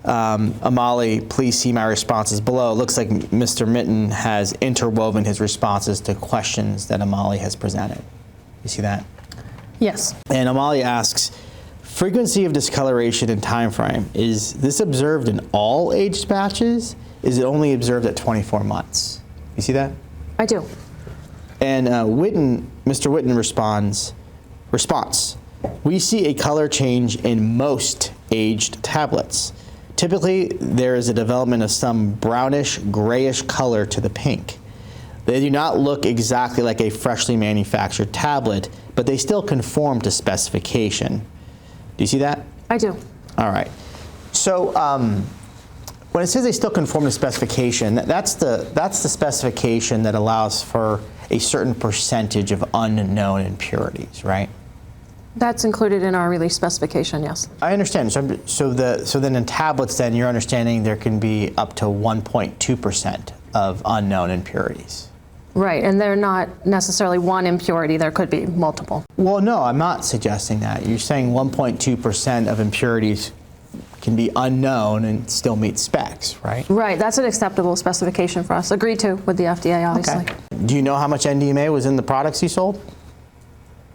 Amali, please see my responses below. It looks like Mr. Mitten has interwoven his responses to questions that Amali has presented. You see that? Yes. And Amali asks, frequency of discoloration and time frame, is this observed in all aged batches? Is it only observed at 24 months? You see that? I do. And Mr. Witten response, we see a color change in most aged tablets. Typically, there is a development of some brownish, grayish color to the pink. They do not look exactly like a freshly manufactured tablet, but they still conform to specification. Do you see that? I do. All right. So when it says they still conform to specification, that's the specification that allows for a certain percentage of unknown impurities, right? That's included in our release specification, yes. I understand. So then in tablets, then you're understanding there can be up to 1.2% of unknown impurities. Right, and they're not necessarily one impurity, there could be multiple. Well, no, I'm not suggesting that. You're saying 1.2% of impurities can be unknown and still meet specs, right? Right, that's an acceptable specification for us. Agreed to with the FDA, obviously. Okay. Do you know how much NDMA was in the products you sold?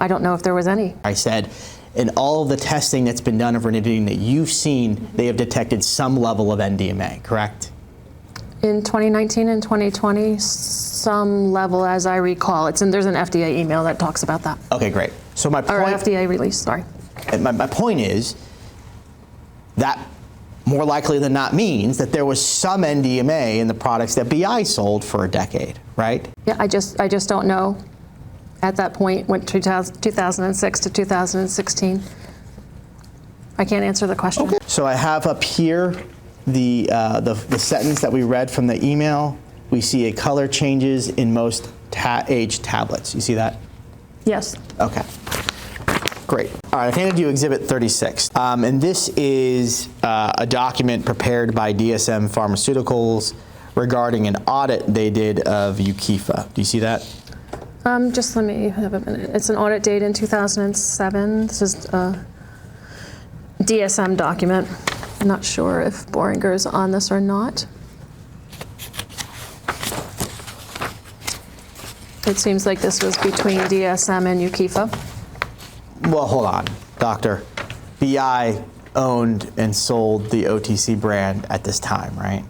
I don't know if there was any. I said, in all of the testing that's been done of ranitidine that you've seen, they have detected some level of NDMA, correct? In 2019 and 2020, some level, as I recall. There's an FDA email that talks about that. Okay, great. So my Or point, FDA release, sorry. my point is that more likely than not means that there was some NDMA in the products that BI sold for a decade, right? Yeah, I just don't know. At that point, went 2006 to 2016. I can't answer the question. Okay. So I have up here the sentence that we read from the email. We see a color changes in most aged tablets. You see that? Yes. Okay. Great. All right, I've handed you Exhibit 36. And this is a document prepared by DSM Pharmaceuticals regarding an audit they did of Ukifa. Do you see that? Just let me have a minute. It's an audit date in 2007. This is a DSM document. I'm not sure if Boehringer's on this or not. It seems like this was between DSM and Ukifa. Well, hold on, doctor. BI owned and sold the OTC brand at this time, right?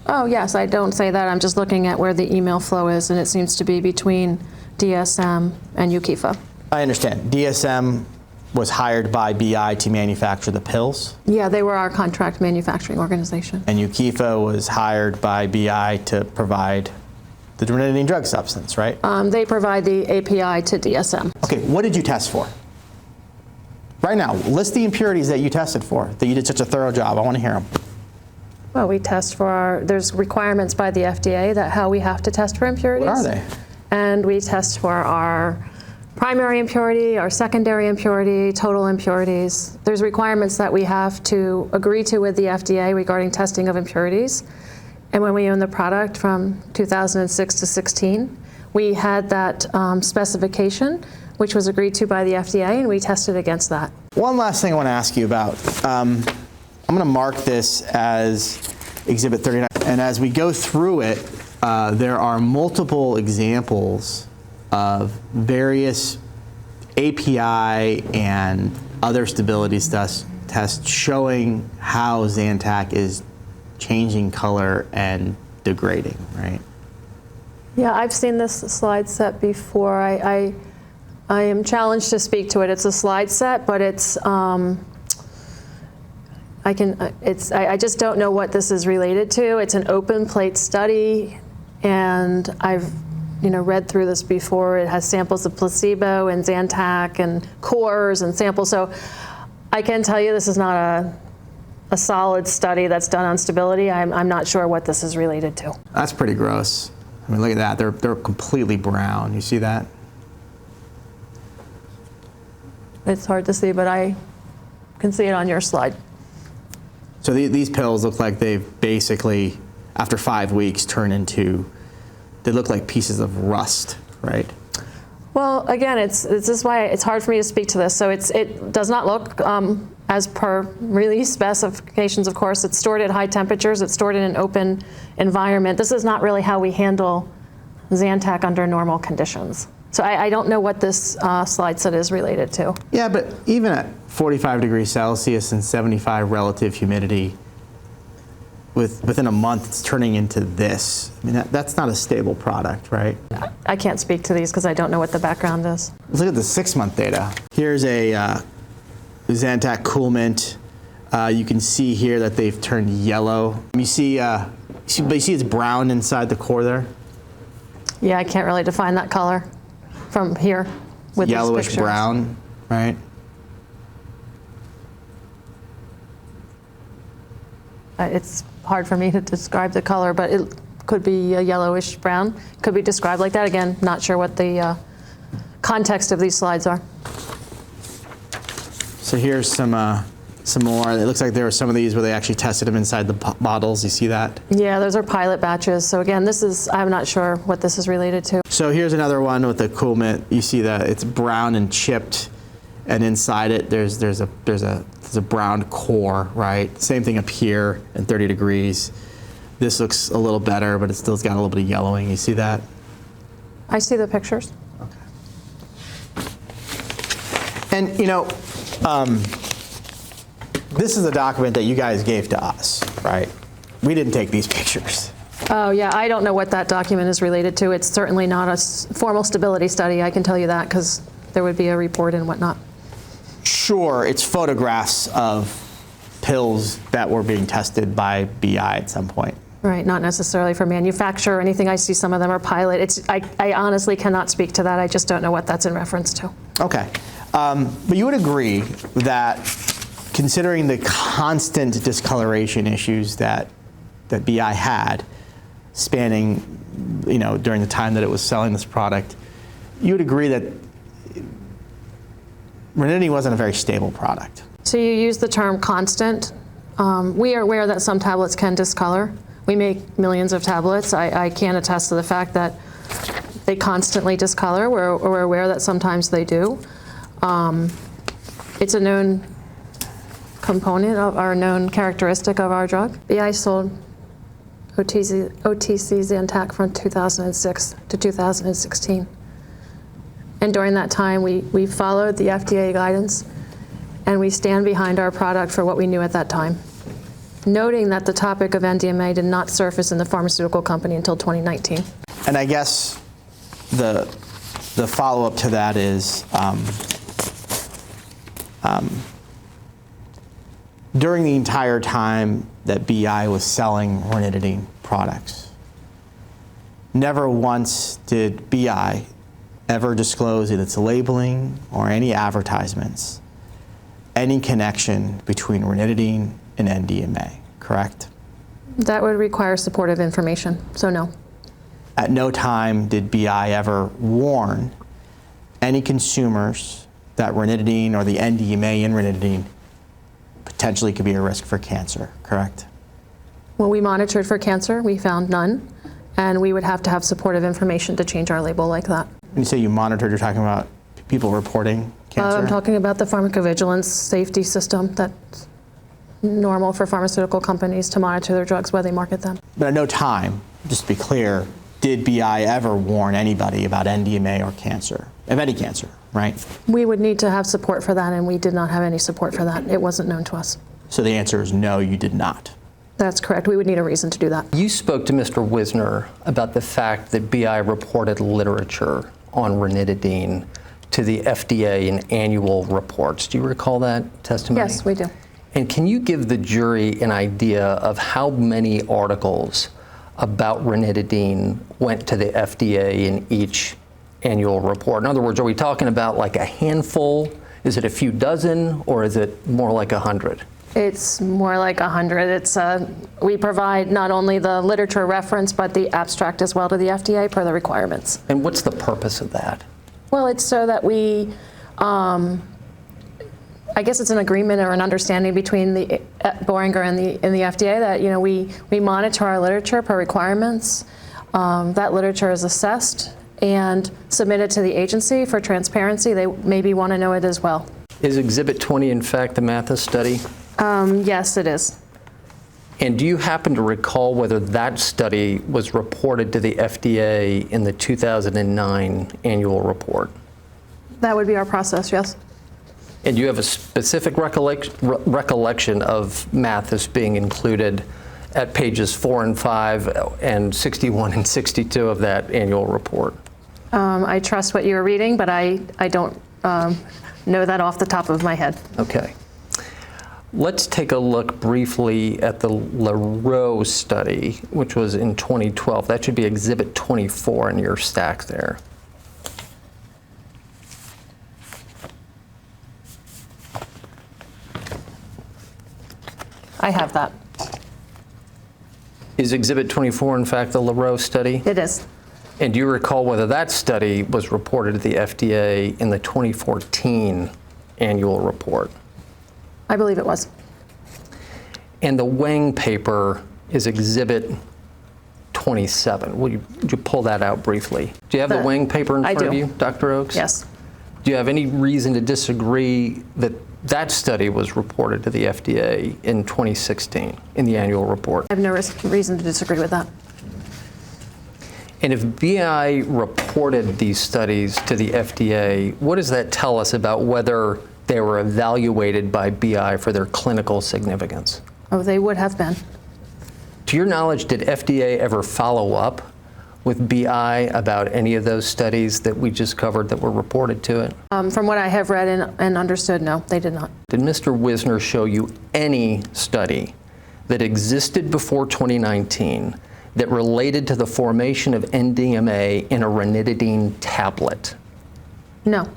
Oh, yes, I don't say that. I'm just looking at where the email flow is, and it seems to be between DSM and Ukifa. I understand. DSM was hired by BI to manufacture the pills, Yeah, they were our contract manufacturing organization. and Ukifa was hired by BI to provide the ranitidine drug substance, right? They provide the API to DSM. Okay, what did you test for? Right now, list the impurities that you tested for, that you did such a thorough job. I want to hear them. Well, we test for there's requirements by the FDA that how we have to test for impurities. What are they? And we test for our primary impurity, our secondary impurity, total impurities. There's requirements that we have to agree to with the FDA regarding testing of impurities. And when we owned the product from 2006 to 16, we had that specification, which was agreed to by the FDA, and we tested against that. One last thing I want to ask you about. I'm going to mark this as Exhibit 39. And as we go through it, there are multiple examples of various API and other stability tests showing how Zantac is changing color and degrading, right? Yeah, I've seen this slide set before. I am challenged to speak to it. It's a slide set, but it's I just don't know what this is related to. It's an open plate study, and I've read through this before. It has samples of placebo and Zantac and cores and samples. So I can tell you this is not a solid study that's done on stability. I'm not sure what this is related to. That's pretty gross. I mean, look at that. They're completely brown. You see that? It's hard to see, but I can see it on your slide. So these pills look like they've basically, after 5 weeks, they look like pieces of rust, right? Well, again, this is why it's hard for me to speak to this. So it does not look, as per release specifications, of course, it's stored at high temperatures, it's stored in an open environment. This is not really how we handle Zantac under normal conditions. So I don't know what this slide set is related to. Yeah, but even at 45 degrees Celsius and 75 relative humidity, within a month, it's turning into this. I mean, that's not a stable product, right? I can't speak to these because I don't know what the background is. Let's look at the 6-month data. Here's a Zantac Coolmint. You can see here that they've turned yellow. You see it's brown inside the core there? Yeah, I can't really define that color from here with Yellowish these pictures. brown, right? It's hard for me to describe the color, but it could be a yellowish brown. Could be described like that. Again, not sure what the context of these slides are. So here's some more. It looks like there were some of these where they actually tested them inside the bottles. You see that? Yeah, those are pilot batches. So again, I'm not sure what this is related to. So here's another one with the coolant. You see that it's brown and chipped, and inside it there's a brown core, right? Same thing up here at 30 degrees. This looks a little better, but it's still got a little bit of yellowing. You see that? I see the pictures. And you know, this is a document that you guys gave to us, right? We didn't take these pictures. Oh, yeah, I don't know what that document is related to. It's certainly not a formal stability study, I can tell you that, because there would be a report and whatnot. Sure, it's photographs of pills that were being tested by BI at some point. Right, not necessarily for manufacture or anything. I see some of them are pilot. I honestly cannot speak to that. I just don't know what that's in reference to. Okay. But you would agree that considering the constant discoloration issues that BI had spanning, you know, during the time that it was selling this product, you would agree that Ranitidine wasn't a very stable product. So you use the term constant. We are aware that some tablets can discolor. We make millions of tablets. I can attest to the fact that they constantly discolor. We're aware that sometimes they do. It's a known component of our known characteristic of our drug. BI sold OTC Zantac from 2006 to 2016. And during that time, we followed the FDA guidance, and we stand behind our product for what we knew at that time, noting that the topic of NDMA did not surface in the pharmaceutical company until 2019. And I guess the follow-up to that is during the entire time that BI was selling Ranitidine products, never once did BI ever disclose in its labeling or any advertisements any connection between Ranitidine and NDMA, correct? That would require supportive information, so no. At no time did BI ever warn any consumers that Ranitidine or the NDMA in Ranitidine potentially could be a risk for cancer, correct? When we monitored for cancer, we found none, and we would have to have supportive information to change our label like that. When you say you monitored, you're talking about people reporting cancer? I'm talking about the pharmacovigilance safety system that's normal for pharmaceutical companies to monitor their drugs while they market them. But at no time, just to be clear, did BI ever warn anybody about NDMA or cancer, of any cancer, right? We would need to have support for that, and we did not have any support for that. It wasn't known to us. So the answer is no, you did not. That's correct. We would need a reason to do that. You spoke to Mr. Wisner about the fact that BI reported literature on Ranitidine to the FDA in annual reports. Do you recall that testimony? Yes, we do. And can you give the jury an idea of how many articles about Ranitidine went to the FDA in each annual report? In other words, are we talking about like a handful? Is it a few dozen, or is it more like 100? It's more like 100. We provide not only the literature reference, but the abstract as well to the FDA per the requirements. And what's the purpose of that? Well, it's so that we, I guess it's an agreement or an understanding between the Boehringer and the FDA that, you know, we monitor our literature per requirements. That literature is assessed and submitted to the agency for transparency. They maybe want to know it as well. Is Exhibit 20 in fact the Mathis study? Yes, it is. And do you happen to recall whether that study was reported to the FDA in the 2009 annual report? That would be our process, yes. And do you have a specific recollection of Mathis being included at pages 4 and 5 and 61 and 62 of that annual report? I trust what you're reading, but I don't know that off the top of my head. Okay. Let's take a look briefly at the LaRoe study, which was in 2012. That should be Exhibit 24 in your stack there. I have that. Is Exhibit 24 in fact the LaRoe study? It is. And do you recall whether that study was reported to the FDA in the 2014 annual report? I believe it was. And the Wang paper is Exhibit 27. Would you pull that out briefly? Do you have the Wang paper in I front of do. you, Dr. Oakes? Yes. Do you have any reason to disagree that that study was reported to the FDA in 2016 in the annual report? I have no reason to disagree with that. And if BI reported these studies to the FDA, what does that tell us about whether they were evaluated by BI for their clinical significance? Oh, they would have been. To your knowledge, did FDA ever follow up with BI about any of those studies that we just covered that were reported to it? From what I have read and understood, no, they did not. Did Mr. Wisner show you any study that existed before 2019 that related to the formation of NDMA in a ranitidine tablet? No.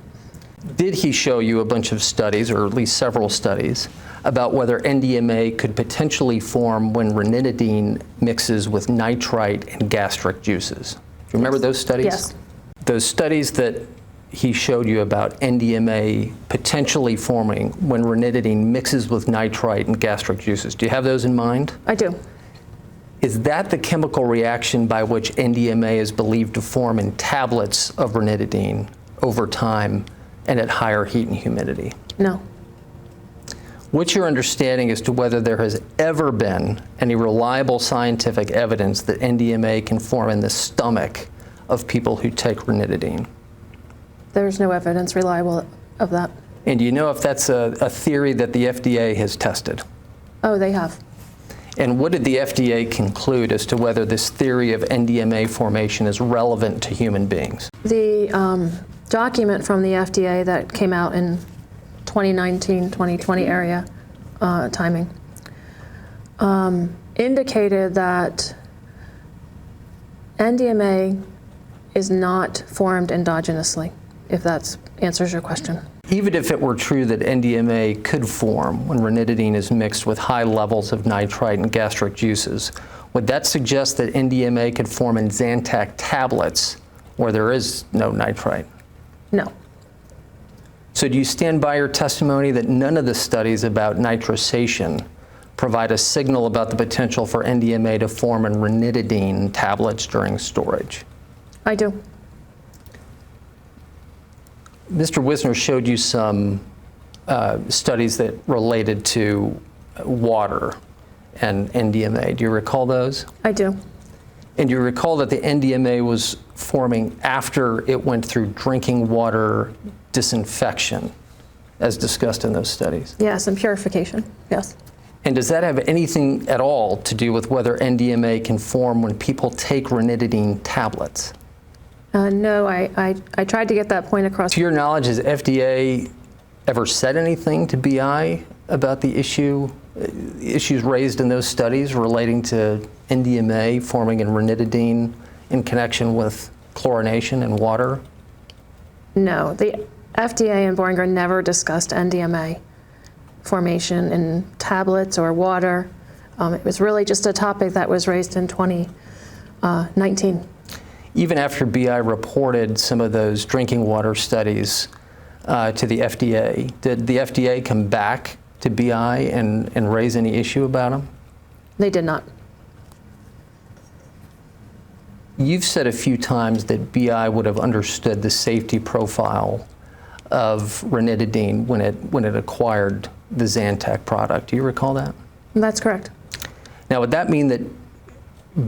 Did he show you a bunch of studies, or at least several studies, about whether NDMA could potentially form when ranitidine mixes with nitrite and gastric juices? Do you remember those studies? Yes. Those studies that he showed you about NDMA potentially forming when ranitidine mixes with nitrite and gastric juices, do you have those in mind? I do. Is that the chemical reaction by which NDMA is believed to form in tablets of ranitidine over time and at higher heat and humidity? No. What's your understanding as to whether there has ever been any reliable scientific evidence that NDMA can form in the stomach of people who take ranitidine? There's no evidence reliable of that. And do you know if that's a theory that the FDA has tested? Oh, they have. And what did the FDA conclude as to whether this theory of NDMA formation is relevant to human beings? The document from the FDA that came out in 2019, 2020 area timing indicated that NDMA is not formed endogenously, if that answers your question. Even if it were true that NDMA could form when ranitidine is mixed with high levels of nitrite and gastric juices, would that suggest that NDMA could form in Zantac tablets where there is no nitrite? No. So do you stand by your testimony that none of the studies about nitrisation provide a signal about the potential for NDMA to form in ranitidine tablets during storage? I do. Mr. Wisner showed you some studies that related to water and NDMA. Do you recall those? I do. And you recall that the NDMA was forming after it went through drinking water disinfection, as discussed in those studies? Yes, and purification. Yes. And does that have anything at all to do with whether NDMA can form when people take ranitidine tablets? No, I tried to get that point across. To your knowledge, has FDA ever said anything to BI about the issues raised in those studies relating to NDMA forming in ranitidine in connection with chlorination in water? No, the FDA and Boehringer never discussed NDMA formation in tablets or water. It was really just a topic that was raised in 2019. Even after BI reported some of those drinking water studies to the FDA, did the FDA come back to BI and raise any issue about them? They did not. You've said a few times that BI would have understood the safety profile of ranitidine when it acquired the Zantac product. Do you recall that? That's correct. Now, would that mean that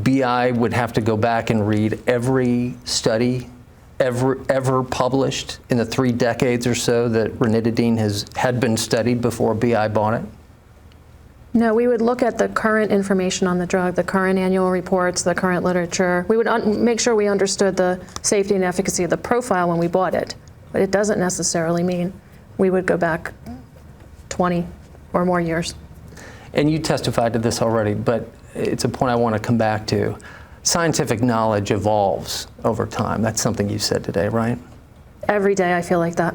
BI would have to go back and read every study ever published in the 3 decades or so that ranitidine had been studied before BI bought it? No, we would look at the current information on the drug, the current annual reports, the current literature. We would make sure we understood the safety and efficacy of the profile when we bought it. But it doesn't necessarily mean we would go back 20 or more years. And you testified to this already, but it's a point I want to come back to. Scientific knowledge evolves over time. That's something you said today, right? Every day I feel like that.